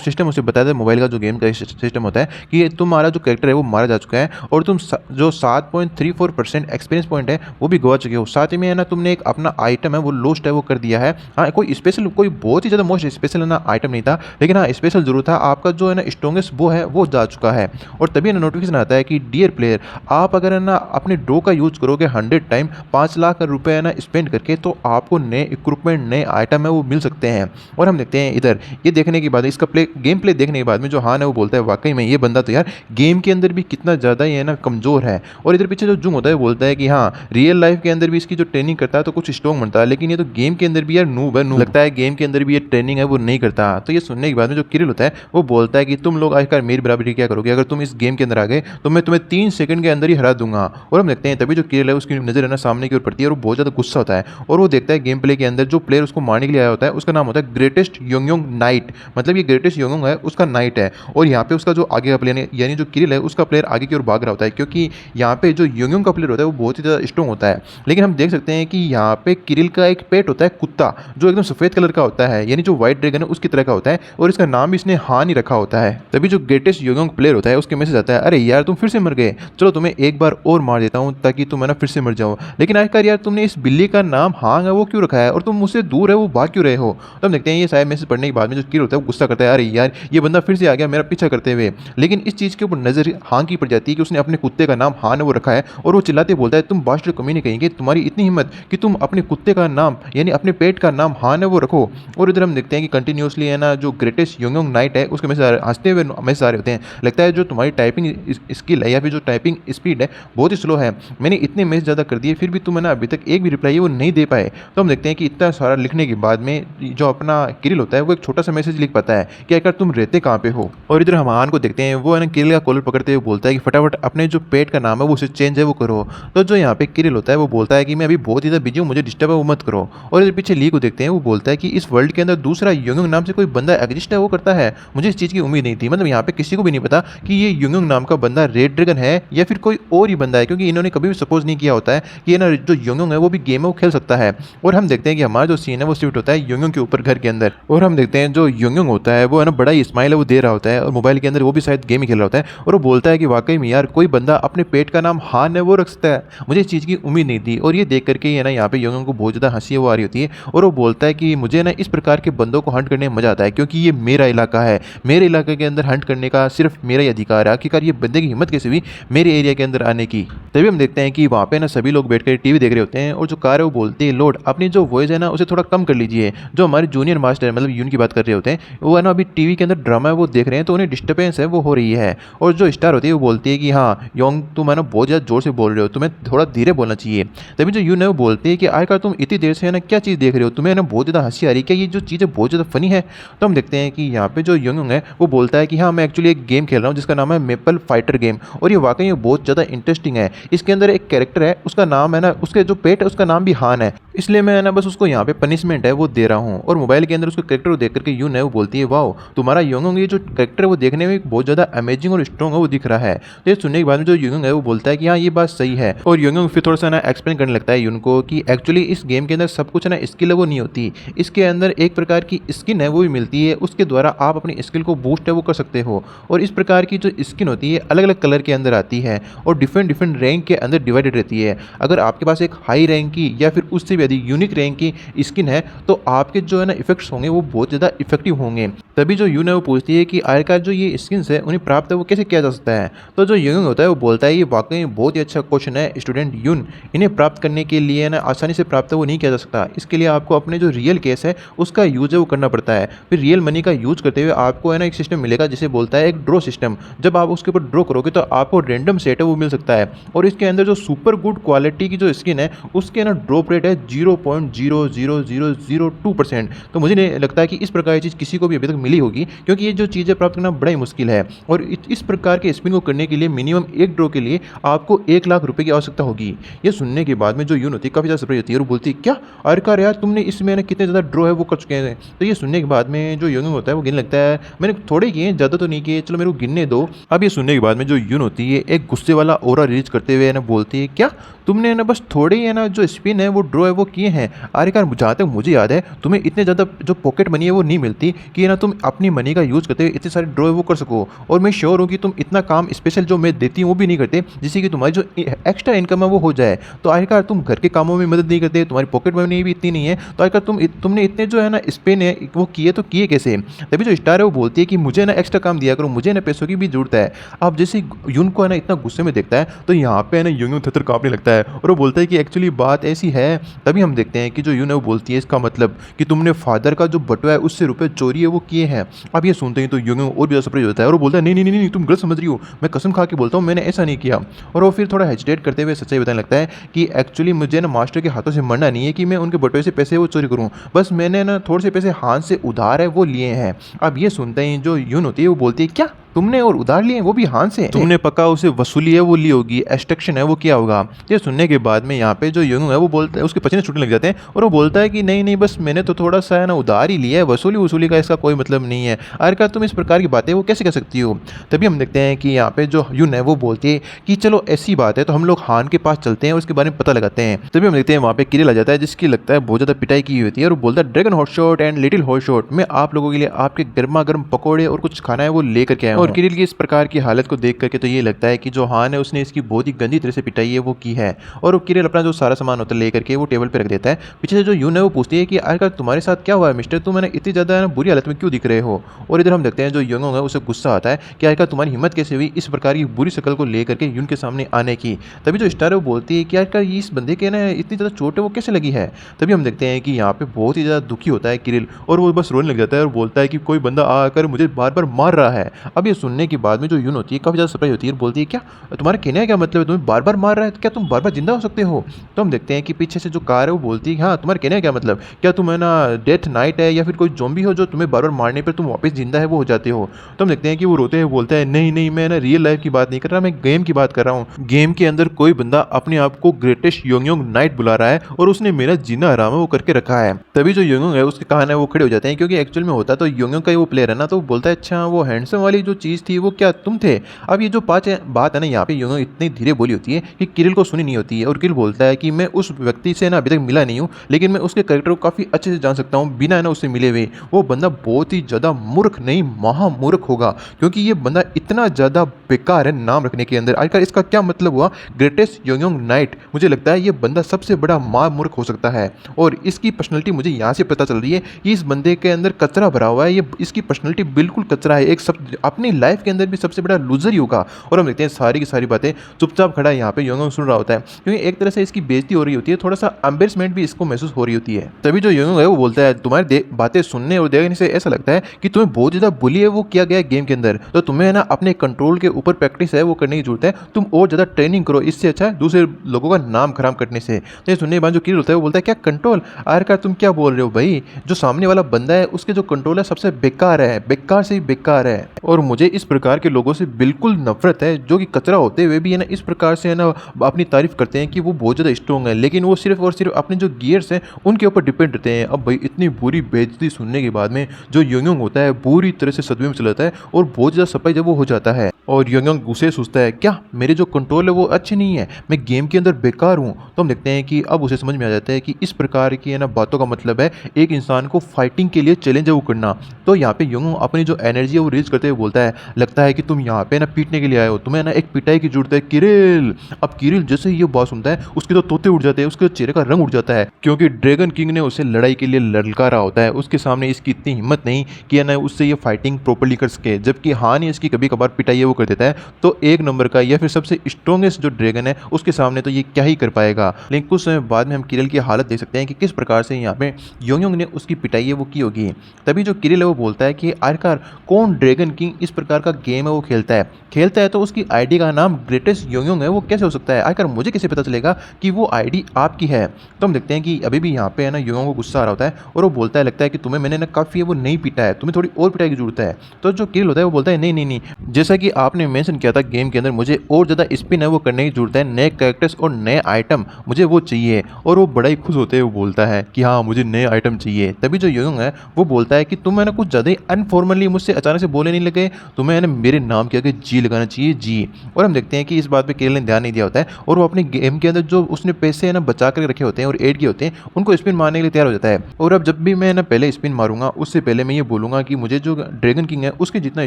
सिस्टम उसे बताता है मोबाइल का जो गेम का सिस्टम होता है कि तुम्हारा जो कैरेक्टर है वो मारा जा चुका है और तुम जो 7.34% एक्सपीरियंस पॉइंट है वो भी गवा चुके हो, साथ ही में है ना तुमने एक अपना आइटम है वो लोस्ट है वो कर दिया है। हाँ कोई स्पेशल कोई बहुत ही ज़्यादा मोस्ट स्पेशल है ना आइटम नहीं था, लेकिन हाँ स्पेशल जरूर था, आपका जो है ना स्ट्रॉन्गेस्ट वो है वो जा चुका है। और तभी ना नोटिफिकेशन आता है कि डियर प्लेयर, आप अगर है ना अपने ड्रॉ का यूज़ करोगे 100 टाइम 5 लाख रुपए है ना स्पेंड करके, तो आपको नए इक्विपमेंट, नए आइटम है वो मिल सकते हैं। और हम देखते हैं इधर ये देखने के बाद, इसका गेम प्ले देखने के बाद में जो हान है वो बोलता है वाकई में ये बंदा तो यार गेम के अंदर भी कितना ज़्यादा ये है ना कमज़ोर है। और इधर पीछे जो जुंग होता है वो बोलता है कि हाँ, रियल लाइफ के अंदर भी इसकी जो ट्रेनिंग करता है तो कुछ स्ट्रॉन्ग बनता है, लेकिन ये तो गेम के अंदर भी यार नूब है, नूब लगता है गेम के अंदर भी ये ट्रेनिंग है वो नहीं करता। तो ये सुनने के बाद में जो किरिल होता है वो बोलता है कि तुम लोग आखिरकार मेरी बराबरी क्या करोगे, अगर तुम इस गेम के अंदर आ गए तो मैं तुम्हें 3 सेकंड के अंदर ही हरा दूंगा। और हम देखते हैं तभी जो किरिल है उसकी नज़र है ना सामने की ओर पड़ती है और वो बहुत ज़्यादा गुस्सा होता है, और वो देखता है गेम प्ले के अंदर जो प्लेयर उसको मारने के लिए आया होता है उसका नाम होता है ग्रेटेस्ट योंगयोंग नाइट, मतलब ये ग्रेटेस्ट योंगयोंग है उसका नाइट है। और यहाँ पे उसका जो आगे का प्लेयर यानी जो किरिल है उसका प्लेयर आगे की ओर भाग रहा होता है, क्योंकि यहाँ पे जो योंगयोंग का प्लेयर होता है वो बहुत ही ज़्यादा स्ट्रॉन्ग होता है। लेकिन हम देख सकते हैं कि यहाँ पे किरिल का एक पेट होता है कुत्ता, जो एकदम सफ़ेद कलर का होता है, यानी जो व्हाइट ड्रैगन है उसकी तरह का होता है, और इसका नाम भी इसने हान ही रखा होता है। तभी जो ग्रेटेस्ट योंगयोंग प्लेयर होता है उसके मैसेज आता है, अरे यार तुम फिर से मर गए, चलो तुम्हें एक बार और मार देता हूँ ताकि तुम है ना फिर से मर जाओ। लेकिन आखिरकार यार तुमने इस बिल्ली का नाम हांग है वो क्यों रखा है, और तुम मुझसे दूर है वो भाग क्यों रहे हो। तो हम देखते हैं ये सारे मैसेज पढ़ने के बाद में जो किरिल होता है वो गुस्सा करता है, अरे यार ये बंदा फिर से आ गया मेरा पीछा करते हुए। लेकिन इस चीज़ के ऊपर नजर हांग की पड़ जाती है कि उसने अपने कुत्ते का नाम हान है वो रखा है, और वो चिल्लाते बोलता है, तुम बास्टर कमी नहीं कहेंगे, तुम्हारी इतनी हिम्मत कि तुम अपने कुत्ते का नाम यानी अपने पेट का नाम हान है वो रखो। और इधर हम देखते हैं कि कंटिन्यूसली है ना जो ग्रेटेस्ट योंगयोंग नाइट है उसके मैसेज हंसते हुए मैसेज आ रहे होते हैं, लगता है जो तुम्हारी टाइपिंग स्किल है या फिर जो टाइपिंग स्पीड है बहुत ही स्लो है, मैंने इतने मैसेज ज़्यादा कर दिए फिर भी तुम है ना अभी तक एक भी रिप्लाई वो नहीं दे पाए। तो हम देखते हैं कि इतना सारा लिखने के बाद में जो अपना किरिल होता है वो एक छोटा सा मैसेज लिख पाता है कि आखिर तुम रहते कहाँ पे हो। और इधर हम हान को देखते हैं वो है ना किरिल का कॉलर पकड़ते हुए बोलता है कि फटाफट अपने जो पेट का नाम है वो उसे चेंज है वो करो। तो जो यहाँ पे किरिल होता है वो बोलता है कि मैं अभी बहुत ही ज़्यादा बिजी हूँ, मुझे डिस्टर्ब है वो मत करो। और इधर पीछे ली को देखते हैं वो बोलता है कि इस वर्ल्ड के अंदर दूसरा योंगयोंग नाम से कोई बंदा एग्जिस्ट है वो करता है, मुझे इस चीज़ की उम्मीद नहीं थी, मतलब यहाँ पे किसी को भी नहीं पता कि ये योंगयोंग नाम का बंदा रेड ड्रैगन है या फिर कोई और ही बंदा है, क्योंकि इन्होंने कभी भी सपोज नहीं किया होता है कि ये ना जो योंगयोंग है वो भी गेम है वो खेल सकता है। और हम देखते हैं कि हमारा जो सीन है वो शिफ्ट होता है योंगयोंग के ऊपर घर के अंदर, और हम देखते हैं जो योंगयोंग होता है वो है ना बड़ा ही स्माइल है वो दे रहा होता है, और मोबाइल के अंदर वो भी शायद गेम ही खेल रहा होता है, और वो बोलता है कि वाकई में यार कोई बंदा अपने पेट का नाम हान है वो रख सकता है, मुझे इस चीज़ की उम्मीद नहीं थी। और ये देख करके है ना यहाँ पे योंगयोंग को बहुत ज़्यादा हंसी वो आ रही होती है, और वो बोलता है कि मुझे ना इस प्रकार के बंदों को हंट करने में मज़ा आता है, क्योंकि ये मेरा इलाका है, मेरे इलाके के अंदर हंट करने का सिर्फ मेरा ही अधिकार है, आखिरकार ये बंदे की हिम्मत कैसे हुई मेरे एरिया के अंदर आने की। तभी हम देखते हैं कि वहाँ पे ना सभी लोग बैठ कर टीवी देख रहे होते हैं, और जो कार है वो बोलती है लॉर्ड अपनी जो वॉइस है ना उसे थोड़ा कम कर लीजिए। जो हमारे जूनियर मास्टर मतलब यून की बात कर रहे होते हैं वो है ना अभी टीवी के अंदर ड्रामा है वो देख रहे हैं, तो उन्हें डिस्टर्बेंस है वो हो रही है। और जो स्टार होती है वो बोलती है कि हाँ योंग तुम है ना बहुत ज़्यादा जोर से बोल रहे हो, तुम्हें थोड़ा धीरे बोलना चाहिए। तभी जो यून है वो बोलती है कि आखिर तुम इतनी देर से है ना क्या चीज़ देख रहे हो, तुम्हें ना बहुत ज़्यादा हंसी आ रही है क्या, ये जो चीज़ है बहुत ज़्यादा फनी है। तो हम देखते हैं कि यहाँ पे जो योंग है वो बोलता है कि हाँ मैं एक्चुअली एक गेम खेल रहा हूँ जिसका नाम है मेपल फाइटर गेम, और ये वाकई में बहुत ज़्यादा इंटरेस्टिंग है। इसके अंदर एक कैरेक्टर है उसका नाम है ना उसके जो पेट है उसका नाम भी हान है, इसलिए मैं ना बस उसको यहाँ पे पनिशमेंट है वो दे रहा हूँ। और मोबाइल के अंदर उसके कैरेक्टर को देख करके यून है वो बोलती है वाओ तुम्हारा योंग ये जो कैरेक्टर है वो देखने में बहुत ज़्यादा अमेजिंग और स्ट्रॉन्ग है वो दिख रहा है। तो ये सुनने के बाद में जो योंग है वो बोलता है कि हाँ ये बात सही है, और योंग फिर थोड़ा सा ना एक्सप्लेन करने लगता है यून को कि एक्चुअली इस गेम के अंदर सब कुछ ना स्किल है वो नहीं होती, इसके अंदर एक प्रकार की स्किन है वो भी मिलती है, उसके द्वारा आप अपनी स्किल को बूस्ट है वो कर सकते हो। और इस प्रकार की जो स्किन होती है अलग अलग कलर के अंदर आती है और डिफरेंट डिफरेंट रैंक के अंदर डिवाइडेड रहती है। अगर आपके पास एक हाई रैंक की या फिर उससे भी अधिक यूनिक रैंक की स्किन है तो आपके जो है ना इफेक्ट्स होंगे वो बहुत ज़्यादा इफेक्टिव होंगे। तभी जो यून है वो पूछती है कि आखिरकार जो ये स्किन्स है उन्हें प्राप्त है वो कैसे किया जा सकता है। तो जो यून होता है वो बोलता है ये वाकई बहुत ही अच्छा क्वेश्चन है स्टूडेंट यून, इन्हें प्राप्त करने के लिए ना आसानी से प्राप्त है वो नहीं किया जा सकता, इसके लिए आपको अपने जो रियल केस है उसका यूज है वो करना पड़ता है। फिर रियल मनी का यूज करते हुए आपको है ना एक सिस्टम मिलेगा जिसे बोलता है एक ड्रॉ सिस्टम, जब आप उसके ऊपर ड्रॉ करोगे तो आपको रैंडम सेट है वो मिल सकता है, और इसके अंदर जो सुपर गुड क्वालिटी की जो स्किन है उसके ना ड्रॉप रेट है 0.00002%। तो मुझे नहीं लगता है कि इस प्रकार की चीज़ किसी को भी अभी तक मिली होगी, क्योंकि ये जो चीज़ें प्राप्त करना बड़ा ही मुश्किल है, और इस प्रकार के स्पिन को करने के लिए मिनिमम एक ड्रॉ के लिए आपको 1 लाख रुपए की आवश्यकता होगी। ये सुनने के बाद में जो यून होती है काफ़ी ज़्यादा सरप्राइज होती है और बोलती है क्या आखिरकार यार तुमने इसमें ना कितने ज़्यादा ड्रॉ है वो कर चुके हैं। तो ये सुनने के बाद में जो यून होता है वो गिनने लगता है मैंने थोड़े किए ज़्यादा तो नहीं किए, चलो मेरे को गिनने दो। अब ये सुनने के बाद में जो यून होती है एक गुस्से वाला ओरा रिलीज करते हुए ना बोलती है क्या तुमने ना बस थोड़े ही है ना जो स्पिन है वो ड्रॉ है वो किए हैं, आखिरकार जहाँ तक मुझे याद है तुम्हें इतने ज़्यादा जो पॉकेट मनी है वो नहीं मिलती कि ना तुम अपनी मनी का यूज़ करते हुए इतने सारे ड्रॉ है वो कर सको, और मैं श्योर हूँ कि तुम इतना काम स्पेशल जो मैं देती हूँ वो भी नहीं करते जिससे कि तुम्हारी जो एक्स्ट्रा इनकम है वो हो जाए। तो आखिरकार तुम घर के कामों में मदद नहीं करते, तुम्हारी पॉकेट मनी भी इतनी नहीं है, तो आखिरकार तुमने इतने जो है ना स्पिन है वो किए तो किए कैसे। तभी जो स्टार है वो बोलती है कि मुझे ना एक्स्ट्रा काम दिया करो, मुझे ना पैसों की भी जरूरत है। अब जैसे यून को है ना इतना गुस्से में देखता है तो यहाँ पे है ना यून थर काँपने लगता है और वो बोलता है कि एक्चुअली बात ऐसी है। तभी हम देखते हैं कि जो यून है वो बोलती है इसका मतलब कि तुमने फादर का जो बटुआ है उससे रुपए चोरी है वो किए हैं। अब ये सुनते ही तो यून और भी ज़्यादा सरप्राइज होता है और वो बोलता है नहीं नहीं नहीं नहीं तुम गलत समझ रही हो, मैं कसम खा के बोलता हूँ मैंने ऐसा नहीं किया। और वो फिर थोड़ा हेजिटेट करते हुए सच्चाई बताने लगता है कि एक्चुअली मुझे ना मास्टर के हाथों से मरना नहीं है कि मैं उनके बटुए से पैसे वो चोरी करूँ, बस मैंने ना थोड़े से पैसे हाथ से उधार है वो लिए हैं। अब ये सुनते ही जो यून होती है वो बोलती है क्या तुमने और उधार लिए वो भी हाथ से, तुमने पक्का उसे वसूली है वो ली होगी, एक्सट्रैक्शन है वो किया होगा। ये सुनने के बाद में यहाँ पे जो यंग है वो बोलता है उसके पसीने छूटने लग जाते हैं और वो बोलता है कि नहीं नहीं बस मैंने तो थोड़ा सा है ना उधार ही लिया है, वसूली वसूली का इसका कोई मतलब नहीं है। आखिरकार तुम इस प्रकार की बातें वो कैसे कर सकती हो। तभी हम देखते हैं कि यहाँ पे जो यून है वो बोलती है कि चलो ऐसी बात है तो हम लोग हान के पास चलते हैं और उसके बारे में पता लगाते हैं। तभी हम देखते हैं वहाँ पे किरिल आ जाता है जिसकी लगता है बहुत ज़्यादा पिटाई की होती है और वो बोलता है dragon hot shot and little hot shot मैं आप लोगों के लिए आपके गर्मा गर्म पकौड़े और कुछ खाना है वो लेकर के आया हूं। और किरिल की इस प्रकार की हालत को देख करके तो ये लगता है कि जो हान है उसने इसकी बहुत ही गंदी तरह से पिटाई है वो की है। और वो किरिल अपना जो सारा सामान होता है लेकर के वो टेबल पे रख देता है। पीछे से जो यून है वो पूछती है कि आखिर तुम्हारे साथ क्या हुआ है मिस्टर, तुम मैंने इतनी ज़्यादा बुरी हालत में क्यों दिख रहे हो। और इधर हम देखते हैं जो यंग है उसे गुस्सा आता है कि आखिर तुम्हारी हिम्मत कैसे हुई इस प्रकार की बुरी शक्ल को लेकर के यून के सामने आने की। तभी जो स्टार है वो बोलती है कि आखिर इस बंदे के ना इतनी ज़्यादा चोट है वो कैसे लगी है। तभी हम देखते हैं कि यहाँ पे बहुत ही ज़्यादा दुखी होता है किरिल और वो बस रोने लग जाता है और बोलता है कि कोई बंदा आकर मुझे बार बार मार रहा है। अब ये सुनने के बाद में जो यून होती है काफ़ी ज़्यादा सरप्राइज होती है और बोलती है क्या तुम्हारे कहने का क्या मतलब है, तुम्हें बार बार मार रहा है, क्या तुम बार बार जिंदा हो सकते हो। तो हम देखते हैं कि पीछे से जो कार है वो बोलती है हाँ तुम्हारे कहने का क्या मतलब, क्या तुम है ना डेथ नाइट है या फिर कोई ज़ॉम्बी हो जो तुम्हें बार बार मारने पर तुम वापस जिंदा है वो हो जाते हो। तो हम देखते हैं कि वो रोते हुए बोलता है नहीं नहीं मैं ना रियल लाइफ की बात नहीं कर रहा, मैं गेम की बात कर रहा हूँ। गेम के अंदर कोई बंदा अपने आप को ग्रेटेस्ट योंग नाइट बुला रहा है और उसने मेरा जीना हराम है वो करके रखा है। तभी जो योंग है उसके कान है वो खड़े हो जाते हैं क्योंकि एक्चुअल में होता तो योंग का ही वो प्लेयर है ना। तो वो बोलता है अच्छा वो हैंडसम वाली जो चीज़ थी वो क्या तुम थे। अब ये जो बात है ना यहाँ पे योंग इतनी धीरे बोली होती है कि किरिल को सुनी नहीं होती है और किरिल बोलता है कि मैं उस व्यक्ति से ना अभी तक मिला नहीं हूँ लेकिन मैं उसके कैरेक्टर को काफ़ी अच्छे से जान सकता हूँ बिना है ना उससे मिले हुए। वो बंदा बहुत ही ज़्यादा मूर्ख नहीं महामूर्ख होगा क्योंकि ये बंदा इतना ज़्यादा बेकार है नाम रखने के अंदर। आजकल इसका क्या मतलब हुआ ग्रेटेस्ट योंग नाइट, मुझे लगता है ये बंदा सबसे बड़ा महामूर्ख हो सकता है। और इसकी पर्सनैलिटी मुझे यहाँ से पता चल रही है कि इस बंदे के अंदर कचरा भरा हुआ है, ये इसकी पर्सनैलिटी बिल्कुल कचरा है, एक सब अपनी लाइफ के अंदर भी सबसे बड़ा लूजर ही होगा। और हम देखते हैं सारी की सारी बातें चुपचाप खड़ा यहाँ पे योंग सुन रहा होता है क्योंकि एक तरह से इसकी बेइज्जती हो रही होती है, थोड़ा सा एम्बेरसमेंट भी इसको महसूस हो रही होती है। तभी जो योंग है वो बोलता है तुम्हारी बातें सुनने और देखने से ऐसा लगता है कि तुम्हें बहुत ज़्यादा बुली है वो किया गया गेम के अंदर, तो तुम्हें है ना अपने कंट्रोल के ऊपर प्रैक्टिस है वो करने की जरूरत है, तुम और ज़्यादा ट्रेनिंग करो, इससे अच्छा है दूसरे लोगों का नाम खराब करने से। तो ये सुनने के बाद जो किरिल होता है वो बोलता है क्या कंट्रोल, आखिरकार तुम क्या बोल रहे हो भाई, जो सामने वाला बंदा है उसके जो कंट्रोल है सबसे बेकार है, बेकार से ही बेकार है। और मुझे इस प्रकार के लोगों से बिल्कुल नफरत है जो कि कचरा होते हुए भी है ना इस प्रकार से है ना अपनी तारीफ करते हैं कि वो बहुत ज़्यादा स्ट्रॉन्ग है लेकिन वो सिर्फ और सिर्फ अपने जो गियर्स हैं उनके ऊपर डिपेंड रहते हैं। अब भाई इतनी बुरी बेइज्जती सुनने के बाद में जो योंग होता है पूरी तरह से सदमे में चला जाता है और बहुत ज़्यादा सरप्राइज जब वो हो जाता है और योंग गुस्से सोचता है क्या मेरे जो कंट्रोल है वो अच्छे नहीं है, मैं गेम के अंदर बेकार हूँ। तो हम देखते हैं कि अब उसे समझ में आ जाता है कि इस प्रकार की है ना बातों का मतलब है एक इंसान को फाइटिंग के लिए चैलेंज है वो करना। तो यहाँ पे योंग अपनी जो एनर्जी है वो रिलीज करते हुए बोलता है लगता है कि तुम यहाँ पे ना पीटने के लिए आए हो, तुम्हें ना एक पिटाई की जरूरत है किरिल। अब किरिल जैसे ही ये बात सुनता है उसके तो तोते उड़ जाते हैं, उसके चेहरे का रंग उड़ जाता है क्योंकि ड्रैगन किंग ने उसे लड़ाई के लिए ललकारा होता है, उसके सामने इसकी इतनी हिम्मत नहीं कि है ना उससे ये फाइटिंग प्रॉपर्ली कर सके, जबकि हान इसकी कभी कभार पिटाई वो कर देता है। तो एक नंबर का या फिर सबसे स्ट्रॉन्गेस्ट जो ड्रैगन है उसके सामने तो ये क्या ही कर पाएगा। लेकिन कुछ समय बाद में हम किरिल की हालत देख सकते हैं कि किस प्रकार से यहाँ पे योंग ने उसकी पिटाई है वो की होगी। तभी जो किरिल है वो बोलता है कि आखिरकार कौन ड्रैगन किंग इस प्रकार का गेम है वो खेलता है तो उसकी आईडी का नाम ग्रेटेस्ट योंग है वो कैसे हो सकता है, आखिर मुझे कैसे पता चलेगा कि वो आईडी आपकी है। तो हम देखते हैं कि अभी भी यहाँ पे है ना योंग को गुस्सा आ रहा होता है और वो बोलता है लगता है कि तुम्हें मैंने ना काफ़ी है वो नहीं पीटा है, तुम्हें थोड़ी और पिटाई की जरूरत है। तो जो किरिल होता है वो बोलता है नहीं नहीं नहीं, जैसा कि आपने मेंशन किया था गेम के अंदर मुझे और ज़्यादा स्पिन है वो करने की जरूरत है, नए कैरेक्टर्स और नए आइटम मुझे वो चाहिए। और वो बड़ा ही खुश होते हुए बोलता है कि हाँ मुझे नए आइटम चाहिए। तभी जो योंग है वो बोलता है कि तुम है ना कुछ ज़्यादा ही अनफॉर्मली मुझसे अचानक से बोले नहीं लगे, तुम्हें है ना मेरे नाम के आगे जी लगाना चाहिए जी। और हम देखते हैं कि इस बात पे किरिल ने ध्यान नहीं दिया होता है और वो अपने गेम के अंदर जो उसने पैसे है ना बचा कर रखे होते हैं और एड किए होते हैं उनको स्पिन मारने के लिए तैयार हो जाता है। और अब जब भी मैं ना पहले स्पिन मारूंगा उससे पहले मैं ये बोलूंगा कि मुझे जो ड्रैगन किंग है उसके जितना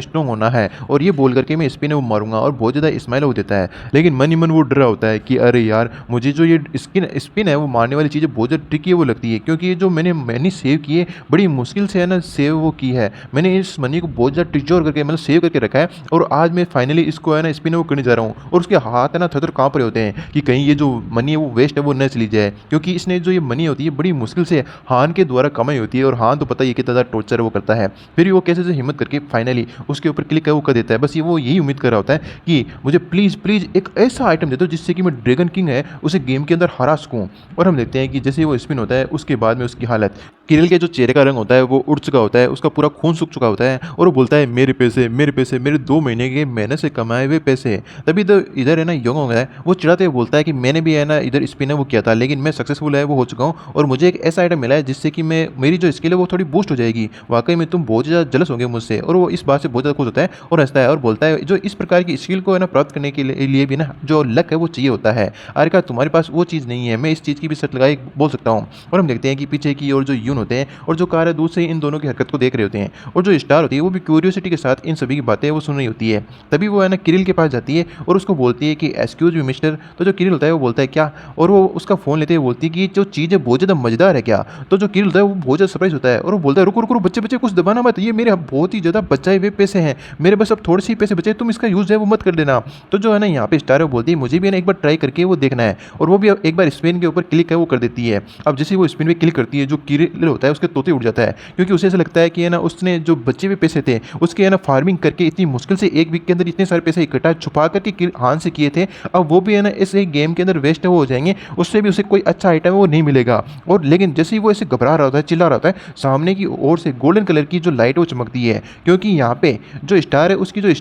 स्ट्रॉन्ग होना है, और ये बोल करके मैं स्पिन है वो मारूंगा और बहुत ज़्यादा स्माइल हो देता है। लेकिन मन ही मन वो डर रहा होता है कि अरे यार मुझे जो ये स्पिन है वो मारने वाली चीज़ें बहुत ज़्यादा ट्रिकी है वो लगती है क्योंकि ये जो मैंने मनी सेव की है बड़ी मुश्किल से है ना सेव वो की है, मैंने इस मनी को बहुत ज़्यादा ट्रिजोर करके मतलब सेव करके रखा है और आज मैं फाइनली इसको है ना स्पिन वो करने जा रहा हूँ। और उसके हाथ है ना थर-थर काँप रहे होते हैं कि कहीं ये जो मनी है वो वेस्ट है वो न चली जाए, क्योंकि इसने जो ये मनी होती है बड़ी मुश्किल से हान के द्वारा कमाई होती है और हान तो पता ही है कितना ज़्यादा टॉर्चर वो करता है। फिर भी वो कैसे से हिम्मत करके फाइनली उसके ऊपर क्लिक है वो कर देता है। बस ये वो यही उम्मीद कर रहा होता है कि मुझे प्लीज़ प्लीज़ एक ऐसा आइटम दे दो जिससे कि मैं ड्रैगन किंग है उसे गेम के अंदर हरा सकूँ। और हम देखते हैं कि जैसे ही वो स्पिन होता है उसके बाद में उसकी हालत, किरिल के जो चेहरे का रंग होता है वो उड़ चुका होता है, उसका पूरा खून सूख चुका होता है और वो बोलता है मेरे पैसे, मेरे 2 महीने के मेहनत से कमाए हुए पैसे। तभी तो इधर है ना योंग है वो चिढ़ाते हुए बोलता है कि मैंने भी है ना इधर स्पिन है वो किया था, लेकिन मैं सक्सेसफुल है वो हो चुका हूँ और मुझे एक ऐसा आइटम मिला है जिससे कि मैं मेरी जो स्किल है वो थोड़ी बूस्ट हो जाएगी। वाक़ई में तुम बहुत ज़्यादा जेलस होंगे मुझसे। और वो इस बात से बहुत ज़्यादा खुश होता है और हँसता है और बोलता है जो इस प्रकार की स्किल को है ना प्राप्त करने के लिए भी ना जो लक है वो चाहिए होता है। आखिरकार तुम्हारे पास वो चीज़ नहीं है, मैं इस चीज़ की भी शर्त लगाई बोल सकता हूँ। और हम देखते हैं कि पीछे की ओर जो यून होते हैं और जो कार है दूर से इन दोनों की हरकत को देख रहे होते हैं और जो स्टार होती है वो भी क्यूरियोसिटी के साथ इन सभी की बातें वो सुन रही होती है। तभी वो है ना किरिल के पास जाती है और उसको बोलती है कि एक्सक्यूज मी मिस्टर। तो जो किरिल होता है वो बोलता है क्या, और वो उसका फ़ोन लेते हुए बोलती है कि जो चीज़ है बहुत ज़्यादा मज़ेदार है क्या। तो जो किरिल होता है वो बहुत ज़्यादा सरप्राइज होता है और वो बोलता है रुको रुको बच्चे बच्चे कुछ दबाना मत, ये मेरे बहुत ही ज़्यादा बचाए हुए पैसे हैं, मेरे बस अब थोड़े से ही पैसे बचे, तुम इसका यूज़ है वो मत कर देना। तो जो है ना यहाँ पे स्टार है वो बोलती है मुझे भी है ना एक बार ट्राई करके वो देखना है और वो भी एक बार स्पिन के ऊपर क्लिक है वो कर देती है। अब जैसे वो स्पिन पे क्लिक करती है जो किरिल होता है उसके तोते उड़ जाता है, क्योंकि उसे ऐसा लगता है कि है ना उसने जो बचे हुए पैसे थे उसके है ना फार्मिंग करके इतनी मुश्किल से एक वीक के अंदर इतने सारे पैसे इकट्ठा छुपा करके हाथ से किए थे, अब वो भी है ना इस एक गेम के अंदर वेस्ट हो जाएंगे, उससे भी उसे कोई अच्छा आइटम है वो नहीं मिलेगा। और लेकिन जैसे ही वो ऐसे घबरा रहा होता है चिल्ला रहा होता है, सामने की ओर से गोल्डन कलर की जो लाइट वो चमकती है, क्योंकि यहाँ पे जो स्टार है उसकी जो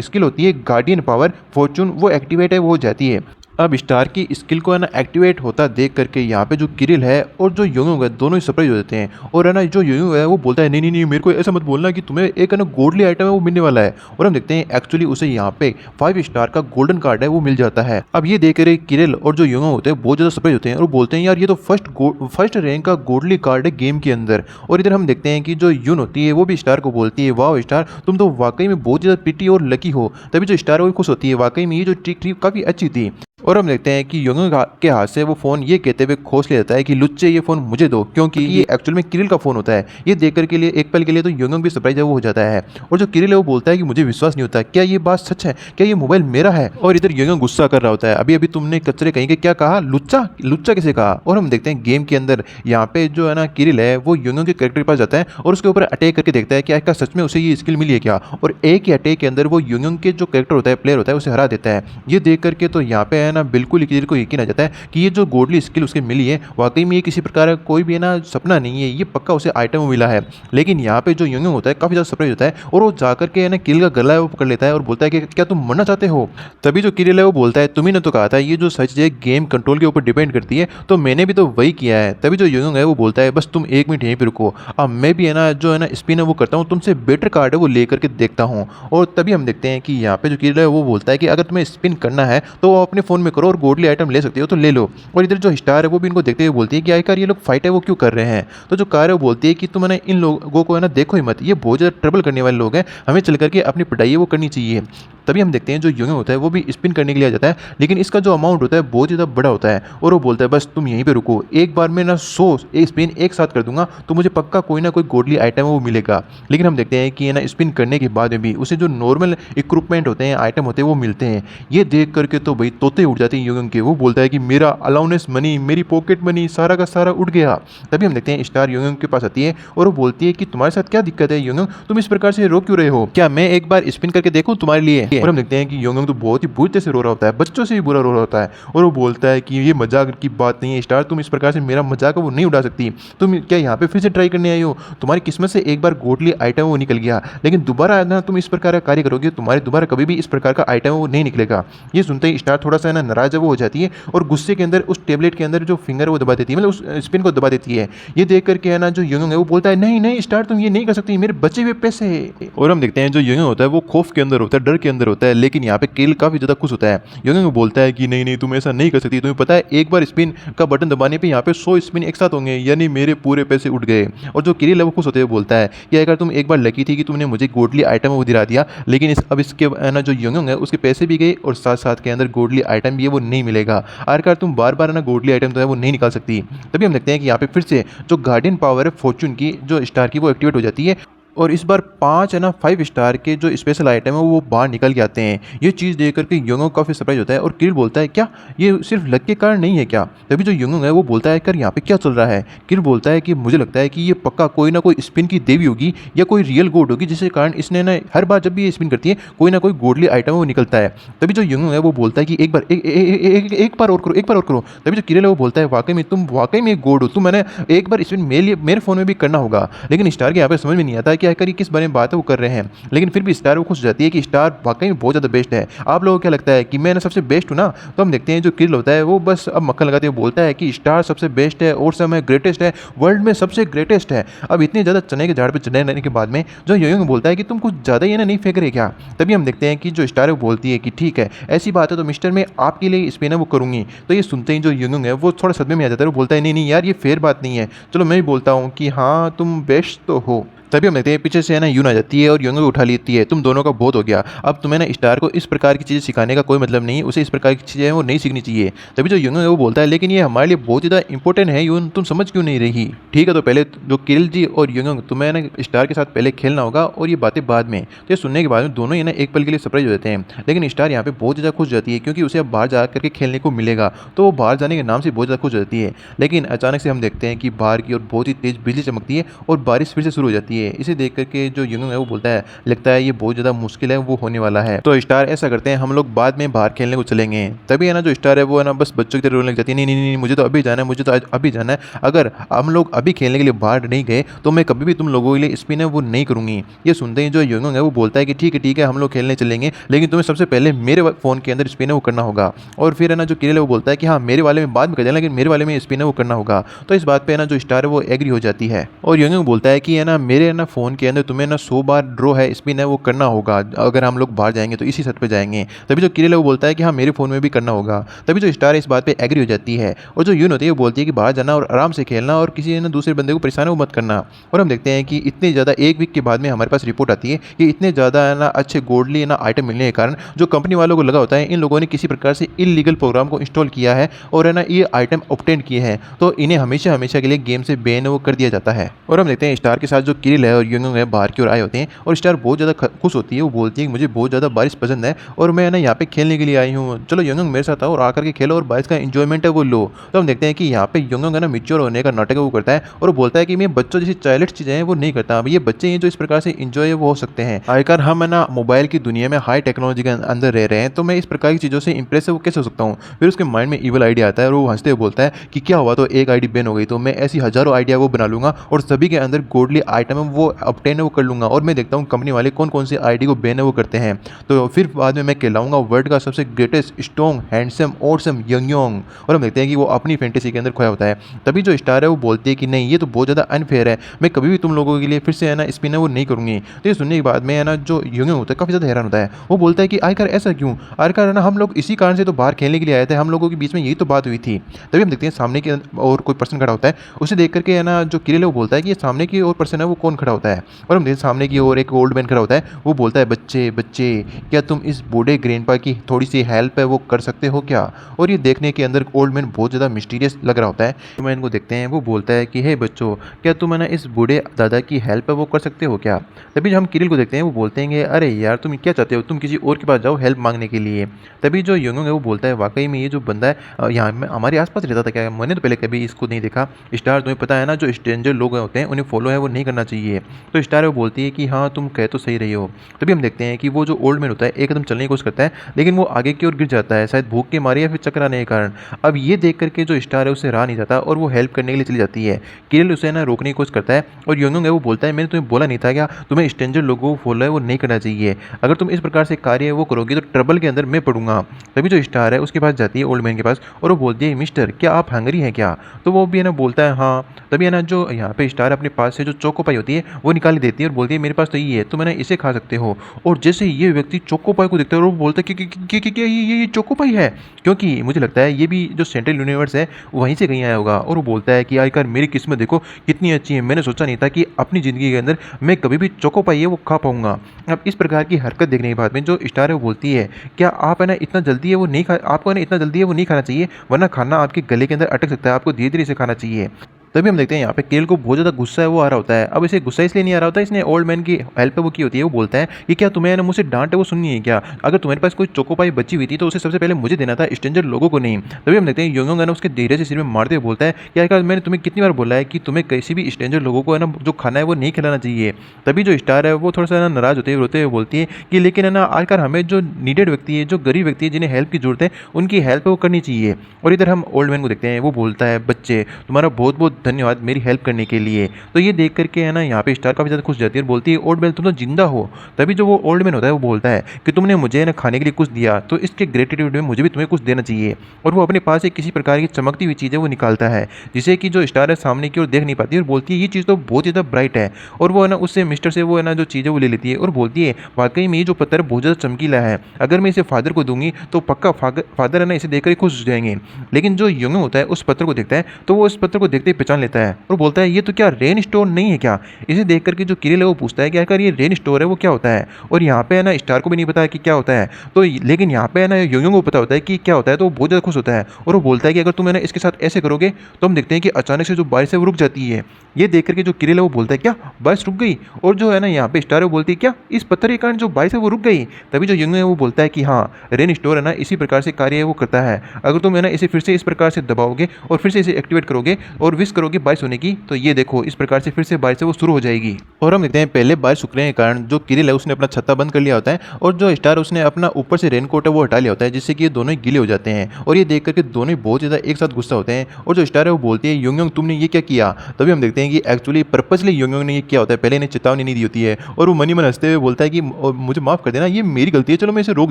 स्किल होती है गार्डियन पावर फॉर्चून वो एक्टिवेट है वो हो जाती है। अब स्टार की स्किल को है ना एक्टिवेट होता देख करके यहाँ पे जो किरिल है और जो योंग है दोनों ही सरप्राइज हो जाते हैं। और है ना जो योंग है वो बोलता है नहीं नहीं नहीं मेरे को ऐसा मत बोलना कि तुम्हें एक है ना गोल्डली आइटम है वो मिलने वाला है। और हम देखते हैं एक्चुअली उसे यहाँ पे 5 स्टार का गोल्डन कार्ड है वो मिल जाता है। अब ये देख रहे किरिल और जो योंग होते हैं बहुत ज़्यादा सरप्राइज होते हैं और बोलते हैं यार ये तो फर्स्ट रैंक का गोल्डली कार्ड है गेम के अंदर। और इधर हम देखते हैं कि जो यून होती है वो भी स्टार को बोलती है वाह स्टार तुम तो वाकई में बहुत ज़्यादा प्रिटी और लकी हो। तभी जो स्टार है वो खुश होती है, वाकई में ये जो ट्रिक थी काफ़ी अच्छी थी। और हम देखते हैं कि योंग के हाथ से वो फ़ोन ये कहते हुए खोस लिया जाता है कि लुच्चे ये फ़ोन मुझे दो, क्योंकि ये एक्चुअल में किरिल का फ़ोन होता है। ये देख कर के लिए एक पल के लिए तो योंग भी सरप्राइज है वो हो जाता है। और जो किरिल है वो बोलता है कि मुझे विश्वास नहीं होता, क्या ये बात सच है, क्या ये मोबाइल मेरा है। और इधर योंग गुस्सा कर रहा होता है अभी अभी तुमने कचरे कहीं के क्या कहा, लुच्चा लुच्चा किसे कहा। और हम देखते हैं गेम के अंदर यहाँ पे जो है ना किरिल है वो योंग के कैरेक्टर के पास जाता है और उसके ऊपर अटैक करके देखता है कि क्या सच में उसे ये स्किल मिली है क्या। और एक ही अटैक के अंदर वो योंग के जो कैरेक्टर होता है प्लेयर होता है उसे हरा देता है। ये देख करके तो यहाँ पे है ना बिल्कुल किरिल को यकीन आ जाता है कि ये जो गोल्डली स्किल उसके मिली है वाकई में ये किसी प्रकार का कोई भी ना सपना नहीं है, ये पक्का उसे आइटम मिला है। लेकिन यहाँ पे जो योंग होता है काफ़ी ज़्यादा सरप्राइज होता है और वो जाकर के है ना किरिल का गला है वो पकड़ लेता है और बोलता है कि क्या तुम मरना चाहते हो। तभी जो किरिल है वो बोलता है तुम्ही ने तो कहा था ये जो सच है गेम कंट्रोल के ऊपर डिपेंड करती है, तो मैंने भी तो वही किया है। तभी जो योंग है वो बोलता है बस तुम 1 मिनट यहीं पर रुको, अब मैं भी है ना जो है ना स्पिन है वो करता हूँ, तुमसे बेटर कार्ड है वो लेकर के देखता हूँ। और तभी हम देखते हैं कि यहाँ पे जो किरिल है वो बोलता है कि अगर तुम्हें स्पिन करना है तो वो अपने फ़ोन में करो और गोल्डली आइटम ले सकते हो तो ले लो। और इधर जो स्टार है वो भी इनको देखते हुए बोलती है कि आखिर ये लोग फाइट है वो क्यों कर रहे हैं। तो जो कार है वो बोलती है कि तुम है इन लोगों को है ना देखो ही मत, ये बहुत ज़्यादा ट्रबल करने वाले लोग हैं, हमें चल करके अपनी पढ़ाई है वो करनी चाहिए। तभी हम देखते हैं जो योंग होता है वो भी स्पिन करने के लिए आ जाता है, लेकिन इसका जो अमाउंट होता है बहुत ज़्यादा बड़ा होता है और वो बोलता है बस तुम यहीं पे रुको, एक बार में ना 100 स्पिन एक साथ कर दूंगा तो मुझे पक्का कोई ना कोई गोल्डली आइटम है वो मिलेगा। लेकिन हम देखते हैं कि ना स्पिन करने के बाद में भी उसे जो नॉर्मल इक्विपमेंट होते हैं आइटम होते हैं वो मिलते हैं। ये देख करके तो भाई तोते उड़ जाते हैं योंग के। वो बोलता है कि मेरा अलाउंस मनी, मेरी पॉकेट मनी सारा का सारा उड़ गया। तभी हम देखते हैं स्टार योंग के पास आती है और वो बोलती है कि तुम्हारे साथ क्या दिक्कत है योंग, तुम इस प्रकार से रो क्यों रहे हो, क्या मैं एक बार स्पिन करके देखूं तुम्हारे लिए। और हम देखते हैं कि योंग तो बहुत ही बुरी तरह से रो रहा होता है, बच्चों से भी बुरा रो रहा होता है और वो बोलता है कि ये मजाक की बात नहीं है स्टार, तुम इस प्रकार से मेरा मजाक वो नहीं उड़ा सकती, तुम क्या यहाँ पे फिर से ट्राई करने आई हो, तुम्हारी किस्मत से एक बार गोल्डली आइटम वो निकल गया, लेकिन दोबारा ना तुम इस प्रकार का कार्य करोगे तुम्हारे दोबारा कभी भी इस प्रकार का आइटम वो नहीं निकलेगा। ये सुनते ही स्टार थोड़ा सा ना नाराज वो हो जाती है और गुस्से के अंदर उस टेबलेट के अंदर जो फिंगर वो दबा देती है, मतलब उस स्पिन को दबा देती है। ये देख करके है ना जो योंग है वो बोलता है नहीं नहीं स्टार तुम ये नहीं कर सकती, मेरे बचे हुए पैसे। और हम देखते हैं जो योंग होता है वो खौफ के अंदर होता है, डर के अंदर होता है, लेकिन यहाँ पे किरिल काफी ज्यादा खुश होता है। योंग बोलता है कि नहीं नहीं तुम ऐसा नहीं कर सकती, तुम्हें पता है एक बार स्पिन का बटन दबाने पे यहाँ पे 100 स्पिन एक साथ होंगे, यानी मेरे पूरे पैसे उठ गए। और जो किरिल है वो खुश होते हुए बोलता है कि अगर तुम एक बार लकी थी कि तुमने मुझे गोल्डली आइटम वो दिला दिया, लेकिन अब इसके ना जो योंग है उसके पैसे भी गए और साथ साथ के अंदर गोल्डली आइटम भी है वो नहीं मिलेगा। आखिरकार तुम बार बार ना गोल्डली आइटम तो है वो नहीं निकाल सकती। तभी हम देखते हैं कि यहाँ पे फिर से जो गार्डियन पावर है फॉर्चून की जो स्टार की वो एक्टिवेट हो जाती है और इस बार 5 है ना 5 स्टार के जो स्पेशल आइटम है वो बाहर निकल के आते हैं। ये चीज़ देख कर के योंगुंग काफ़ी सरप्राइज होता है और किरिल बोलता है क्या ये सिर्फ लक के कारण नहीं है क्या? तभी जो योंगुंग है वो बोलता है कर यहाँ पे क्या चल रहा है? किरिल बोलता है कि मुझे लगता है कि ये पक्का कोई ना कोई स्पिन की देवी होगी या कोई रियल गोड होगी जिसके कारण इसने ना हर बार जब भी ये स्पिन करती है कोई ना कोई गोडली आइटम वो निकलता है। तभी जो योंगुंग है वो बोलता है कि एक बार और करो, एक बार और करो। तभी जो किरिल है वो बोलता है वाकई में तुम वाकई में एक गोड हो, तुम मैंने एक बार स्पिन मेरे फ़ोन में भी करना होगा। लेकिन स्टार के यहाँ पे समझ में नहीं आता है कि आखिर ये किस बारे में बात है वो कर रहे हैं। लेकिन फिर भी स्टार वो खुश हो जाती है कि स्टार वाकई में बहुत ज़्यादा बेस्ट है। आप लोगों को क्या लगता है कि मैं ना सबसे बेस्ट हूँ ना? तो हम देखते हैं जो किरिल होता है वो बस अब मक्खन लगाते हुए बोलता है कि स्टार सबसे बेस्ट है, ऑसम है, ग्रेटेस्ट है, वर्ल्ड में सबसे ग्रेटेस्ट है। अब इतने ज़्यादा चने के झाड़ पे चढ़ने रहने के बाद में जो योंगुंग बोलता है कि तुम कुछ ज़्यादा ही ना नहीं फेंक रहे क्या? तभी हम देखते हैं कि जो स्टार है वो बोलती है कि ठीक है ऐसी बात है तो मिस्टर मैं आपके लिए स्पिन है वो करूँगी। तो ये सुनते ही जो योंगुंग है वो थोड़ा सदमे में आ जाता है। वो बोलता है नहीं नहीं यार ये फेयर बात नहीं है, चलो मैं भी बोलता हूँ कि हाँ तुम बेस्ट तो हो। तभी हम देखते हैं पीछे से है ना यून आ जाती है और योंगुंग को उठा लेती है। तुम दोनों का बहुत हो गया, अब तुम्हें ना स्टार को इस प्रकार की चीज़ें सिखाने का कोई मतलब नहीं, उसे इस प्रकार की चीज़ें हैं वो नहीं सीखनी चाहिए। तभी जो योंगुंग है वो बोलता है लेकिन ये हमारे लिए बहुत ज़्यादा इंपॉर्टेंट है यून, तुम समझ क्यों नहीं रही? ठीक है तो पहले जो किरिल जी और योंगुंग तुम्हें ना स्टार के साथ पहले खेलना होगा और ये बातें बाद में। तो ये सुनने के बाद में दोनों ही ना एक पल के लिए सरप्राइज हो जाते हैं। लेकिन स्टार यहाँ पे बहुत ज़्यादा खुश जाती है क्योंकि उसे अब बाहर जा करके खेलने को मिलेगा, तो वो बाहर जाने के नाम से बहुत ज़्यादा खुश हो जाती है। लेकिन अचानक से हम देखते हैं कि बाहर की ओर बहुत ही तेज़ बिजली चमकती है और बारिश फिर से शुरू हो जाती है। इसे देख करके जो योंगुंग है वो बोलता है लगता है ये बहुत ज़्यादा मुश्किल है वो होने वाला है। तो स्टार ऐसा करते हैं हम लोग बाद में बाहर खेलने को चलेंगे। तभी है ना जो स्टार है वो है ना बस बच्चों की तरह रोने लग जाती है, नहीं नहीं नहीं मुझे तो अभी जाना है, मुझे तो आज अभी जाना है, अगर हम लोग अभी खेलने के लिए बाहर नहीं गए तो मैं कभी भी तुम लोगों के लिए स्पिन है वो नहीं करूँगी। ये सुनते ही जो योंगुंग है वो बोलता है कि ठीक है हम लोग खेलने चलेंगे लेकिन तुम्हें सबसे पहले मेरे फ़ोन के अंदर स्पिन है वो करना होगा। और फिर है ना जो किरिल है वो बोलता है कि हाँ मेरे वाले में बाद में कर देना लेकिन मेरे वाले में स्पिन है वो करना होगा। तो इस बात पे है ना जो स्टार है वो एग्री हो जाती है और योंगुंग बोलता है कि है ना मेरे है ना फ़ोन के अंदर तुम्हें ना 100 बार ड्रॉ है स्पिन है वो करना होगा, अगर हम लोग बाहर जाएंगे तो इसी छत पे जाएंगे। तभी जो किरिल है वो बोलता है कि हाँ मेरे फ़ोन में भी करना होगा। तभी जो स्टार है इस बात पे एग्री हो जाती है और जो यून होती है वो बोलती है कि बाहर जाना और आराम से खेलना और किसी ना दूसरे बंदे को परेशान वो मत करना। और हम देखते हैं कि इतने ज़्यादा एक वीक के बाद में हमारे पास रिपोर्ट आती है कि इतने ज़्यादा है ना अच्छे गोल्डली ना आइटम मिलने के कारण जो कंपनी वालों को लगा होता है इन लोगों ने किसी प्रकार से इलीगल प्रोग्राम को इंस्टॉल किया है और है ना ये आइटम ऑब्टेन किए हैं, तो इन्हें हमेशा हमेशा के लिए गेम से बैन वो कर दिया जाता है। और हम देखते हैं स्टार के साथ जो किरिल है और योंगुंग है बाहर की ओर आए होते हैं और स्टार बहुत ज़्यादा खुश होती है। वो बोलती है कि मुझे बहुत ज़्यादा बारिश पसंद है और मैं ना यहाँ पे खेलने के लिए आई हूँ, चलो योंगुंग मेरे साथ आओ और आकर के खेलो और बारिश का एंजॉयमेंट है वो लो। तो हम देखते हैं कि यहाँ पे योंगुंग है ना मैच्योर होने का नाटक वो करता है और वो बोलता है कि मैं बच्चों जैसी चाइल्डिश चीज़ें हैं वो नहीं करता, ये बच्चे हैं जो इस प्रकार से इंजॉय वो हो सकते हैं। आखिरकार हम है ना मोबाइल की दुनिया में हाई टेक्नोलॉजी के अंदर रह रहे हैं तो मैं इस प्रकार की चीज़ों से इंप्रेस वो कैसे हो सकता हूँ। फिर उसके माइंड में ईवल आइडिया आता है और वो हंसते हुए बोलता है कि क्या हुआ तो एक आईडी बैन हो गई तो मैं ऐसी हज़ारों आइडिया वो बना लूँगा और सभी के अंदर गोल्डली आइटम है वो ऑब्टेन वो कर लूँगा और मैं देखता हूँ कंपनी वाले कौन कौन सी आईडी को बैन वो करते हैं, तो फिर बाद में मैं कहलाऊंगा वर्ल्ड का सबसे ग्रेटेस्ट स्ट्रॉन्ग हैंडसम ऑसम योंगुंग। और हम देखते हैं कि वो अपनी फैंटेसी के अंदर खोया होता है। तभी जो स्टार है वो बोलती है कि नहीं ये तो बहुत ज़्यादा अनफेयर है, मैं कभी भी तुम लोगों के लिए फिर से है ना स्पिन है वो नहीं करूँगी। तो ये सुनने के बाद में है ना जो योंगुंग होता है काफ़ी ज़्यादा हैरान होता है। वो बोलता है कि आखिर ऐसा क्यों, आखिर है ना हम लोग इसी कारण से तो बाहर खेलने के लिए आए थे, हम लोगों के बीच में यही तो बात हुई थी। तभी हम देखते हैं सामने की और कोई पर्सन खड़ा होता है, उसे देख करके है ना जो किरिल है वो बोलता है कि ये सामने की ओर पर्सन है वो कौन खड़ा होता है। और हम देखते हैं सामने की ओर एक ओल्ड मैन खड़ा होता है। वो बोलता है बच्चे बच्चे क्या तुम इस बूढ़े ग्रैंडपा की थोड़ी सी हेल्प है वो कर सकते हो क्या? और ये देखने के अंदर ओल्ड मैन बहुत ज़्यादा मिस्टीरियस लग रहा होता है। तो मैन को देखते हैं वो बोलता है कि हे बच्चों क्या तुम है ना इस बूढ़े दादा की हेल्प है वो कर सकते हो क्या? तभी जो हम किरिल को देखते हैं वो बोलते हैं अरे यार तुम क्या चाहते हो, तुम किसी और के पास जाओ हेल्प मांगने के लिए। तभी जो योंगुंग है वो बोलता है वाकई में ये जो बंदा है यहाँ में हमारे आसपास रहता था क्या, मैंने तो पहले कभी इसको नहीं देखा। स्टार तुम्हें पता है ना जो स्ट्रेंजर लोग होते हैं उन्हें फॉलो है वो नहीं करना चाहिए। तो स्टार है वो बोलती है कि हाँ तुम कह तो सही रही हो। तभी हम देखते हैं कि वो जो ओल्ड मैन होता है एकदम चलने की कोशिश करता है लेकिन वो आगे की ओर गिर जाता है, शायद भूख के मारे या फिर चक्कर आने के कारण। अब ये देख करके जो स्टार है उसे रहा नहीं जाता और वो हेल्प करने के लिए चली जाती है। किरिल उसे ना रोकने की कोशिश करता है और योंगुंग है वो बोलता है मैंने तुम्हें बोला नहीं था क्या तुम्हें स्ट्रेंजर लोगों को फॉलो है वो नहीं करना चाहिए, अगर तुम इस प्रकार से कार्य वो करोगे तो ट्रबल के अंदर मैं पड़ूंगा। तभी जो स्टार है उसके पास जाती है ओल्ड मैन के पास और वो बोलती है मिस्टर क्या आप हंगरी हैं क्या? तो वो भी है ना बोलता है हाँ। तभी है ना जो यहाँ पे स्टार अपने पास से जो चोको पाई होती है वो निकाल देती है और बोलती है मेरे पास तो ये है तो मैंने इसे खा सकते हो। और जैसे ये व्यक्ति चोको पाई को देखता है और वो बोलता है कि ये चोको पाई है, क्योंकि मुझे लगता है ये भी जो सेंट्रल यूनिवर्स है वहीं से कहीं आया होगा। और वो बोलता है कि आखिर मेरी किस्मत देखो कितनी अच्छी है, मैंने सोचा नहीं था कि अपनी ज़िंदगी के अंदर मैं कभी भी चोको पाई है वो खा पाऊंगा। अब इस प्रकार की हरकत देखने के बाद में जो स्टार है वो बोलती है क्या आप है ना इतना जल्दी है वो नहीं खा आपको है ना इतना जल्दी है वो नहीं खाना चाहिए वरना खाना आपके गले के अंदर अटक सकता है, आपको धीरे धीरे से खाना चाहिए। तभी हम देखते हैं यहाँ पे किरिल को बहुत ज़्यादा गुस्सा है वो आ रहा होता है। अब इसे गुस्सा इसलिए नहीं आ रहा होता, इसने ओल्ड मैन की हेल्प वो की होती है। वो बोलता है कि क्या तुम्हें ना मुझसे डांट है वो सुननी है क्या? अगर तुम्हारे पास कोई चोकोपाई बची हुई थी तो उसे सबसे पहले मुझे देना था, स्ट्रेंजर लोगों को नहीं। तभी हम देखते हैं योंगयोंग है ना उसके धीरे से सिर में मारते हुए बोलता है कि आखिर मैंने तुम्हें कितनी बार बोला है कि तुम्हें किसी भी स्ट्रेंजर लोगों को है ना जो खाना है वो नहीं खिलाना चाहिए। तभी जो स्टार है वो थोड़ा सा ना नाराज होते हुए रोते हुए बोलती है कि लेकिन है ना आखिर हमें जो नीडेड व्यक्ति है, जो गरीब व्यक्ति है, जिन्हें हेल्प की जरूरत है, उनकी हेल्प वो करनी चाहिए। और इधर हम ओल्ड मैन को देखते हैं, वो बोलता है बच्चे तुम्हारा बहुत बहुत धन्यवाद मेरी हेल्प करने के लिए। तो ये देख करके है ना यहाँ पे स्टार काफ़ी ज़्यादा खुश जाती है और बोलती है ओल्ड मैन तुम तो जिंदा हो। तभी जो वो ओल्ड मैन होता है वो बोलता है कि तुमने मुझे ना खाने के लिए कुछ दिया तो इसके ग्रेटिट्यूड में मुझे भी तुम्हें कुछ देना चाहिए। और वो अपने पास एक किसी प्रकार की चमकती हुई चीज़ है वो निकालता है, जिसे कि जो स्टार है सामने की ओर देख नहीं पाती और बोलती है ये चीज़ तो बहुत ज़्यादा ब्राइट है। और वो है ना उससे मिस्टर से वो है ना जो चीज़ है वो ले लेती है और बोलती है वाकई में ये जो पत्थर है बहुत ज़्यादा चमकीला है, अगर मैं इसे फादर को दूंगी तो पक्का फादर है ना इसे देखकर खुश हो जाएंगे। लेकिन जो योंगयोंग होता है उस पत्थर को देखता है तो वो उस पत्थर को देखते ही पहचान लेता है और बोलता है ये तो क्या रेन स्टोन नहीं है क्या? इसे देख करके जो किरिल है वो पूछता है कि आखिर ये रेन स्टोर है वो क्या होता है? और यहाँ पे है ना स्टार को भी नहीं पता है कि क्या होता है। तो लेकिन यहाँ पे है ना योंगयोंग को पता होता है कि क्या होता है, तो वो बहुत ज़्यादा खुश होता है और वो बोलता है कि अगर तुम है ना इसके साथ ऐसे करोगे तो हम देखते हैं कि अचानक से जो बारिश है वो रुक जाती है। ये देख करके जो किरिल है वो बोलता है क्या बारिश रुक गई? और जो है ना यहाँ पे स्टार है वो बोलती है क्या इस पत्थर के कारण जो बारिश है वो रुक गई? तभी जो योंगयोंग है वो बोलता है कि हाँ रेन स्टोर है ना इसी प्रकार से कार्य है वो करता है, अगर तुम है ना इसे फिर से इस प्रकार से दबाओगे और फिर से इसे एक्टिवेट करोगे और विश करोगे बारिश होने की तो ये देखो इस प्रकार से फिर से बारिश है वो शुरू हो जाएगी। और हम देखते हैं पहले बारिश रुकने के कारण जो किरिल है उसने अपना छत्ता बंद कर लिया होता है और जो स्टार उसने अपना ऊपर से रेनकोट है वो हटा लिया होता है, जिससे कि ये दोनों ही गीले हो जाते हैं। और ये देख करके दोनों ही बहुत ज़्यादा एक साथ गुस्सा होते हैं और जो स्टार है वो बोलती है योंगयोंग तुमने ये क्या किया? तभी हम देखते हैं कि एक्चुअली पर्पसली योंगयोंग ने ये किया होता है, पहले इन्हें चेतावनी नहीं दी होती है और वो मनी मन हंसते हुए बोलता है कि मुझे माफ़ कर देना ये मेरी गलती है, चलो मैं इसे रोक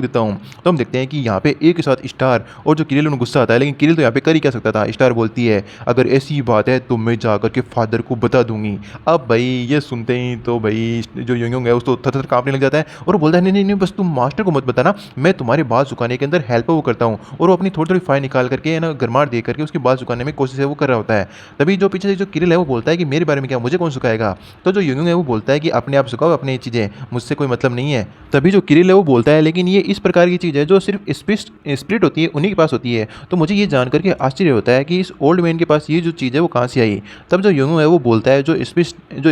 देता हूँ। तो हम देखते हैं कि यहाँ पे एक के साथ स्टार और जो किरिल उन्हें गुस्सा आता है, लेकिन किरिल तो यहाँ पे कर ही क्या सकता था। स्टार बोलती है अगर ऐसी बात है तो मैं जाकर के फादर को बता दूंगी। अब भाई ये सुनते ही तो भाई जो योंगयोंग है उसको थर-थर कांपने लग जाता है और वो बोलता है नहीं नहीं नहीं बस तुम मास्टर को मत बताना, मैं तुम्हारे बाल सुखाने के अंदर हेल्प वो करता हूँ। और वो अपनी थोड़ी थोड़ी फाइल निकाल करके है ना गरमार दे करके उसके बाल सुखाने में कोशिश है वो कर रहा होता है। तभी जो पीछे से जो किरिल है वो बोलता है कि मेरे बारे में क्या, मुझे कौन सुखाएगा? तो जो योंगयोंग है वो बोलता है कि अपने आप सुखाओ अपनी चीज़ें, मुझसे कोई मतलब नहीं है। तभी जो किरिल है वो बोलता है लेकिन ये इस प्रकार की चीज़ है जो सिर्फ स्प्रिट होती है उन्हीं के पास होती है, तो मुझे ये जान करके आश्चर्य होता है कि इस ओल्ड मैन के पास ये जो चीज़ है वो कहाँ से आई। तब जो योंगयोंग है वो बोलता है जो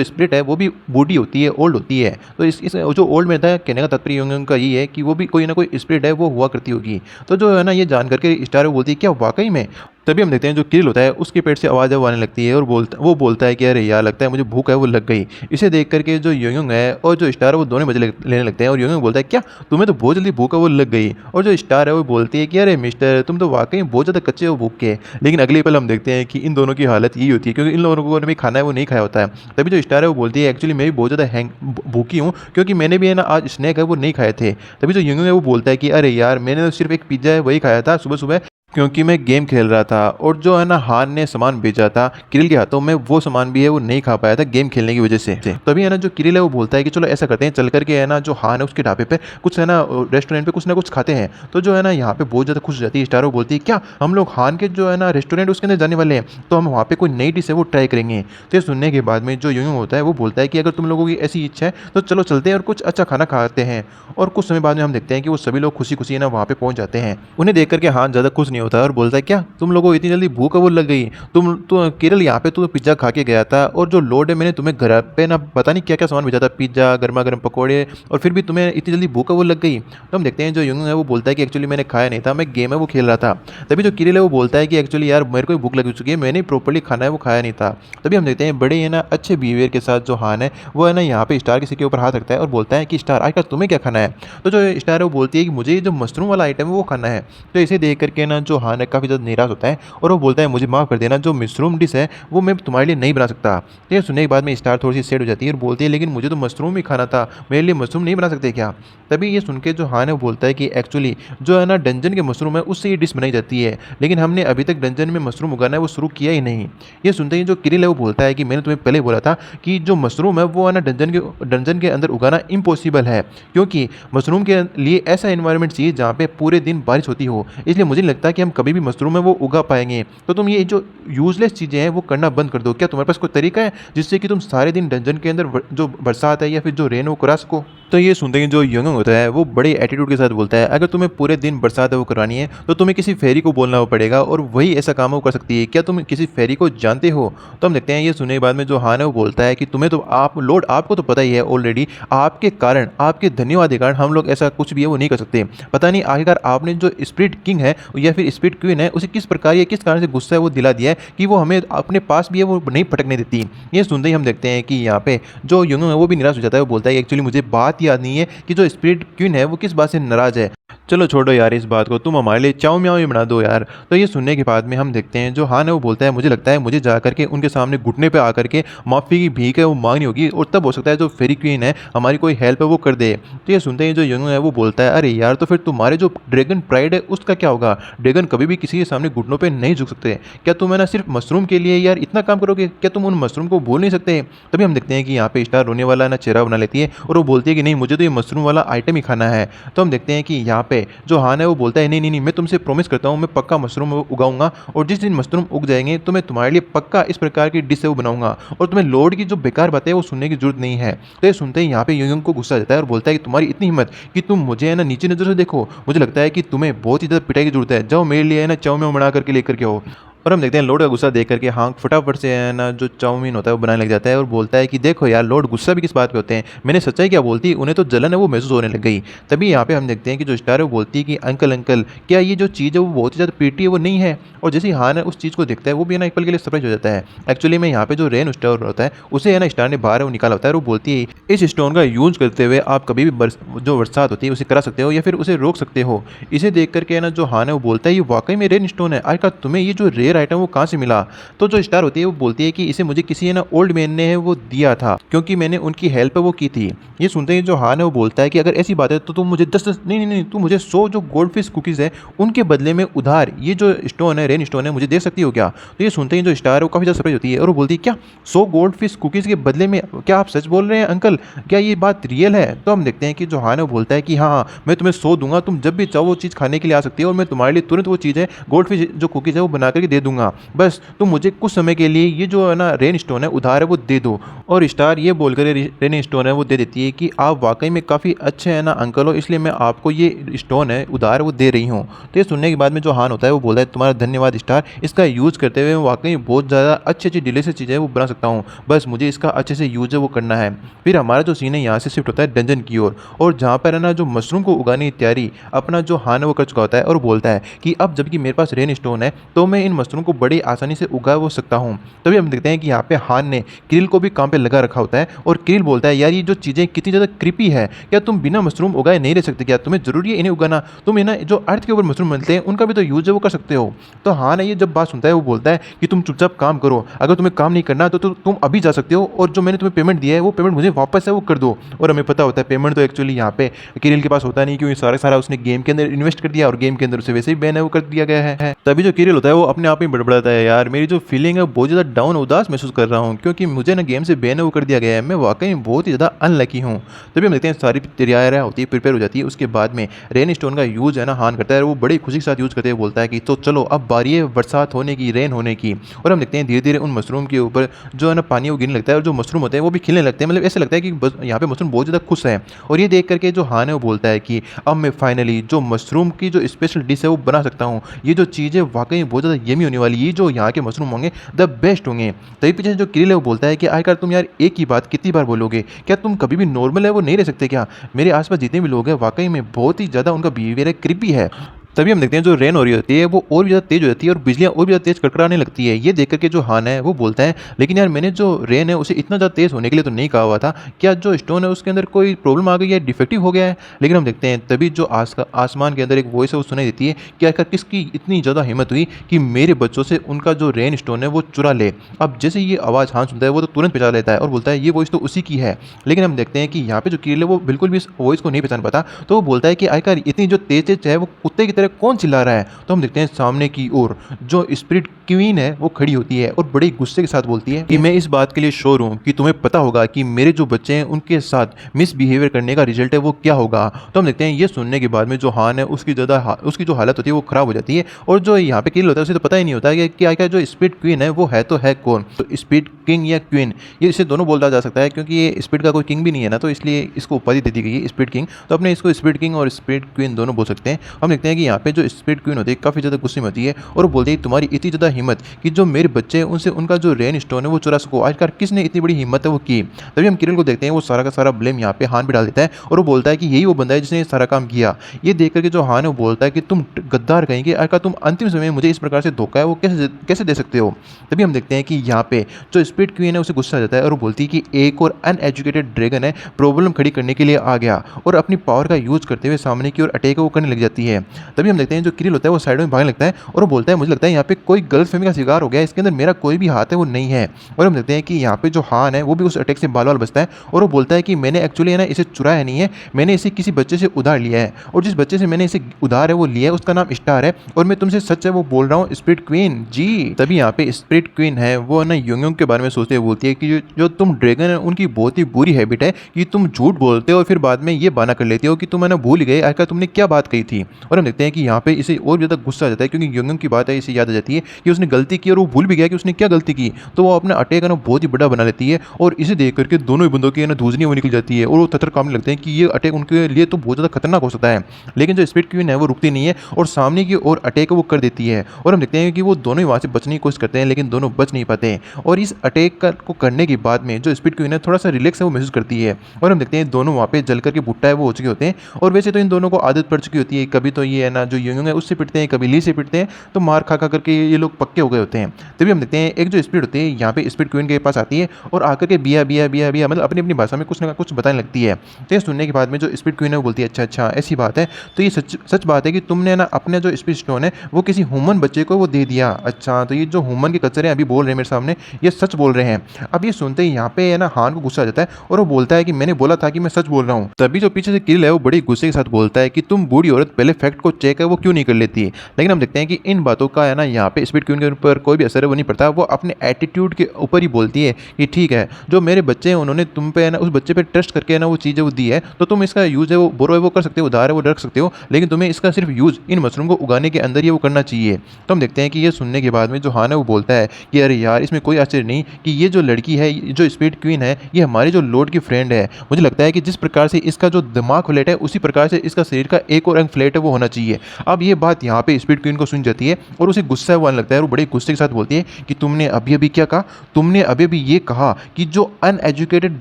स्प्रिट है वो भी बूढ़ी होती है, ओल्ड होती है। तो इस जो ओल्ड मैन था कहने का तात्पर्य योंगयोंग का ये है कि वो भी कोई ना कोई स्प्रिट है वो हुआ करती होगी। तो जो है ना ये जान करके स्टार बोलती है क्या वाकई में? तभी हम देखते हैं जो किरिल होता है उसके पेट से आवाज़ आने लगती है और वो बोलता है कि अरे यार लगता है मुझे भूख है वो लग गई। इसे देख करके जो योंगयोंग है और जो स्टार है वो दोनों मजे लेने लगते हैं और योंगयोंग बोलता है क्या तुम्हें तो बहुत जल्दी भूख है वो लग गई? और जो स्टार है वो बोलती है कि अरे मिस्टर तुम तो वाकई बहुत ज़्यादा कच्चे हो भूख के। लेकिन अगले पल हम देखते हैं कि इन दोनों की हालत यही होती है क्योंकि इन लोगों ने भी खाना है वो नहीं खाया होता है। तभी जो स्टार है वो बोलती है एक्चुअली मैं भी बहुत ज़्यादा भूखी हूँ क्योंकि मैंने भी है ना आज स्नैक है वो नहीं खाए थे। तभी जो योंगयोंग है वो बोलता है कि अरे यार मैंने तो सिर्फ एक पिज्ज़ा है वही खाया था सुबह सुबह क्योंकि मैं गेम खेल रहा था और जो है ना हान ने सामान भेजा था किरिल के हाथों में वो सामान भी है वो नहीं खा पाया था गेम खेलने की वजह से। तभी है ना जो किरिल है वो बोलता है कि चलो ऐसा करते हैं चल करके है ना जो हान है उसके ढाबे पे कुछ है ना रेस्टोरेंट पे कुछ ना कुछ खाते हैं। तो जो है ना यहाँ पे बहुत ज़्यादा खुश हो जाती है स्टार, वो बोलती है क्या हम लोग हान के जो है ना रेस्टोरेंट उसके अंदर जाने वाले हैं तो हम वहाँ पे कोई नई डिश है वो ट्राई करेंगे। तो ये सुनने के बाद में जो योंगयोंग होता है वो बोलता है कि अगर तुम लोगों की ऐसी इच्छा है तो चलो चलते हैं और कुछ अच्छा खाना खाते हैं। और कुछ समय बाद में हम देखते हैं कि वो सभी लोग खुशी खुशी ना वहाँ पे पहुँच जाते हैं। उन्हें देख करके हान ज़्यादा खुश नहीं होता और बोलता है क्या तुम लोगों को इतनी जल्दी भूख वो लग गई? तो केरल यहाँ पे तो पिज्ज़ा खा के गया था और जो लोड है मैंने तुम्हें घर पे ना पता नहीं क्या क्या सामान भेजा था, पिज्ज़ा गर्मा गर्म पकौड़े, और फिर भी तुम्हें इतनी जल्दी भूख वो लग गई। तो हम देखते हैं जो योंगयोंग है वो बोलता है कि एक्चुअली मैंने खाया नहीं था, मैं गेम है वो खेल रहा था। तभी जो किरिल है वो बोलता है कि एक्चुअली यार मेरे को भूख लग चुकी है, मैंने प्रॉपर्ली खाना है वो खाया नहीं था। तभी हम देखते हैं बड़े है ना अच्छे बिहेवियर के साथ जो हान है वो है ना यहाँ पे स्टार के सिर के ऊपर हाथ रखता है और बोलता है कि स्टार आजकल तुम्हें क्या खाना है? तो जो स्टार है वो बोलती है कि मुझे जो मशरूम वाला आइटम है वो खाना है। तो इसे देख करके ना जो हान है काफ़ी ज़्यादा निराश होता है और वो बोलता है मुझे माफ़ कर देना, जो मशरूम डिश है वो मैं तुम्हारे लिए नहीं बना सकता। तो ये सुनने के बाद में स्टार थोड़ी सी सेड हो जाती है और बोलती है लेकिन मुझे तो मशरूम ही खाना था, मेरे लिए मशरूम नहीं बना सकते क्या? तभी ये सुन के जो हान है वो बोलता है कि एक्चुअली जो है ना डंजन के मशरूम है उससे ये डिश बनाई जाती है, लेकिन हमने अभी तक डंजन में मशरूम उगाना है वो शुरू किया ही नहीं। ये सुनते ही जो किरिल है वो बोलता है कि मैंने तुम्हें पहले बोला था कि जो मशरूम है वो है ना डंजन के अंदर उगाना इम्पॉसिबल है, क्योंकि मशरूम के लिए ऐसा इन्वायरमेंट चाहिए जहाँ पे पूरे दिन बारिश होती हो, इसलिए मुझे नहीं लगता कि हम कभी भी मशरूम है वो उगा पाएंगे। तो तुम ये जो यूजलेस चीज़ें हैं वो करना बंद कर दो। क्या तुम्हारे पास कोई तरीका है जिससे कि तुम सारे दिन डंजन के अंदर जो बरसात है या फिर जो रेन हो करा सको? तो ये सुनते ही जो यंगंग होता है वो बड़े एटीट्यूड के साथ बोलता है, अगर तुम्हें पूरे दिन बरसात है वो करवानी है तो तुम्हें किसी फेरी को बोलना पड़ेगा और वही ऐसा काम वो कर सकती है, क्या तुम किसी फेरी को जानते हो? तो हम देखते हैं ये सुनने के बाद में जो हान है वो बोलता है कि तुम्हें तो आप लॉर्ड आपको तो पता ही है ऑलरेडी, आपके कारण आपके धन्यवाद के कारण हम लोग ऐसा कुछ भी है वो नहीं कर सकते। पता नहीं आखिरकार आपने जो स्पिरिट किंग है या फिर स्पिरिट क्वीन है उसे किस प्रकार या किस कारण से गुस्सा है वो दिला दिया है कि वो हमें अपने पास भी है वो नहीं फटकने देती। ये सुनते ही हम देखते हैं कि यहाँ पे जो यंग है वो भी निराश हो जाता है, वो बोलता है एक्चुअली मुझे बात याद नहीं है कि जो स्पिरिट क्वीन है वो किस बात से नाराज है। चलो छोड़ो यार इस बात को, तुम हमारे लिए चाव म्याव ही बना दो यार। तो ये सुनने के बाद में हम देखते हैं जो हान है वो बोलता है मुझे लगता है मुझे जा करके उनके सामने घुटने पे आकर के माफ़ी की भीख है वो मांगनी होगी और तब हो सकता है जो फेरी क्वीन है हमारी कोई हेल्प है वो कर दे। तो ये सुनते ही जो यंग है वो बोलता है अरे यार तो फिर तुम्हारे जो ड्रैगन प्राइड है उसका क्या होगा? ड्रैगन कभी भी किसी के सामने घुटनों पर नहीं झुक सकते। क्या तुम है ना सिर्फ मशरूम के लिए यार इतना काम करोगे? क्या तुम उन मशरूम को भूल नहीं सकते? तभी हम देखते हैं कि यहाँ पे स्टार रोने वाला ना चेहरा बना लेती है और वो बोलती है कि नहीं मुझे तो ये मशरूम वाला आइटम ही खाना है। तो हम देखते हैं कि यहाँ पे जो हान है वो बोलता है नहीं नहीं नहीं मैं तुमसे प्रॉमिस करता हूँ मैं पक्का मशरूम उगाऊंगा और जिस दिन मशरूम उग जाएंगे तो मैं तुम्हारे लिए पक्का इस प्रकार की डिश है वो बनाऊंगा और तुम्हें लॉर्ड की जो बेकार बातें हैं वो सुनने की जरूरत नहीं है। तो ये सुनते ही यहाँ पे युंग को गुस्सा आ जाता है और बोलता है कि तुम्हारी इतनी हिम्मत कि तुम मुझे है ना नीचे नजर से देखो, मुझे लगता है कि तुम्हें बहुत ही ज़्यादा पिटाई की जरूरत है, जाओ मेरे लिए है ना चाव में बना करके लेकर के आओ। और हम देखते हैं लॉर्ड का गुस्सा देख करके हाँ फटाफट से है ना जो चाउमीन होता है वो बनाने लग जाता है और बोलता है कि देखो यार लॉर्ड गुस्सा भी किस बात पे होते हैं, मैंने सच्चाई क्या बोलती उन्हें तो जलन है वो महसूस होने लग गई। तभी यहाँ पे हम देखते हैं कि जो स्टार है वो बोलती है कि अंकल अंकल क्या ये जो चीज़ है वो बहुत ही ज़्यादा पीटी है वो नहीं है? और जैसे ही हान है उस चीज़ को देखता है वो भी है ना एक पल के लिए सरप्राइज हो जाता है। एक्चुअली में यहाँ पे जो रेन स्टोन होता है उसे है ना स्टार ने बाहर है वो निकाला होता है और वो बोलती है इस स्टोन का यूज करते हुए आप कभी भी जो बरसात होती है उसे करा सकते हो या फिर उसे रोक सकते हो। इसे देख करके है ना जो हान है वो बोलता है ये वाकई में रेन स्टोन है, आखिर तुम्हें ये जो रेयर आइटम वो कहाँ से मिला? तो जो स्टार होती है वो बोलती है कि इसे मुझे किसी है ना ओल्ड मैन ने है वो दिया था क्योंकि मैंने उनकी हेल्प वो की थी। ये सुनते ही जो हान है वो बोलता है कि अगर ऐसी बात है तो तुम मुझे 10 नहीं नहीं नहीं तुम मुझे 100 जो गोल्ड फिश कुकीज़ है उनके बदले में उधार ये जो स्टोन है रेन स्टोन है मुझे दे सकती हो क्या? तो ये सुनते ही जो स्टार है वो काफ़ी ज़्यादा सरप्राइज होती है और वो बोलती है क्या 100 गोल्ड फिश कुकीज़ के बदले में? क्या आप सच बोल रहे हैं अंकल? क्या ये बात रियल है? तो हम देखते हैं कि जो हान है वो बोलता है कि हाँ हाँ मैं तुम्हें 100 दूंगा, तुम जब भी चाहो वो चीज़ खाने के लिए आ सकती है और मैं तुम्हारे लिए तुरंत वो चीज़ है गोल्ड फिश जो कुकीज़ है वो बना करके दे दूंगा, बस तुम मुझे कुछ समय के लिए ये जो है ना रेन स्टोन है उधार है वो दे दो। और स्टार ये बोलकर रेन स्टोन है वो दे देती है कि आप वाकई में काफ़ी अच्छे हैं ना अंकल हो, इसलिए मैं आपको ये स्टोन है उधार वो दे रही हूँ। तो ये सुनने के बाद में जो हान होता है वो बोलता है तुम्हारा धन्यवाद स्टार, इसका यूज़ करते हुए वाकई बहुत ज़्यादा अच्छी अच्छी डिलीशियस चीज़ें वो बना सकता हूँ, बस मुझे इसका अच्छे से यूज है वो करना है। फिर हमारा जो सीन है यहाँ से शिफ्ट होता है डंजन की ओर और जहाँ पर है ना जो मशरूम को उगाने की तैयारी अपना जो हान है वो कर चुका होता है और बोलता है कि अब जबकि मेरे पास रेन स्टोन है तो मैं इन मशरूम को बड़ी आसानी से उगा वो सकता हूँ। तभी हम देखते हैं कि यहाँ पे हान ने किरिल को भी काम पे लगा रखा होता है और किरिल बोलता है यार ये जो चीज़ें कितनी ज़्यादा क्रिपी है, क्या तुम बिना मशरूम उगाए नहीं रह सकते? क्या तुम्हें जरूरी है इन्हें उगाना? तुम इन्हें जो अर्थ के ऊपर मशरूम मिलते हैं उनका भी तो यूज है वो कर सकते हो। तो हान है ये जब बात सुनता है वो बोलता है कि तुम चुपचाप काम करो, अगर तुम्हें काम नहीं करना तो तुम अभी जा सकते हो और जो मैंने तुम्हें पेमेंट दिया है वो पेमेंट मुझे वापस है वो कर दो। और हमें पता होता है पेमेंट तो एक्चुअली यहाँ पे किरिल के पास होता नहीं क्योंकि सारा उसने गेम के अंदर इन्वेस्ट कर दिया और गेम के अंदर उसे वैसे ही बैन है वो कर दिया गया है। तभी जो किरिल होता है वो अपने आप ही बड़बड़ाता है यार मेरी जो फीलिंग है बहुत ज़्यादा डाउन उदास महसूस कर रहा हूँ क्योंकि मुझे ना गेम से बैन है वो कर दिया गया है, मैं वाकई में बहुत ही ज़्यादा अनलकी हूँ। तभी हम देखते हैं सारी तैयारियाँ होती है प्रिपेयर हो जाती है, उसके बाद में रेन स्टोन का यूज़ है ना हान करता है, वो बड़ी खुशी के साथ यूज़ करते हुए बोलता है कि तो चलो अब बारी है बरसात होने की, रेन होने की। और हम देखते हैं धीरे धीरे उन मशरूम के ऊपर जो है ना पानी वो गिरने लगता है और जो मशरूम होते हैं वो भी खिलने लगते हैं, मतलब ऐसा लगता है कि यहाँ पे मशरूम बहुत ज़्यादा खुश है। और ये देख करके जो हान है वो बोलता है कि अब मैं फाइनली जो मशरूम की जो स्पेशल डिश है वो बना सकता हूँ, ये जो चीज़ है वाकई बहुत ज़्यादा यमी होने वाली, ये जो यहाँ के मशरूम होंगे द बेस्ट होंगे। तभी पीछे जो किरिल है वो बोलता है कि आखिर तुम यार एक ही बात कितनी बार बोलोगे, क्या तुम कभी भी नॉर्मल है वो नहीं रह सकते क्या? मेरे आसपास जितने भी लोग हैं वाकई में बहुत ही ज़्यादा उनका बिहेवियर है क्रिपी है। तभी हम देखते हैं जो रेन हो रही होती है वो और भी ज़्यादा तेज़ हो जाती है और बिजलियाँ और भी ज़्यादा तेज़ कड़कड़ाने लगती है। ये देख करके जो हान है वो बोलता है लेकिन यार मैंने जो रेन है उसे इतना ज़्यादा तेज़ होने के लिए तो नहीं कहा हुआ था, क्या जो स्टोन है उसके अंदर कोई प्रॉब्लम आ गई है, डिफेक्टिव हो गया है? लेकिन हम देखते हैं तभी जो आसमान के अंदर एक वॉइस है वो सुनाई देती है कि आखिर किसकी इतनी ज़्यादा हिम्मत हुई कि मेरे बच्चों से उनका जो रेन स्टोन है वो चुरा ले। अब जैसे ये आवाज़ हान सुनता है वो तो तुरंत पहचान लेता है और बोलता है ये वॉइस तो उसी की है। लेकिन हम देखते हैं कि यहाँ पे जो किरिल है वो बिल्कुल भी इस वॉइस को नहीं पहचान पाता, तो वो बोलता है कि आखिर इतनी जो तेज है वो कुत्ते की तरह अंदर है, कौन चिल्ला रहा है? तो हम देखते हैं सामने की ओर जो स्पिरिट क्वीन है वो खड़ी होती है और बड़े गुस्से के साथ बोलती है कि मैं इस बात के लिए श्योर हूँ कि तुम्हें पता होगा कि मेरे जो बच्चे हैं उनके साथ मिसबिहेवियर करने का रिजल्ट है वो क्या होगा। तो हम देखते हैं ये सुनने के बाद में जो हान है उसकी जो हालत होती है वो खराब हो जाती है, और जो यहाँ पे किल होता है उसे तो पता ही नहीं होता कि क्या क्या जो स्पिरिट क्वीन है वो है तो है कौन। तो स्पिरिट किंग या क्वीन ये इसे दोनों बोला जा सकता है, क्योंकि ये स्पिरिट का कोई किंग भी नहीं है ना, तो इसलिए इसको उपाधि दे दी गई है स्पिरिट किंग। तो अपने इसको स्पिरिट किंग और स्पिरिट क्वीन दोनों बोल सकते हैं। हम देखते हैं कि यहाँ पे जो स्पिरिट क्वीन होती है काफ़ी ज़्यादा गुस्से में होती है और वो बोलती है तुम्हारी इतनी ज़्यादा हिम्मत कि जो मेरे बच्चे हैं उनसे उनका जो रेन स्टोन है वो चुरा सको, आखिरकार किसने इतनी बड़ी हिम्मत है वो की। तभी हम किरल को देखते हैं वो सारा का सारा ब्लेम यहाँ पे हान पे डाल देता है और वो बोलता है कि यही वो बंदा है जिसने ये सारा काम किया। ये देख करके जो हान है वो बोलता है कि तुम गद्दार कहेंगे, आखिरकार तुम अंतिम समय में मुझे इस प्रकार से धोखा है वो कैसे दे सकते हो। तभी हम देखते हैं कि यहाँ पे जो स्पिरिट क्वीन है उसे गुस्सा आ जाता है और वो बोलती है कि एक और अनएजुकेटेड ड्रैगन है प्रॉब्लम खड़ी करने के लिए आ गया और अपनी पावर का यूज करते हुए सामने की ओर अटैक वो करने लग जाती है। तभी हम देखते हैं जो किरिल होता है वो साइड में भागने लगता है और वो बोलता है मुझे लगता है यहाँ पे कोई गलतफहमी का शिकार हो गया, इसके अंदर मेरा कोई भी हाथ है वो नहीं है। और हम देखते हैं कि यहाँ पे जो हान है वो भी उस अटैक से बाल बाल बचता है और वो बोलता है कि मैंने एक्चुअली है ना इसे चुराया नहीं है, मैंने इसे किसी बच्चे से उधार लिया है और जिस बच्चे से मैंने इसे उधार है वो लिया है उसका नाम स्टार है और मैं तुमसे सच है वो बोल रहा हूँ स्पिरिट क्वीन जी। तभी यहाँ पे स्पिरिट क्वीन है वो ना योंग के बारे में सोचते हुए बोलती है कि जो तुम ड्रैगन है उनकी बहुत ही बुरी हैबिट है कि तुम झूठ बोलते हो और फिर बाद में ये बहाना कर लेते हो कि तुम है ना भूल गए आखिर तुमने क्या बात कही थी। और हम देखते हैं कि यहाँ पे इसे और ज़्यादा गुस्सा आ जाता है क्योंकि योंग की बात है इसे याद आ जाती है कि उसने गलती की और वो भूल भी गया कि उसने क्या गलती की, तो वो अपना अटैक है ना बहुत ही बड़ा बना लेती है और इसे देख करके दोनों ही बंदों की है ना धूजनी वो निकल जाती है और वो थर कामने लगते हैं कि ये अटैक उनके लिए तो बहुत ज़्यादा खतरनाक हो सकता है। लेकिन जो स्पिरिट क्वीन है वो रुकती नहीं है और सामने की ओर अटैक वो कर देती है और हम देखते हैं कि वो दोनों ही वहाँ से बचने की कोशिश करते हैं लेकिन दोनों बच नहीं पाते। और इस अटैक को करने के बाद में जो स्पिरिट क्वीन है थोड़ा सा रिलैक्स है वो महसूस करती है और हम देखते हैं दोनों वहाँ पे जल करके भुट्टा है वो हो चुके होते हैं। और वैसे तो इन दोनों को आदत पड़ चुकी होती है, कभी तो ये है ना जो योंग है उससे पिटते हैं, कभी ली से पिटते हैं, तो मार खा खा करके ये लोग पक्के हो गए होते हैं। तभी हम देखते हैं एक जो स्पिरिट होती है यहाँ पे स्पिरिट क्वीन के पास आती है और आकर के बिया बिया बिया बिया मतलब अपनी अपनी भाषा में कुछ ना कुछ बताने लगती है। तो ये सुनने के बाद में जो स्पिरिट क्वीन है वो बोलती है अच्छा अच्छा ऐसी बात है, तो ये सच बात है कि तुमने ना अपने जो स्पिरिट स्टोन है वो किसी ह्यूमन बच्चे को वो दे दिया। अच्छा तो ये जो ह्यूमन के कचरे अभी बोल रहे हैं मेरे सामने ये सच बोल रहे हैं। अब ये सुनते ही यहाँ पे है ना हान को गुस्सा आ जाता है और वो बोलता है कि मैंने बोला था कि मैं सच बोल रहा हूँ। तभी जो पीछे से किल है वो बड़ी गुस्से के साथ बोलता है कि तुम बूढ़ी औरत पहले फैक्ट को चेक है वो क्यों नहीं कर लेती। लेकिन हम देखते हैं कि इन बातों का है ना यहाँ पे स्पिरिट क्वीन के ऊपर कोई भी असर है वो नहीं पड़ता, वो अपने एटीट्यूड के ऊपर ही बोलती है कि ठीक है जो मेरे बच्चे हैं उन्होंने तुम पे है ना उस बच्चे पे ट्रस्ट करके है ना वो चीज़ें वो दी है, तो तुम इसका यूज़ है वो बोरो है वो कर सकते हो, उधार है वो रख सकते हो, लेकिन तुम्हें इसका सिर्फ यूज़ इन मशरूम को उगाने के अंदर ही वो करना चाहिए। तो हम देखते हैं कि ये सुनने के बाद में जो हान है वो बोलता है कि अरे यार इसमें कोई आश्चर्य नहीं कि ये जो लड़की है जो स्पिरिट क्वीन है ये हमारे जो लॉर्ड की फ्रेंड है। मुझे लगता है कि जिस प्रकार से इसका जो दिमाग फ्लैट है उसी प्रकार से इसका शरीर का एक और अंग फ्लैट है वो होना चाहिए। अब ये बात यहाँ पे स्पिरिट क्वीन को सुन जाती है और उसे गुस्सा वो आने लगता है और बड़े गुस्से के साथ बोलती है कि तुमने अभी अभी क्या कहा, तुमने अभी अभी ये कहा कि जो अनएजुकेटेड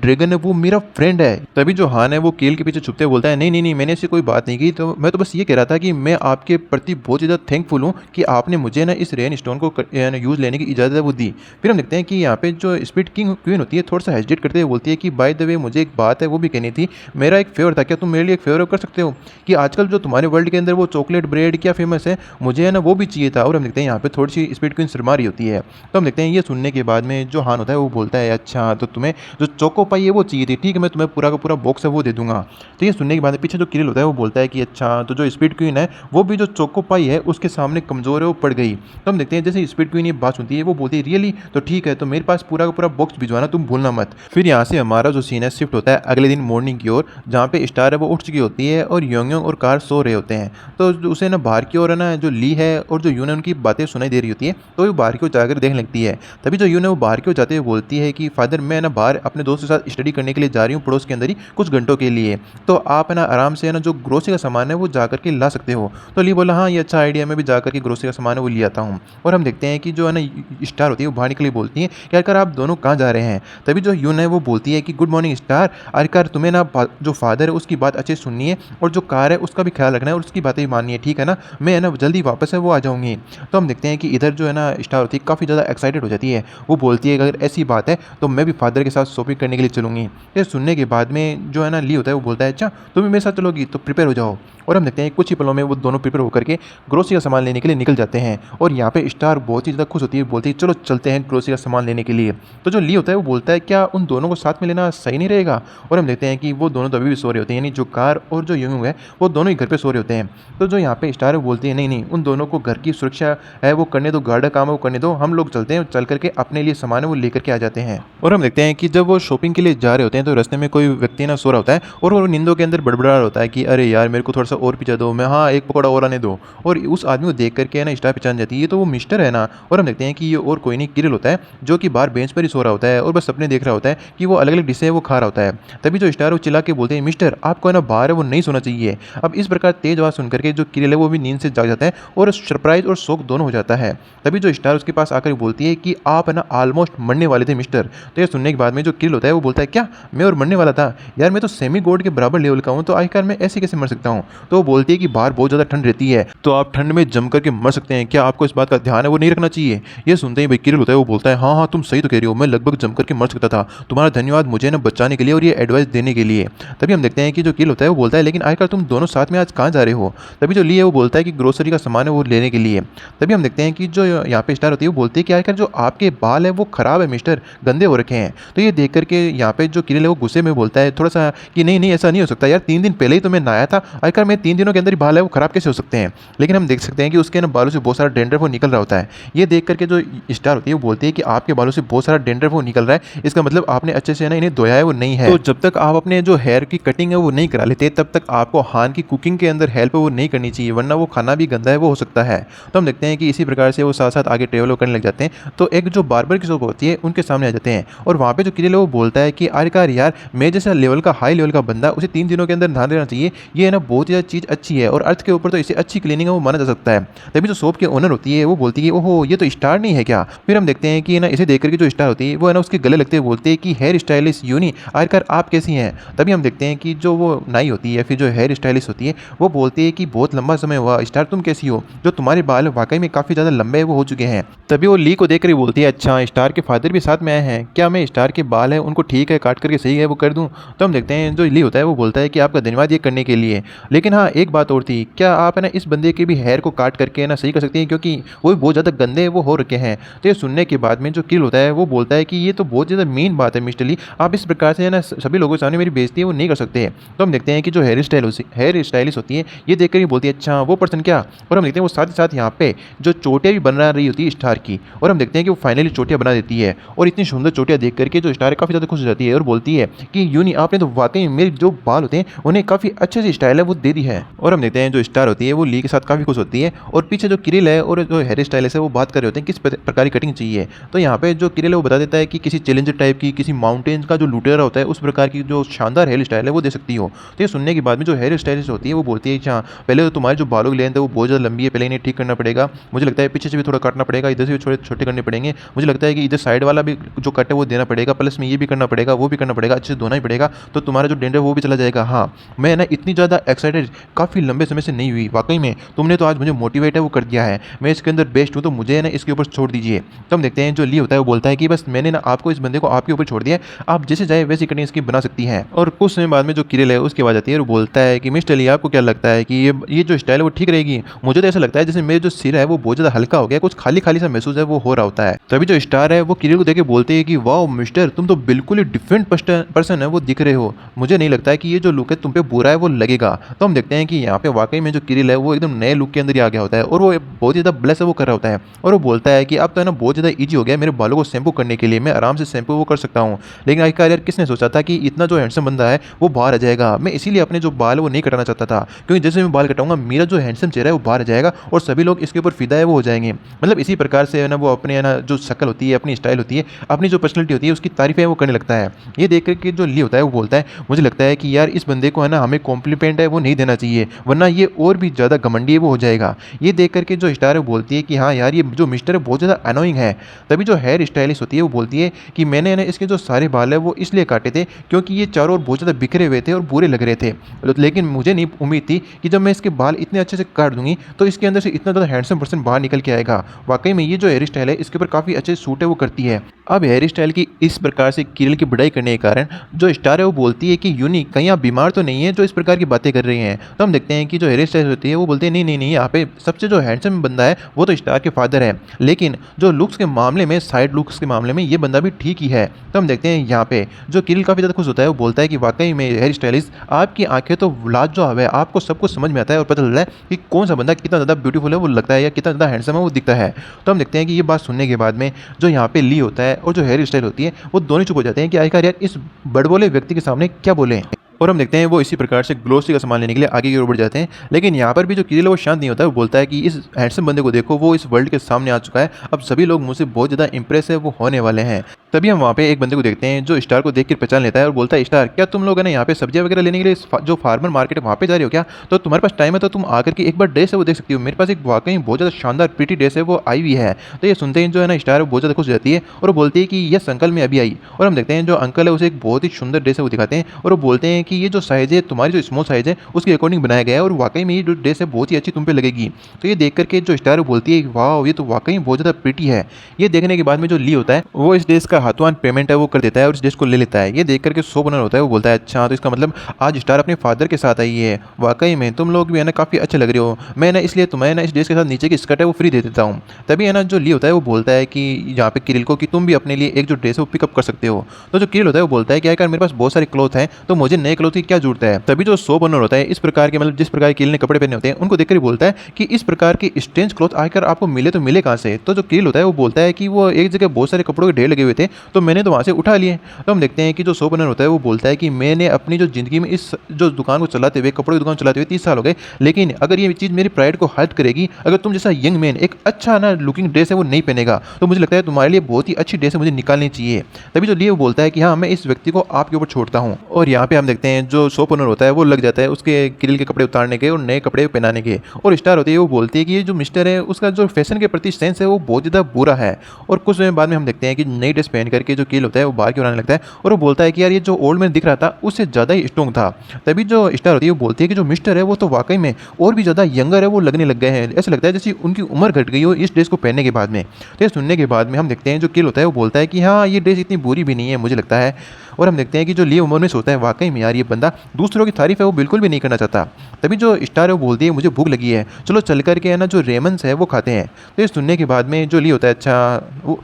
ड्रैगन है वो मेरा फ्रेंड है। तभी जो हान है वो केल के पीछे छुपते बोलता है नहीं नहीं नहीं मैंने ऐसी कोई बात नहीं की, तो मैं तो बस ये कह रहा था कि मैं आपके प्रति बहुत ज़्यादा थैंकफुल हूँ कि आपने मुझे ना इस रेन स्टोन को यूज़ लेने की इजाज़त वो दी। फिर हम देखते हैं कि यहाँ पे जो स्पिरिट किंग क्वीन होती है थोड़ा सा हेजिटेट करते हुए बोलती है कि बाय द वे मुझे एक बात है वो भी कहनी थी, मेरा एक फेवर था, क्या तुम मेरे लिए एक फेवर कर सकते हो कि आजकल जो तुम्हारे वर्ल्ड के अंदर वो चॉकलेट ब्रेड क्या फेमस है मुझे है ना वो भी चाहिए था। और हम देखते हैं यहाँ पे थोड़ी सी स्पिरिट क्वीन शर्मा रही होती है। तो हम देखते हैं ये सुनने के बाद में जो हान होता है वो बोलता है अच्छा तो तुम्हें जो चोको पाई है वो चाहिए थी, ठीक है मैं तुम्हें पूरा का पूरा बॉक्स है वो दे दूंगा। तो ये सुनने के बाद पीछे जो किरिल होता है वो बोलता है कि अच्छा तो जो स्पिरिट क्वीन है वो भी जो चोको पाई है उसके सामने कमजोर है वो पड़ गई। तो हम देखते हैं जैसे स्पिरिट क्वीन ये बात सुनती है वो बोलती है रियली, तो ठीक है तो मेरे पास पूरा का पूरा बॉक्स भिजवाना तुम भूलना मत। फिर यहाँ से हमारा जो सीन है शिफ्ट होता है अगले दिन मॉर्निंग की ओर जहाँ पे स्टार है वो उठ चुकी होती है और योंग और कार सो रहे होते हैं। तो उसे ना बाहर की ओर है ना जो ली है और जो यून है उनकी बातें सुनाई दे रही होती है, तो वो बाहर की ओर जाकर देखने लगती है। तभी जो यून है वो बाहर की ओर जाते हुए बोलती है कि फादर मैं ना बाहर अपने दोस्त के साथ स्टडी करने के लिए जा रही हूँ पड़ोस के अंदर ही कुछ घंटों के लिए, तो आप है ना आराम से है ना जो ग्रोसरी का सामान है वो जा करके ला सकते हो। तो ली बोला हाँ ये अच्छा आइडिया, मैं भी जा करके ग्रोसरी का सामान है वो ले आता हूँ। और हम देखते हैं कि जो है ना स्टार होती है वो बाहर निकली बोलती है कि यार आप दोनों कहाँ जा रहे हैं। तभी जो यून है वो बोलती है कि गुड मॉर्निंग स्टार, अरे तुम्हें ना जो फादर है उसकी बात अच्छे सुननी है और जो कार है उसका भी ख्याल रखना है और उसकी बातें भी माननी है, ठीक है ना, मैं है ना जल्दी वापस है वो आ जाऊँगी। तो हम देखते हैं कि इधर जो है ना स्टार होती है काफ़ी ज़्यादा एक्साइटेड हो जाती है, वो बोलती है कि अगर ऐसी बात है तो मैं भी फादर के साथ शॉपिंग करने के लिए चलूँगी। ये सुनने के बाद में जो है ना ली होता है वो बोलता है अच्छा तुम भी मेरे साथ चलोगी तो प्रिपेयर हो जाओ। और हम देखते हैं कुछ ही पलों में वो दोनों प्रिपेयर होकर के ग्रोसरी का सामान लेने के लिए निकल जाते हैं। और यहाँ पे स्टार बहुत ही ज़्यादा खुश होती है, बोलती है चलो चलते हैं ग्रोसरी का सामान लेने के लिए। तो जो ली होता है वो बोलता है क्या उन दोनों को साथ में लेना सही नहीं रहेगा। और हम देखते हैं कि वो दोनों तो अभी भी सो रहे होते हैं, यानी जो कार और जो यूंग है वो दोनों ही घर पे सो रहे होते हैं। तो जो यहाँ पे स्टार है वो बोलती है नहीं नहीं, उन दोनों को घर की सुरक्षा है वो करने दो, गार्ड का काम है वो करने दो, हम लोग चलते हैं, चल करके अपने लिए सामान है वो लेकर के आ जाते हैं। और हम देखते हैं कि जब वो शॉपिंग के लिए जा रहे होते हैं तो रास्ते में कोई व्यक्ति ना सो रहा होता है और वो नींदों के अंदर बड़बड़ा रहा होता है कि अरे यार मेरे को थोड़ा सा और पिज़्ज़ा दो, मैं हाँ एक पकौड़ा और आने दो। और उस आदमी को देख करके है ना स्टार पहचान जाती है, ये तो वो मिस्टर है ना। और हम देखते हैं कि ये और कोई नहीं, किरिल होता है जो कि बाहर बेंच पर ही सो रहा होता है और बस सपने देख रहा होता है कि वो अलग अलग डिशें वो खा रहा होता है। तभी जो स्टार वो चिल्ला के बोलते हैं मिस्टर आपको है ना बाहर है वो नहीं सोना चाहिए। अब इस प्रकार तेज आवाज़ सुन करके जो किरिल है वो भी नींद से जाग जाता है और सरप्राइज और शौक दोनों हो जाता है। तभी जो स्टार उसके पास आकर बोलती है कि आप है ना ऑलमोस्ट मरने वाले थे मिस्टर। तो ये सुनने के बाद में जो किरिल होता है वो बोलता है क्या मैं और मरने वाला था, यार मैं तो सेमी गॉड के बराबर लेवल का हूँ, तो आखिरकार मैं ऐसे कैसे मर सकता हूँ। तो वो बोलती है कि बाहर बहुत ज़्यादा ठंड रहती है तो आप ठंड में जम करके मर सकते हैं, क्या आपको इस बात का ध्यान है वो नहीं रखना चाहिए। ये सुनते ही भाई किरिल होता है वो बोलता है हाँ हाँ तुम सही तो कह रही हो, मैं लगभग जम करके मर सकता था, तुम्हारा धन्यवाद मुझे ना बचाने के लिए और ये एडवाइस देने के लिए। तभी हम देखते हैं कि जो किरिल होता है वो बोलता है लेकिन आखिरकार तुम दोनों साथ में आज कहाँ जा रहे हो। तभी जो ली है वो बोलता है कि ग्रोसरी का सामान है वो लेने के लिए। तभी हम देखते हैं कि जो यहाँ पे स्टार होती है वो बोलती है कि आखिरकार जो आपके बाल है वो खराब है मिस्टर, गंदे हो रखे हैं। तो ये देख करके यहाँ पे जो किरिल है वो गुस्से में बोलता है थोड़ा सा कि नहीं नहीं ऐसा नहीं हो सकता यार, 3 दिन पहले ही तो मैं नहाया था, आखिरकार मैं 3 दिनों के अंदर ही बाल है वो खराब कैसे हो सकते हैं। लेकिन हम देख सकते हैं कि उसके ना बालों से बहुत सारा डेंड्रफ वो निकल रहा होता है। ये देख करके जो स्टार होती है वो बोलती है कि आपके बालों से बहुत सारा डेंड्रफ वो निकल रहा है, इसका मतलब आपने अच्छे से ना इन्हें धोया है वो नहीं है। तो जब तक आप अपने जो हेयर की कटिंग है वो नहीं करा लेते तब तक आपको हान की कुकिंग के अंदर हेल्प वो नहीं करनी चाहिए, वरना वो खाना भी गंदा है वो हो सकता है। तो हम देखते हैं कि इसी प्रकार से वो साथ साथ आगे ट्रेवल करने लग जाते हैं। तो एक जो बार्बर की शॉप होती है उनके सामने आ जाते हैं और वहाँ पे जो किरिल है वो बोलता है कि आखिरकार यार मैं जैसा लेवल का हाई लेवल का बंदा उसे 3 दिनों के अंदर नहा देना चाहिए, ये है ना बहुत ज़्यादा चीज़ अच्छी है और अर्थ के ऊपर तो इसे अच्छी क्लीनिंग है वो माना जा सकता है। तभी जो शॉप के ओनर होती है वो बोलती है ओहो ये तो स्टार नहीं है क्या। फिर हम देखते हैं कि ना इसे देख करके जो स्टार होती है वो है ना उसके गले लगते हुए बोलते हैं कि हेयर स्टाइलिस्ट यूनी आखिरकार आप कैसी हैं। तभी हम देखते हैं कि जो वो नाई होती है फिर जो हेयर स्टाइलिस्ट होती है वो बोलती है कि बहुत लंबा समय हुआ स्टार तुम कैसी हो, जो तुम्हारे बाल वाकई में काफ़ी ज़्यादा लंबे वो हो चुके हैं। तभी वो ली को देख कर ही बोलती है अच्छा स्टार के फादर भी साथ में आए हैं क्या, मैं स्टार के बाल हैं उनको ठीक है काट करके सही है वो कर दूँ। तो हम देखते हैं जो ली होता है वो बोलता है कि आपका धन्यवाद ये करने के लिए, लेकिन हाँ एक बात और थी, क्या आप है ना इस बंदे के भी हेयर को काट करके ना सही कर सकती हैं क्योंकि वो भी बहुत ज़्यादा गंदे वो हो रखे हैं। तो ये सुनने के बाद में जो किल होता है वो बोलता है कि ये तो बहुत ज़्यादा मेन बात है मिस्टर ली, आप इस प्रकार से है ना सभी लोगों के सामने मेरी बेइज्जती है वो नहीं कर सकते। तो हम देखते हैं कि जो हेयर स्टाइलिस्ट होती है ये देख कर ही बोलती है अच्छा वो पर्सन क्या। और हम देखते हैं वो साथ ही साथ यहाँ पे जो चोटियाँ भी बना रही होती है स्टार की, और हम देखते हैं कि वो फाइनली चोटियाँ बना देती है और इतनी सुंदर चोटियाँ देख करके जो स्टार काफ़ी ज़्यादा खुश हो जाती है और बोलती है कि यूनी आपने तो वाकई मेरे जो बाल होते हैं उन्हें काफ़ी अच्छे से स्टाइल है वो दे दी है। और हम देखते हैं जो स्टार होती है वो ली के साथ काफ़ी खुश होती है और पीछे जो किरिल है और जो हेयर स्टाइलिस्ट है वो बात कर रहे होते हैं किस प्रकार की कटिंग चाहिए। तो यहाँ पे जो किरिल है वो बता देता है कि किसी चैलेंजर टाइप की, किसी माउंटेन का जो लुटेरा होता है उस प्रकार की जो शानदार हेयर स्टाइल है वो दे सकती हो। तो ये सुनने के बाद में जो हेयर स्टाइलिस्ट होती है वो बोलती है अच्छा पहले तो तुम्हारे जो बालों की लेंथ है वो बहुत ज़्यादा लंबी है, पहले इन्हें ठीक करना पड़ेगा, मुझे लगता है पीछे से भी थोड़ा काटना पड़ेगा, इधर से भी थोड़े छोटे करने पड़ेंगे, मुझे लगता है कि इधर साइड वाला भी जो कट है वो देना पड़ेगा, प्लस में ये भी करना पड़ेगा वो भी करना पड़ेगा, अच्छे से धोना ही पड़ेगा, तो तुम्हारा जो डेंडर वो भी चला जाएगा। हाँ मैं ना इतनी ज़्यादा एक्साइटेड काफ़ी लंबे समय से नहीं हुई, वाकई में तुमने तो आज मुझे मोटिवेट है वो कर दिया है, मैं इसके अंदर बेस्ट हूँ, तो मुझे ना इसके ऊपर छोड़ दीजिए। तो हम देखते हैं जो ली होता है वो बोलता है कि बस मैंने ना आपको इस बंदे को आपके ऊपर छोड़ दिया है, आप जैसे चाहे वैसी कटिंग इसकी बना सकती हैं। और कुछ समय बाद में जो किरिल है उसकी आवाज़ आती है और बोलता है कि मिस्टर ली आपको क्या लगता है कि ये जो स्टाइल है वो ठीक रहेगी, मुझे तो ऐसा लगता है जैसे मेरे जो सिर है वो बहुत ज़्यादा हल्का हो गया, कुछ खाली खाली सा महसूस है वो हो रहा होता है। तभी जो स्टार है वो किरिल को देख के बोलते हैं कि वाह मिस्टर तुम तो बिल्कुल ही डिफरेंट पर्सन है वो दिख रहे हो, मुझे नहीं लगता है कि ये जो लुक है तुम पे बुरा है वो लगेगा। तो हम देखते हैं कि यहाँ पे वाकई में जो किरिल है वो एकदम नए लुक के अंदर ही आ गया होता है और वो बहुत ज़्यादा ब्लेस है वो कर रहा होता है और वो बोलता है कि अब तो है ना बहुत ज़्यादा ईजी हो गया मेरे बालों को शैम्पू करने के लिए, मैं आराम से शैम्पू वो कर सकता हूँ। लेकिन आखिरकार यार किसने सोचा था कि इतना जो हैंडसम बंदा है वो बाहर आ जाएगा, मैं इसीलिए अपने जो बाल वो नहीं कटाना चाहता था, क्योंकि जैसे मैं बाल कटाऊंगा मेरा जो हैंडसम चेहरा है वो बाहर आ जाएगा और सभी लोग इसके ऊपर फिदा है वो हो जाएंगे। मतलब इसी प्रकार से है ना वो अपने है ना जो शक्ल होती है, अपनी स्टाइल होती है, अपनी जो पर्सनैलिटी होती है उसकी तारीफें वो करने लगता है। ये देख करके जो ली होता है वो बोलता है मुझे लगता है कि यार इस बंदे को है ना हमें कॉम्प्लीमेंट है वो नहीं देना चाहिए, वरना ये और भी ज़्यादा घमंडी है वो हो जाएगा। ये देख करके जो स्टार है वो बोलती है कि हाँ यार ये जो मिस्टर है बहुत ज़्यादा अनोइंग है। तभी जो हेयर स्टाइलिस्ट होती है वो बोलती है कि मैंने ना इसके जो सारे बाल है वो इसलिए काटे थे क्योंकि ये चारों ओर बहुत ज़्यादा बिखरे हुए थे और बुरे लग रहे थे, लेकिन मुझे नहीं उम्मीद थी कि जब मैं इसके बाल इतने अच्छे से काट दूंगी तो इसके अंदर से इतना ज़्यादा हैंडसम पर्सन बाहर निकल के आएगा। वाकई में ये जो हेयर स्टाइल है इसके ऊपर काफ़ी अच्छे सूट है वो करती है। अब हेयर स्टाइल की इस प्रकार से किरिल की बढ़ाई करने के कारण जो स्टार है वो बोलती है कि यूनी कहीं आप बीमार तो नहीं है जो इस प्रकार की बातें कर रही हैं। तो हम देखते हैं कि जो हेयर स्टाइल होती है वो बोलते हैं नहीं नहीं नहीं, यहाँ पे सबसे जो हैंडसम बंदा है वो तो स्टार के फादर है, लेकिन जो लुक्स के मामले में, साइड लुक्स के मामले में ये बंदा भी ठीक ही है। तो हम देखते हैं यहाँ पे जो किरिल काफ़ी ज़्यादा खुश होता है वो बोलता है कि वाकई में हेयर स्टाइलिस्ट आपकी आंखें तो लाजवाब है, आपको सब कुछ समझ में आता है और पता चलता है कि कौन सा बंदा कितना ज़्यादा ब्यूटीफुल है वो लगता है या कितना ज़्यादा हैंडसम है वो दिखता है। तो हम देखते हैं कि ये बात सुनने के बाद में जो यहाँ पे ली होता है और जो हेयर स्टाइल होती है वो दोनों चुप हो जाते हैं कि आखिर यार इस बड़बोले व्यक्ति के सामने क्या बोले। और हम देखते हैं वो इसी प्रकार से ग्लोसी का सामान लेने के लिए आगे की ओर बढ़ जाते हैं। लेकिन यहाँ पर भी जो किरिल है वो शांत नहीं होता है, वो बोलता है कि इस हैंडसम बंदे को देखो, वो इस वर्ल्ड के सामने आ चुका है, अब सभी लोग मुझसे बहुत ज़्यादा इंप्रेस है वो होने वाले हैं। तभी हम वहाँ पे एक बंदे को देखते हैं जो स्टार को देख कर पहचान लेता है और बोलता है, स्टार क्या तुम लोग है ना यहाँ पे सब्जियाँ वगैरह लेने के लिए जो फार्मर मार्केट है वहाँ पे जा रहे हो क्या? तो तुम्हारे पास टाइम है तो तुम आकर के एक बार ड्रेस है वो देख सकती हो, मेरे पास एक वाकई बहुत ज़्यादा शानदार प्रीटी ड्रेस है वो आई हुई है। तो ये सुनते ही जो है ना स्टार बहुत ज़्यादा खुश हो जाती है और वो बोलती है कि यस अंकल मैं अभी आई। और हम देखते हैं जो अंकल है उसे एक बहुत ही सुंदर ड्रेस है वो दिखाते हैं और वो बोलते हैं कि ये जो साइज़ है तुम्हारी जो स्मॉल साइज़ है उसके अकॉर्डिंग बनाया गया है और वाकई में ये जो ड्रेस है बहुत ही अच्छी तुम पे लगेगी। तो ये देख करके जो स्टार बोलती है वाह ये तो वाकई बहुत ज़्यादा प्रीटी है। ये देखने के बाद में जो ली होता है वो इस ड्रेस का हाथों पेमेंट है वो कर देता है और इस ड्रेस को ले लेता है। ये देख करके शॉप ओनर होता है वो बोलता है अच्छा तो इसका मतलब आज स्टार अपने फादर के साथ आई है, वाकई में तुम लोग भी है ना काफ़ी अच्छे लग रहे हो, मैं ना इसलिए तुम्हें ना इस ड्रेस के साथ नीचे की स्कर्ट है वो फ्री दे देता हूँ। तभी है ना जो ली होता है वो बोलता है कि यहाँ पे किरिल को कि तुम भी अपने लिए एक जो ड्रेस है वो पिकअप कर सकते हो। तो जो किरिल होता है वो बोलता है कि यार मेरे पास बहुत सारे क्लोथ हैं तो मुझे नए क्लोथ की क्या जरूरत है। तभी जो शॉप ओनर होता है इस प्रकार के मतलब जिस प्रकार किरिल ने कपड़े पहने होते हैं उनको देखकर ही बोलता है कि इस प्रकार की स्ट्रेंज क्लोथ आकर आपको मिले तो मिले कहाँ से। तो जो किरिल होता है वो बोलता है कि वो एक जगह बहुत सारे कपड़ों के ढेर लगे हुए थे तो मैंने तो वहाँ से उठा लिए। तो हम देखते हैं कि जो शॉप ओनर होता है वो बोलता है कि मैंने अपनी जो ज़िंदगी में इस जो दुकान को चलाते हुए कपड़ों की दुकान चलाते हुए 30 साल हो गए, लेकिन अगर ये चीज़ मेरी प्राइड को हर्ट करेगी, अगर तुम जैसा यंग मैन एक अच्छा ना लुकिंग ड्रेस है वो नहीं पहनेगा तो मुझे लगता है तुम्हारे लिए बहुत ही अच्छी ड्रेस है मुझे निकालनी चाहिए। तभी जो लिए वो बोलता है कि हाँ मैं इस व्यक्ति को आपके ऊपर छोड़ता हूँ। और यहाँ पे हम देखते हैं जो शॉप ओनर होता है वो लग जाता है उसके किरिल के कपड़े उतारने के और नए कपड़े पहनाने के। और स्टार होती है वो बोलती है कि ये जो मिस्टर है उसका जो फैशन के प्रति सेंस है वो बहुत ज़्यादा बुरा है। और कुछ समय बाद में हम देखते हैं कि नई ड्रेस पहन करके जो किरिल होता है वो बाहर की ओर आने लगता है और वो बोलता है कि यार ये जो ओल्ड मैन दिख रहा था उससे ज़्यादा ही स्ट्रॉन्ग था। तभी जो स्टार होती है वो बोलती है कि जो मिस्टर है वो तो वाकई में और भी ज़्यादा यंगर है वो लगने लग गए हैं, ऐसा लगता है जैसे उनकी उम्र घट गई हो इस ड्रेस को पहनने के बाद में। तो ये सुनने के बाद में हम देखते हैं जो किल होता है वो बोलता है कि हाँ ये ड्रेस इतनी बुरी भी नहीं है मुझे लगता है। और हम देखते हैं कि जो लिए उम्र में सोचता है वाकई में यार ये बंदा दूसरों की तारीफ है वो बिल्कुल भी नहीं करना चाहता। तभी जो स्टार है वो बोलती है मुझे भूख लगी है चलो चल करके है ना जो रेमंस है वो खाते हैं। तो ये सुनने के बाद में जो ली होता है अच्छा वो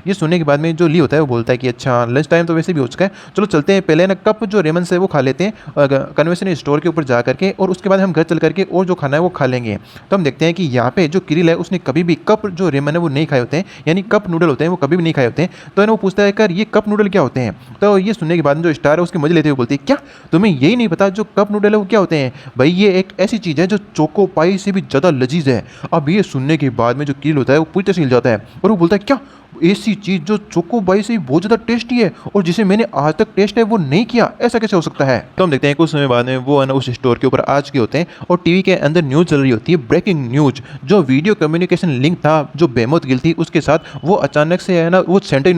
ये सुनने के बाद में जो ली होता है वो बोलता है कि अच्छा लंच टाइम तो वैसे भी हो चुका है, चलो चलते हैं पहले ना कप जो रेमंस है वो खा लेते हैं कन्वेंशनल स्टोर के ऊपर जा करके और उसके बाद हम घर चल करके और जो खाना है वो खा लेंगे। तो हम देखते हैं कि यहाँ पे जो किरिल है उसने कभी भी कप जो रेमन है वो नहीं खाए होते हैं, यानी कप नूडल होते हैं वो कभी भी नहीं खाए होते हैं। तो वो पूछता है कर ये कप नूडल क्या होते हैं। तो ये सुनने के बाद में जो स्टार है उसके मजे लेते हुए बोलती है क्या तुम्हें यही नहीं पता जो कप नूडल है वो क्या होते हैं? भाई ये एक ऐसी चीज़ है जो चोको पाई से भी ज़्यादा लजीज है। अब ये सुनने के बाद में जो किरिल होता है वो पूरी तरह से हिल जाता है और वो बोलता है क्या ऐसी चीज़ जो चोकोबाई से बहुत ज़्यादा टेस्टी है और जिसे मैंने आज तक टेस्ट है वो नहीं किया, ऐसा कैसे हो सकता है। तो हम देखते हैं कुछ समय बाद में वो है ना उस स्टोर के ऊपर आ चुके होते हैं और टीवी के अंदर न्यूज़ चल रही होती है, ब्रेकिंग न्यूज। जो वीडियो कम्युनिकेशन लिंक था जो बेमोथ गिल थी उसके साथ वो अचानक से है ना वो सेंटर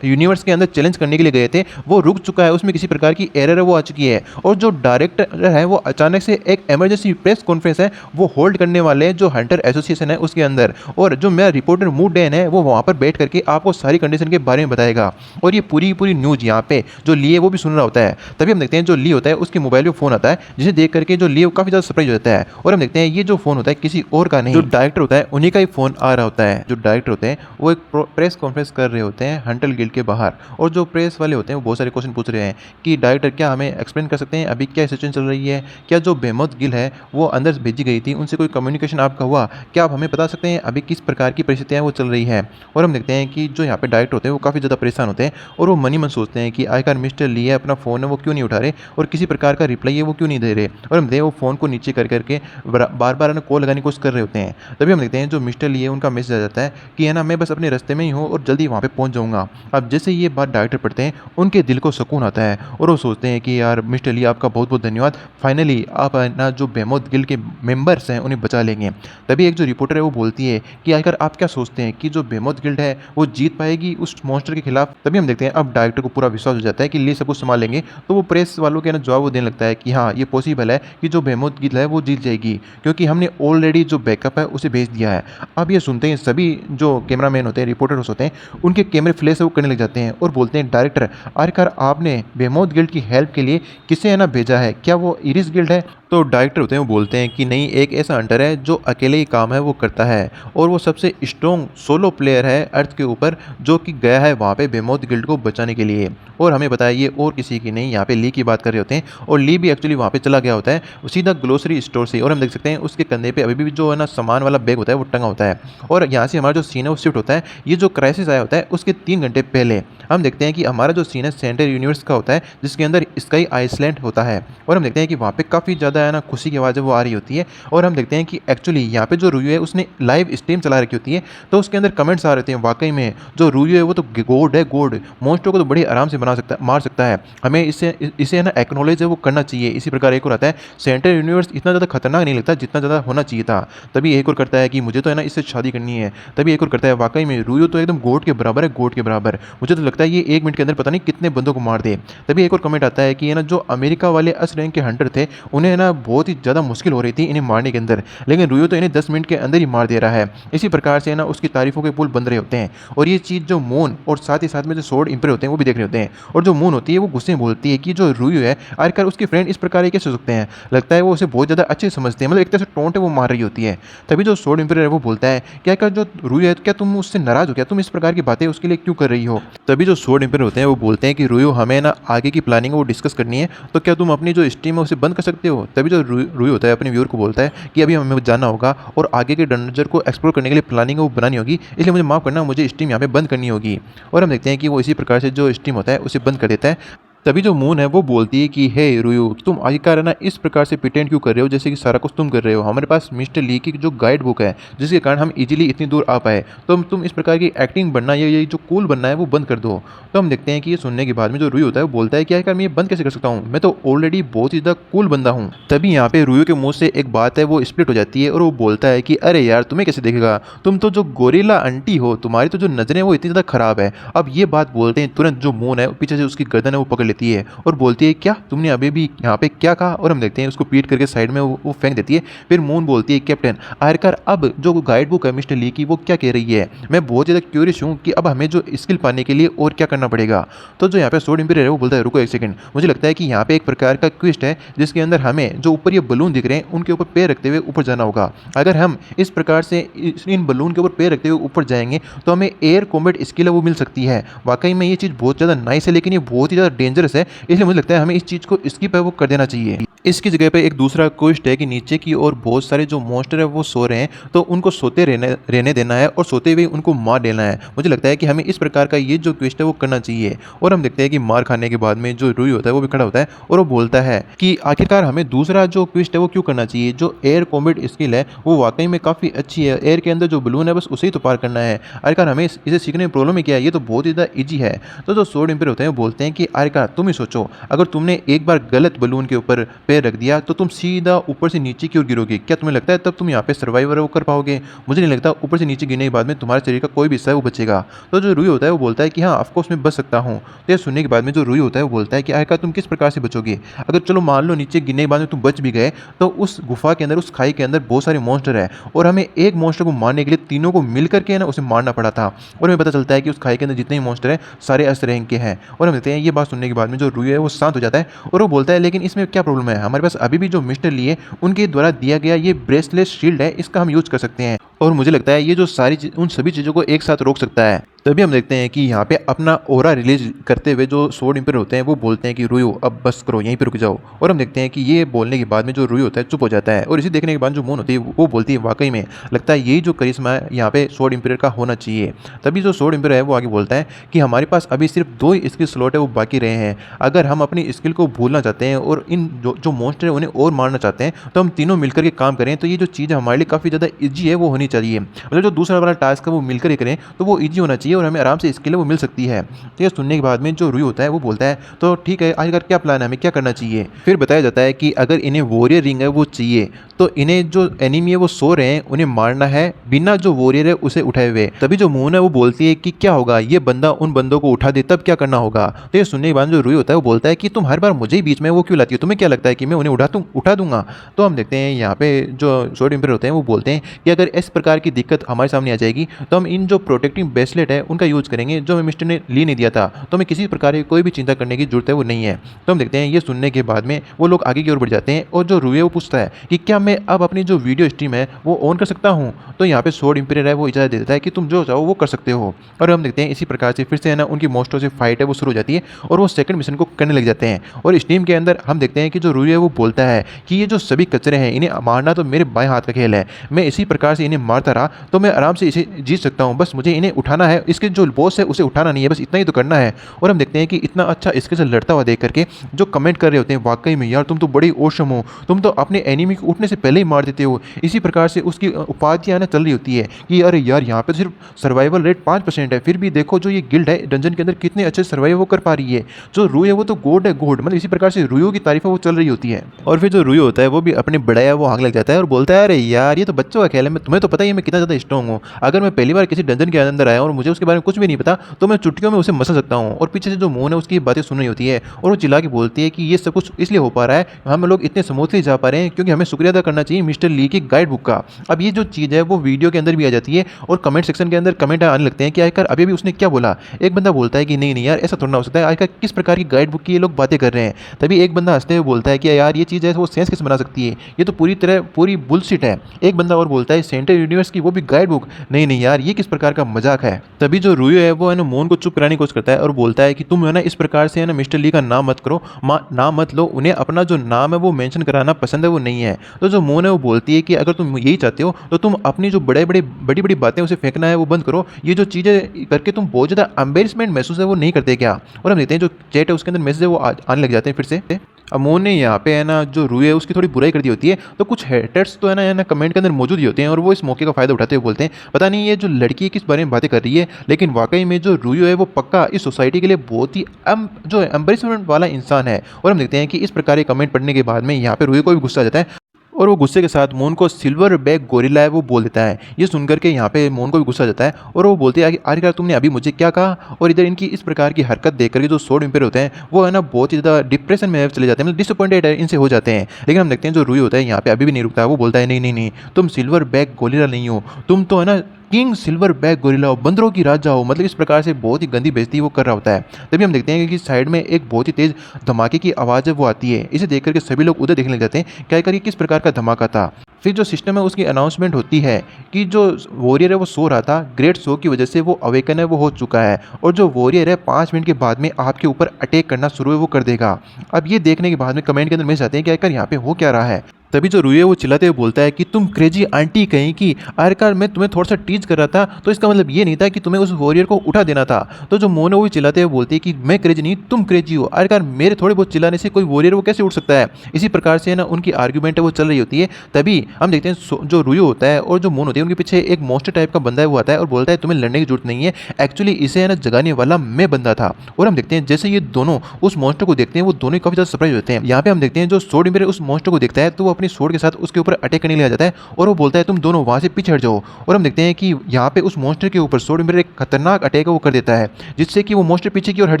यूनिवर्स के अंदर चैलेंज करने के लिए गए थे, वो रुक चुका है, उसमें किसी प्रकार की एरर है वो आ चुकी है। और जो डायरेक्टर है वो अचानक से एक इमरजेंसी प्रेस कॉन्फ्रेंस है वो होल्ड करने वाले हैं जो हंटर एसोसिएशन है उसके अंदर, और जो मेरा रिपोर्टर मूड डैन है वो वहाँ पर बैठ करके आपको सारी कंडीशन के बारे में बताएगा। और ये पूरी पूरी न्यूज़ यहाँ पे जो लिए वो भी सुन रहा होता है। तभी हम देखते हैं जो ली होता है उसके मोबाइल में फ़ोन आता है जिसे देख करके जो लिए काफ़ी ज़्यादा सरप्राइज हो जाता है। और हम देखते हैं ये जो फ़ोन होता है किसी और का नहीं, जो डायरेक्टर होता है उन्हीं का ही फ़ोन आ रहा होता है। जो डायरेक्टर होते हैं वो एक प्रेस कॉन्फ्रेंस कर रहे होते हैं हंटर गिल्ड के बाहर, और जो प्रेस वाले होते हैं वो बहुत सारे क्वेश्चन पूछ रहे हैं कि डायरेक्टर क्या हमें एक्सप्लेन कर सकते हैं अभी क्या सिचुएशन चल रही है, क्या जो बेमोथ गिल है वो अंदर से भेजी गई थी उनसे कोई कम्युनिकेशन आपका हुआ, क्या आप हमें बता सकते हैं अभी किस प्रकार की परिस्थितियाँ वो चल रही है। और हम देखते हैं कि जो यहाँ पे डायरेक्टर होते हैं वो काफ़ी ज़्यादा परेशान होते हैं और वो मनी मन सोचते हैं कि आखिर मिस्टर ली है अपना फ़ोन है वो क्यों नहीं उठा रहे और किसी प्रकार का रिप्लाई है वो क्यों नहीं दे रहे। और हम देखते हैं वो फ़ोन को नीचे कर करके बार बार कॉल लगाने की कोशिश कर रहे होते हैं। तभी हम देखते हैं जो मिस्टर ली है उनका मैसेज आ जाता है कि है ना मैं बस अपने रास्ते में ही हूँ और जल्दी वहाँ पे पहुँच जाऊँगा। अब जैसे ये बात डायरेक्टर पढ़ते हैं उनके दिल को सुकून आता है और वो सोचते हैं कि यार मिस्टर ली आपका बहुत बहुत धन्यवाद, फाइनली आप ना जो बेमोथ गिल्ड के मेंबर्स हैं उन्हें बचा लेंगे। तभी एक जो रिपोर्टर है वो बोलती है कि आखिर आप क्या सोचते हैं कि जो बेमोथ गिल्ड है वो जीत पाएगी उस मॉन्स्टर के खिलाफ। तभी हम देखते हैं अब डायरेक्टर को पूरा विश्वास हो जाता है कि ली सब कुछ संभाल लेंगे, तो वो प्रेस वालों के ना जवाब वो देने लगता है कि हाँ ये पॉसिबल है कि जो बेमोथ गिल्ड है वो जीत जाएगी क्योंकि हमने ऑलरेडी जो बैकअप है उसे भेज दिया है। अब ये सुनते हैं सभी जो कैमरामैन होते हैं रिपोर्टर्स होते हैं उनके कैमरे फ्लैश वो करने लग जाते हैं और बोलते हैं डायरेक्टर आखिरकार आपने बेमोथ गिल्ड की हेल्प के लिए किसे है ना भेजा है, क्या वो इरिस गिल्ड है। तो डायरेक्टर होते हैं वो बोलते हैं कि नहीं, एक ऐसा हंटर है जो अकेले ही काम है वो करता है और वो सबसे स्ट्रॉन्ग सोलो प्लेयर है अर्थ के ऊपर, जो कि गया है वहाँ पे बेमौत गिल्ड को बचाने के लिए। और हमें बताया ये और किसी की नहीं, यहाँ पे ली की बात कर रहे होते हैं और ली भी एक्चुअली वहाँ पे चला गया होता है सीधा ग्लोसरी स्टोर से। और हम देख सकते हैं उसके कंधे पे अभी भी जो है ना सामान वाला बैग होता है वो टंगा होता है। और यहाँ से हमारा जो सीन है वो शिफ्ट होता है, ये जो क्राइसिस आया होता है उसके 3 घंटे पहले हम देखते हैं कि हमारा जो सीन है सेंटर यूनिवर्स का होता है, जिसके अंदर स्काई आइसलैंड होता है। और हम देखते हैं कि वहाँ पे काफ़ी ज़्यादा है ना खुशी की आवाज़ वो आ रही होती है। और हम देखते हैं कि एक्चुअली यहाँ पे जो रूयू है उसने लाइव स्ट्रीम चला रखी होती है, तो उसके अंदर कमेंट्स आ रहे हैं वाकई में जो रूयू है वो तो गोड है, गोड मोस्टो को तो बड़ी आराम से बना सकता है, मार सकता है, हमें इसे इसे है ना एक्नोलेज है वो करना चाहिए। इसी प्रकार एक और आता है सेंटर यूनिवर्स इतना ज़्यादा खतरनाक नहीं लगता जितना ज़्यादा होना चाहिए था। तभी एक और करता है कि मुझे तो है ना इससे शादी करनी है। तभी एक और करता है वाकई में रूयू तो एकदम गोड के बराबर है, गोड के बराबर, मुझे तो लगता है ये 1 मिनट के अंदर पता नहीं कितने बंदों को मार दे। तभी एक और कमेंट आता है कि है ना जो अमेरिका वाले एस रैंक के हंटर थे उन्हें ना बहुत ही ज़्यादा मुश्किल हो रही थी इन्हें मारने के अंदर, लेकिन रूयू तो इन्हें 10 मिनट के अंदर ही मार दे रहा है। इसी प्रकार से है ना उसकी तारीफों के पुल बन रहे होते हैं। और ये चीज़ जो मून और साथ ही साथ में जो सोर्ड इंपर होते हैं वो भी देख रहे होते हैं। और जो मून होती है वो गुस्से में बोलती है कि जो रूयू है आखिरकार उसके फ्रेंड इस प्रकार के कैसे हो सकते हैं, लगता है वो उसे बहुत ज़्यादा अच्छे समझते हैं, मतलब एक तरह से टोंट है वो मार रही होती है। तभी जो सोर्ड इंपर है वो बोलता है क्या क्या जो रूयू है क्या तुम उससे नाराज़ हो, क्या तुम इस प्रकार की बातें उसके लिए क्यों कर रही हो। तभी जो सोर्ड इंपर होते हैं वो बोलते हैं कि रूयू हमें ना आगे की प्लानिंग वो डिस्कस करनी है, तो क्या तुम अपनी जो स्ट्रीम है उसे बंद कर सकते हो। तभी जो रूयू होता है अपने व्यूअर को बोलता है कि अभी हमें जाना होगा और आगे के डंजर को एक्सप्लोर करने के लिए प्लानिंग वो बनानी होगी, इसलिए मुझे माफ़ करना, मुझे स्ट्रीम यहाँ पे बंद करनी होगी। और हम देखते हैं कि वो इसी प्रकार से जो स्ट्रीम होता है उसे बंद कर देता है। तभी जो मून है वो बोलती है कि हे रूयू, तुम आखिरकार है ना इस प्रकार से प्रिटेंड क्यों कर रहे हो जैसे कि सारा कुछ तुम कर रहे हो। हमारे पास मिस्टर ली की जो गाइड बुक है जिसके कारण हम इजीली इतनी दूर आ पाए, तो तुम इस प्रकार की एक्टिंग बनना या ये जो कूल बनना है वो बंद कर दो। तो हम देखते हैं कि ये सुनने के बाद में जो रूयू होता है वो बोलता है कि आखिरकार मैं ये बंद कैसे कर सकता हूँ, मैं तो ऑलरेडी बहुत ही ज़्यादा कूल बंदा हूँ। तभी यहाँ पे रूयू के मुँह से एक बात है वो स्प्लिट हो जाती है और वो बोलता है कि अरे यार तुम्हें कैसे देखेगा, तुम तो जो गोरिल्ला आंटी हो, तुम्हारी तो जो नज़रें वो इतनी ज़्यादा ख़राब है। अब ये बात बोलते हैं तुरंत जो मून है पीछे से उसकी गर्दन है वो पकड़ लेती है और बोलती है क्या तुमने अभी भी यहाँ पे क्या कहा। और हम देखते हैं उसको पीट करके साइड में वो फेंक देती है। फिर मून बोलती है कैप्टन आखिरकार अब जो गाइड बुक है मिस्टर ली की वो क्या कह रही है, मैं बहुत ज़्यादा क्यूरियस हूँ कि अब हमें जो स्किल पाने के लिए और क्या करना पड़ेगा। तो जो यहाँ पे सोर्ड इंपीरियर है वो बोलता है रुको एक सेकंड, मुझे लगता है कि यहाँ पे एक प्रकार का क्विस्ट है जिसके अंदर हमें जो ऊपर ये बलून दिख रहे हैं उनके ऊपर पैर रखते हुए ऊपर जाना होगा। अगर हम इस प्रकार से इन बलून के ऊपर पैर रखते हुए ऊपर जाएंगे तो हमें एयर कॉम्बैट स्किल है वो मिल सकती है। वाकई में ये चीज़ बहुत ज़्यादा नाइस है, लेकिन ये बहुत ही ज़्यादा डेंजरस है, इसलिए मुझे लगता है हमें इस चीज़ को स्किप है वो कर देना चाहिए। इसकी जगह पे एक दूसरा क्वेस्ट है कि नीचे की ओर बहुत सारे जो मॉन्स्टर है वो सो रहे हैं, तो उनको सोते रहने देना है और सोते हुए उनको मार देना है। मुझे लगता है कि हमें इस प्रकार का ये जो क्वेस्ट है वो करना चाहिए। और हम देखते हैं कि मार खाने के बाद में जो रूई होता है वो भी खड़ा होता है और वो बोलता है कि आखिरकार हमें दूसरा जो क्वेस्ट है वो क्यों करना चाहिए। जो एयर कॉम्बैट स्किल है वो वाकई में काफ़ी अच्छी है, एयर के अंदर जो बलून है बस उसे ही तो पार करना है। आखिरकार हमें इसे सीखने में प्रॉब्लम ही क्या है, ये तो बहुत ही ज़्यादा ईजी है। तो जो सोर्ड इंपीरियर होते हैं वो बोलते हैं कि आखिरकार तुम ही सोचो, अगर तुमने एक बार गलत बलून के ऊपर पैर रख दिया तो तुम सीधा ऊपर से नीचे की ओर गिरोगे। क्या तुम्हें लगता है तब तुम यहाँ पे सर्वाइवर वो कर पाओगे? मुझे नहीं लगता ऊपर से नीचे गिरने के बाद में तुम्हारे शरीर का कोई भी हिस्सा है वो बचेगा। तो जो रूई होता है वो बोलता है कि हाँ ऑफकोर्स मैं बच सकता हूँ। तो ये सुनने के बाद में जो रूई होता है वो बोलता है कि आखिरकार तुम किस प्रकार से बचोगे? अगर चलो मान लो नीचे गिरने के बाद में तुम बच भी गए, तो उस गुफा के अंदर, उस खाई के अंदर बहुत सारे मॉन्स्टर है और हमें एक मॉन्स्टर को मारने के लिए तीनों को मिलकर के ना उसे मारना पड़ा था। और हमें पता चलता है कि उस खाई के अंदर जितने भी मॉन्स्टर हैं सारे अस्त रैंक के हैं। और हम देखते हैं ये बात सुनने के बाद में जो रूई है वो शांत हो जाता है और वो बोलता है लेकिन इसमें क्या प्रॉब्लम है, हमारे पास अभी भी जो मिस्टर ली है उनके द्वारा दिया गया ये ब्रेसलेट शील्ड है, इसका हम यूज कर सकते हैं और मुझे लगता है ये जो सारी उन सभी चीज़ों को एक साथ रोक सकता है। तभी हम देखते हैं कि यहाँ पे अपना ओरा रिलीज करते हुए जो सोर्ड इंपीरियर होते हैं वो बोलते हैं कि रूयू अब बस करो, यहीं पे रुक जाओ। और हम देखते हैं कि ये बोलने के बाद में जो रूयू होता है चुप हो जाता है और इसे देखने के बाद जो मून होती है वो बोलती है वाकई में लगता है यही जो करिश्मा है यहाँ पे सोर्ड इंपीरियर का होना चाहिए। तभी जो सोर्ड इंपीरियर है वो आगे बोलता है कि हमारे पास अभी सिर्फ 2 स्किल स्लॉट है वो बाकी रहे हैं। अगर हम अपनी स्किल को भूलना चाहते हैं और इन जो मॉन्स्टर है उन्हें और मारना चाहते हैं तो हम तीनों मिलकर के काम करें, तो ये जो चीज़ है हमारे लिए काफ़ी ज़्यादा ईजी है वो होनी चाहिए। मतलब जो दूसरा वाला टास्क है वो मिलकर ही करें तो वो ईजी होना चाहिए और हमें आराम से स्किल वो मिल सकती है। तो ये सुनने के बाद में जो रूई होता है वो बोलता है तो ठीक है आखिरकार क्या प्लान है, हमें क्या करना चाहिए। फिर बताया जाता है कि अगर इन्हें वॉरियर रिंग है वो चाहिए तो इन्हें जो एनिमी है वो सो रहे हैं, उन्हें मारना है बिना जो वॉरियर है उसे उठाए हुए। तभी जो मून है वो बोलती है कि क्या होगा, ये बंदा उन बंदों को उठा दे तब क्या करना होगा। तो ये सुनने के बाद जो रूही होता है वो बोलता है कि तुम हर बार मुझे ही बीच में वो क्यों लाती हो, तुम्हें क्या लगता है कि मैं उन्हें उठा दूंगा। तो हम देखते हैं यहाँ पे जो स्वॉर्ड एम्पायर होते हैं वो बोलते हैं कि अगर इस प्रकार की दिक्कत हमारे सामने आ जाएगी तो हम इन जो प्रोटेक्टिंग ब्रेसलेट है उनका यूज करेंगे, जो हमें मिस्टर ने ली नहीं दिया था। तो हमें किसी प्रकार की कोई भी चिंता करने की जरूरत है वो नहीं है। तो हम देखते हैं ये सुनने के बाद में वो लोग आगे की ओर बढ़ जाते हैं और जो रूही है वो पूछता है कि क्या मैं अब अपनी जो वीडियो स्ट्रीम है वो ऑन कर सकता हूँ। तो यहाँ पे स्वॉर्ड एम्पायर है वो इजाज़त दे देता है कि तुम जो चाहो वो कर सकते हो। और हम देखते हैं इसी प्रकार से फिर से है ना उनकी मोस्टो से फाइट है वो शुरू हो जाती है और वो सेकंड मिशन को करने लग जाते हैं। और स्ट्रीम के अंदर हम देखते हैं कि जो रूही है वो बोलता है कि ये जो सभी कचरे हैं इन्हें मारना तो मेरे बाएं हाथ का खेल है, मैं इसी प्रकार से इन्हें मारता रहा तो मैं आराम से इसे जीत सकता हूँ, बस मुझे इन्हें उठाना है, इसके जो बॉस है उसे उठाना नहीं है, बस इतना ही तो करना है। और हम देखते हैं कि इतना अच्छा इसके से लड़ता हुआ देख करके जो कमेंट कर रहे होते हैं वाकई में यार तुम तो बड़ी औसम हो, तुम तो अपने एनिमी को उठने से पहले ही मार देते हो। इसी प्रकार से उसकी उपाधियाँ ना चल रही होती है कि अरे यार यहाँ पे सिर्फ सर्वाइवल रेट 5% है, फिर भी देखो जो ये गिल्ड है डंजन के अंदर कितने अच्छे सर्वाइव वो कर पा रही है, जो रूही है वो तो गोड है गोड, मतलब इसी प्रकार से रूही की तारीफें वो चल रही होती है। और फिर जो रूही होता है वो भी अपने बड़ाया वो आग लग जाता है और बोलता है अरे यार ये तो बच्चों का खेल है, तुम्हें तो पता ही है मैं कितना ज़्यादा स्ट्रॉन्ग हूँ, अगर मैं पहली बार किसी डंजन के अंदर आया और मुझे उसके बारे में कुछ भी नहीं पता तो मैं चुटकियों में उसे मसल सकता हूँ। और पीछे से जो मून है उसकी बातें सुन रही होती है और वो चिल्ला के बोलती है कि ये सब कुछ इसलिए हो पा रहा है, हम लोग इतने स्मूथली जा पा रहे हैं क्योंकि हमें शुक्रिया अदा करना चाहिए मिस्टर ली की गाइड बुक का। अब ये जो चीज़ है वो वीडियो के अंदर भी आ जाती है और कमेंट सेक्शन के अंदर कमेंट आने लगते हैं कि आखिर अभी भी उसने क्या बोला। एक बंदा बोलता है कि नहीं नहीं यार ऐसा थोड़ा ना हो सकता है, आखिर किस प्रकार की गाइड बुक की ये लोग बातें कर रहे हैं। तभी एक बंदा हंसते हुए बोलता है कि यार ये चीज़ है वो सेंस किस बना सकती है, ये तो पूरी बुलशिट है। एक बंदा और बोलता है सेंटर यूनिवर्स की वो भी गाइड बुक, नहीं नहीं यार ये किस प्रकार का मजाक है। तभी जो रूही है वो है ना मून को चुप कराने की कोशिश करता है और बोलता है कि तुम है ना इस प्रकार से है ना मिस्टर ली का नाम मत करो, नाम मत लो, उन्हें अपना जो नाम है वो मेंशन कराना पसंद है वो नहीं है। तो जो मून है वो बोलती है कि अगर तुम यही चाहते हो तो तुम अपनी जो बड़ी बड़ी बातें उसे फेंकना है वो बंद करो, ये जो चीज़ें करके तुम बहुत ज़्यादा एम्बेरसमेंट महसूस है वो नहीं करते क्या। और हम देखते हैं जो चैट है उसके अंदर मैसेज है वो आने लग जाते हैं फिर से। अमोन ने यहाँ पे है ना जो रूही है उसकी थोड़ी बुराई कर दी होती है, तो कुछ हेटर्स तो है ना कमेंट के अंदर मौजूद ही होते हैं और वो इस मौके का फ़ायदा उठाते हुए बोलते हैं पता नहीं ये जो लड़की किस बारे में बातें कर रही है, लेकिन वाकई में जो रूही है वो पक्का इस सोसाइटी के लिए बहुत ही जो एम्बेरसमेंट वाला इंसान है। और हम देखते हैं कि इस प्रकार के कमेंट पढ़ने के बाद में यहाँ पे रूही को भी गुस्सा आ जाता है और वो गुस्से के साथ मून को सिल्वर बैग गोरिल्ला है वो बोल देता है। ये सुनकर के यहाँ पे मून को भी गुस्सा आ जाता है और वो बोलती है कि आखिरकार तुमने अभी मुझे क्या कहा। और इधर इनकी इस प्रकार की हरकत देख करके जो स्वॉर्ड एम्पायर होते हैं वो है ना बहुत ही ज़्यादा डिप्रेशन में चले जाते हैं, मतलब डिसअपॉइंटेड इनसे हो जाते हैं। लेकिन हम देखते हैं जो रूही होता है यहाँ पे अभी भी नहीं रुकता, वो बोलता है नहीं नहीं नहीं तुम सिल्वर बैग गोरिल्ला नहीं हो, तुम तो है ना किंग सिल्वर बैग गोरिल्ला हो, बंदरों की राजा हो, मतलब इस प्रकार से बहुत ही गंदी बेइज्जती वो कर रहा होता है। तभी हम देखते हैं कि साइड में एक बहुत ही तेज़ धमाके की आवाज़ है वो आती है। इसे देख करके सभी लोग उधर देखने लग जाते हैं क्या करिए किस प्रकार का धमाका था। फिर जो सिस्टम है उसकी अनाउंसमेंट होती है कि जो वॉरियर है वो सो रहा था, ग्रेट सो की वजह से वो अवेकन है वो हो चुका है और जो वॉरियर है 5 मिनट के बाद में आपके ऊपर अटैक करना शुरू है वो कर देगा। अब ये देखने के बाद में कमेंट के अंदर मैसेज आते हैं कि आखिर यहाँ पे हो क्या रहा है। तभी जो रूही है वो चिल्लाते हुए बोलता है कि तुम क्रेजी आंटी कहीं की, आखिरकार मैं तुम्हें थोड़ा सा टीज कर रहा था तो इसका मतलब ये नहीं था कि तुम्हें उस वॉरियर को उठा देना था। तो जो मोन है वो चिल्लाते हुए बोलती है कि मैं क्रेजी नहीं तुम क्रेजी हो, आखिरकार मेरे थोड़े बहुत चिल्लाने से कोई वॉरियर वो कैसे उठ सकता है। इसी प्रकार से है ना उनकी आर्ग्यूमेंट है वो चल रही होती है। तभी हम देखते हैं जो रूही होता है और जो मोन होती है उनके पीछे एक मॉन्स्टर टाइप का बंदा है वो आता है और बोलता है तुम्हें लड़ने की जरूरत नहीं है, एक्चुअली इसे है ना जगाने वाला मैं बंदा था। और हम देखते हैं जैसे ये दोनों उस मॉन्स्टर को देखते हैं वो दोनों काफी ज्यादा सरप्राइज होते हैं। यहाँ पे हम देखते हैं जो स्वॉर्ड एम्पायर उस मॉन्स्टर को देखता है तो वो अपनी स्वॉर्ड के साथ ऊपर अटैक करने के लिए आ जाता है और वो बोलता है तुम दोनों वहां से पीछे हट जाओ। और हम देखते हैं कि यहाँ पे उस मॉन्स्टर के ऊपर स्वॉर्ड एम्पायर एक खतरनाक अटैक वो कर देता है जिससे कि वो मॉन्स्टर पीछे की ओर हट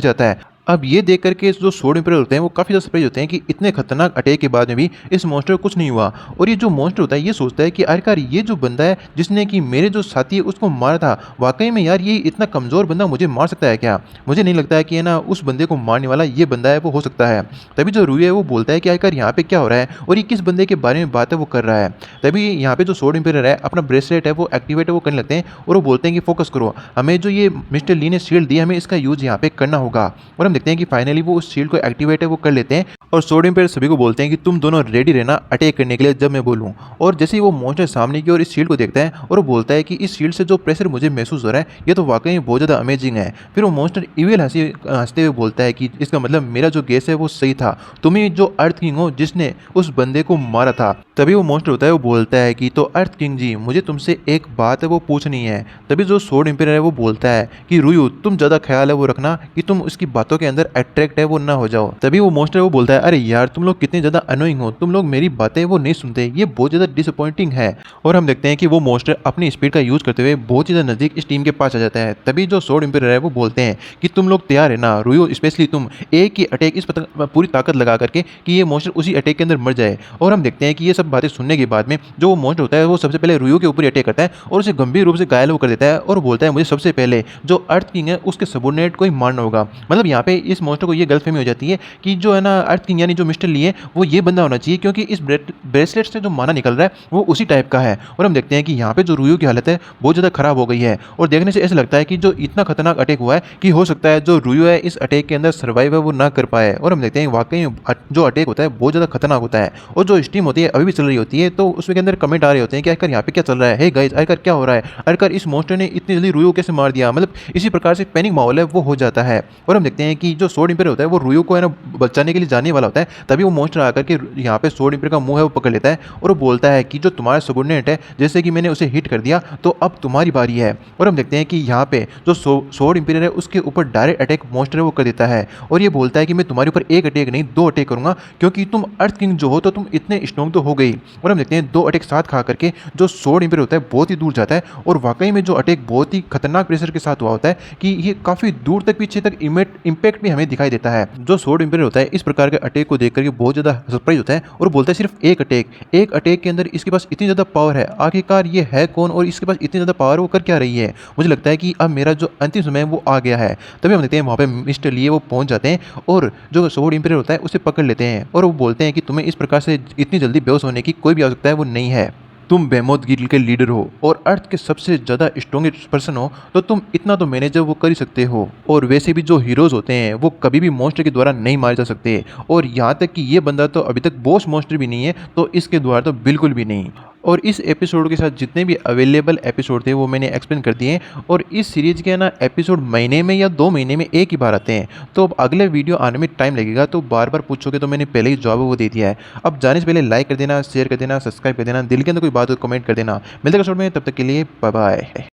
जाता है। अब ये देख करके जो स्वॉर्ड एम्पायर होते हैं वो काफ़ी ज़्यादा सरप्राइज होते हैं कि इतने खतरनाक अटैक के बाद में भी इस मॉन्स्टर को कुछ नहीं हुआ। और ये जो मॉन्स्टर होता है ये सोचता है कि आखिरकार ये जो बंदा है जिसने कि मेरे जो साथी है उसको मारा था, वाकई में यार ये इतना कमज़ोर बंदा मुझे मार सकता है क्या। मुझे नहीं लगता है कि है ना उस बंदे को मारने वाला ये बंदा है वो हो सकता है। तभी जो रूही है वो बोलता है कि आखिरकार यहाँ पे क्या हो रहा है और ये किस बंदे के बारे में बात है वो कर रहा है। तभी यहाँ पे जो स्वॉर्ड एम्पायर है अपना ब्रेसलेट है वो एक्टिवेट वो करने लगते हैं और वो बोलते हैं कि फोकस करो, हमें जो ये मिस्टर ली ने शील्ड दी हमें इसका यूज यहाँ पे करना होगा। और हम देखते हैं कि फाइनली वो उस शील्ड को एक्टिवेट है वो कर लेते हैं और स्वॉर्ड एम्पायर सभी को बोलते हैं कि तुम दोनों रेडी रहना अटैक करने के लिए जब मैं बोलूं। और जैसे ही वो मॉन्स्टर सामने की ओर इस शील्ड को देखता है और वो बोलता है कि इस शील्ड से जो प्रेशर मुझे महसूस हो रहा है ये तो वाकई में बहुत ज़्यादा अमेजिंग है। फिर वो मॉन्स्टर इविल हंसते हुए बोलता है कि इसका मतलब मेरा जो गेस है वो सही था, तुम्हें जो अर्थ किंग हो जिसने उस बंदे को मारा था। तभी वो मॉन्स्टर होता है वो बोलता है कि तो अर्थ किंग जी मुझे तुमसे एक बात है वो पूछनी है। तभी जो स्वॉर्ड एम्पायर है वो बोलता है कि रूही तुम ज़्यादा ख्याल है वो रखना कि तुम उसकी बातों के अंदर अट्रैक्ट है वो ना हो जाओ। तभी वो मॉन्स्टर वो बोलता है, अरे यार तुम लोग कितने ज़्यादा अनोइंग हो, तुम लोग मेरी बातें वो नहीं सुनते, ये बहुत ज़्यादा डिसअपॉइंटिंग है। और हम देखते हैं कि वो मॉन्स्टर अपनी स्पीड का यूज़ करते हुए बहुत ही ज़्यादा नज़दीक इस टीम के पास आ जाता है। तभी जो सोर्ड एम्पायर है वो बोलते हैं कि तुम लोग तैयार है ना, रुयो स्पेशली तुम, एक ही अटैक इस पूरी ताकत लगा करके कि ये मॉन्स्टर उसी अटैक के अंदर मर जाए। और हम देखते हैं कि ये सब बातें सुनने के बाद में जो वो मॉन्स्टर होता है वो सबसे पहले रुयो के ऊपर अटैक करता है और उसे गंभीर रूप से घायल वो कर देता है और बोलता है मुझे सबसे पहले जो अर्थ किंग है उसके सबॉर्डिनेट को ही मारना होगा। मतलब यहाँ पे इस मॉन्स्टर को ये गलतफहमी हो जाती है कि जो है ना अर्थ किंग यानी जो मिस्टर ली है वो ये बंदा होना चाहिए, क्योंकि इस ब्रेसलेट से जो माना निकल रहा है वो उसी टाइप का है। और हम देखते हैं कि यहाँ पे जो रुयो की हालत है बहुत ज़्यादा खराब हो गई है और देखने से ऐसा लगता है कि जो इतना खतरनाक अटैक हुआ है कि हो सकता है जो रुयो है इस अटैक के अंदर सर्वाइव है वो ना कर पाए। और हम देखते हैं वाकई जो अटैक होता है बहुत ज़्यादा खतरनाक होता है और जो स्ट्रीम होती है अभी भी चल रही होती है तो उसके अंदर कमेंट आ रहे होते हैं कि आखिर यहाँ पे क्या चल रहा है, हे गाइस आखिर क्या हो रहा है, आखिर इस मॉन्स्टर ने इतनी जल्दी रुयो कैसे मार दिया। मतलब इसी प्रकार से पैनिक माहौल है वो हो जाता है। और हम देखते हैं कि जो सोर्ड एम्पायर होता है वो रुयो को है ना बचाने के लिए जाने वाला होता है, तभी वो मॉन्स्टर आकर के यहाँ पे सोर्ड एम्पायर का मुंह है वो पकड़ लेता है और वो बोलता है कि जो तुम्हारा सबॉर्डिनेट है जैसे कि मैंने उसे हिट कर दिया तो अब तुम्हारी बारी है। और हम देखते हैं कि यहाँ पे जो सोर्ड एम्पायर है उसके ऊपर डायरेक्ट अटैक मॉन्स्टर है वो कर देता है और ये बोलता है कि मैं तुम्हारे ऊपर एक अटैक नहीं 2 अटैक करूंगा, क्योंकि तुम अर्थ किंग जो हो तो तुम इतने स्ट्रॉन्ग तो हो गई। और हम देखते हैं 2 अटैक साथ खा करके जो सोर्ड एम्पायर होता है बहुत ही दूर जाता है और वाकई में जो अटैक बहुत ही खतरनाक प्रेशर के साथ हुआ होता है कि ये काफ़ी दूर तक पीछे तक इम्पैक्ट भी हमें दिखाई देता है। जो सोर्ड एम्पायर होता है इस प्रकार के अटैक को देख करके बहुत ज़्यादा सरप्राइज होता है और बोलता है सिर्फ एक अटैक के अंदर इसके पास इतनी ज़्यादा पावर है, आखिरकार ये है कौन और इसके पास इतनी ज़्यादा पावर वो कर क्या रही है। मुझे लगता है कि अब मेरा जो अंतिम समय है वो आ गया है। तभी हम देखते हैं वहाँ पे मिस्टर लिए वो पहुँच जाते हैं और जो सोर्ड एम्पायर होता है उसे पकड़ लेते हैं और वो बोलते हैं कि तुम्हें इस प्रकार से इतनी जल्दी बेहोश होने की कोई भी आवश्यकता है वो नहीं है। तुम बेमौत गिल्ड के लीडर हो और अर्थ के सबसे ज़्यादा स्ट्रॉन्गेस्ट पर्सन हो तो तुम इतना तो मैनेजर वो कर ही सकते हो। और वैसे भी जो हीरोज़ होते हैं वो कभी भी मॉन्स्टर के द्वारा नहीं मारे जा सकते और यहाँ तक कि ये बंदा तो अभी तक बॉस मॉन्स्टर भी नहीं है तो इसके द्वारा तो बिल्कुल भी नहीं। और इस एपिसोड के साथ जितने भी अवेलेबल एपिसोड थे वो मैंने एक्सप्लेन कर दिए और इस सीरीज़ के ना एपिसोड महीने में या 2 महीने में एक ही बार आते हैं, तो अब अगले वीडियो आने में टाइम लगेगा। तो बार बार पूछोगे तो मैंने पहले ही जवाब वो दे दिया है। अब जाने से पहले लाइक कर देना, शेयर कर देना, सब्सक्राइब कर देना, दिल के अंदर कोई बात हो कमेंट कर देना। मिलते हैं एपिसोड में, तब तक के लिए बाय बाय।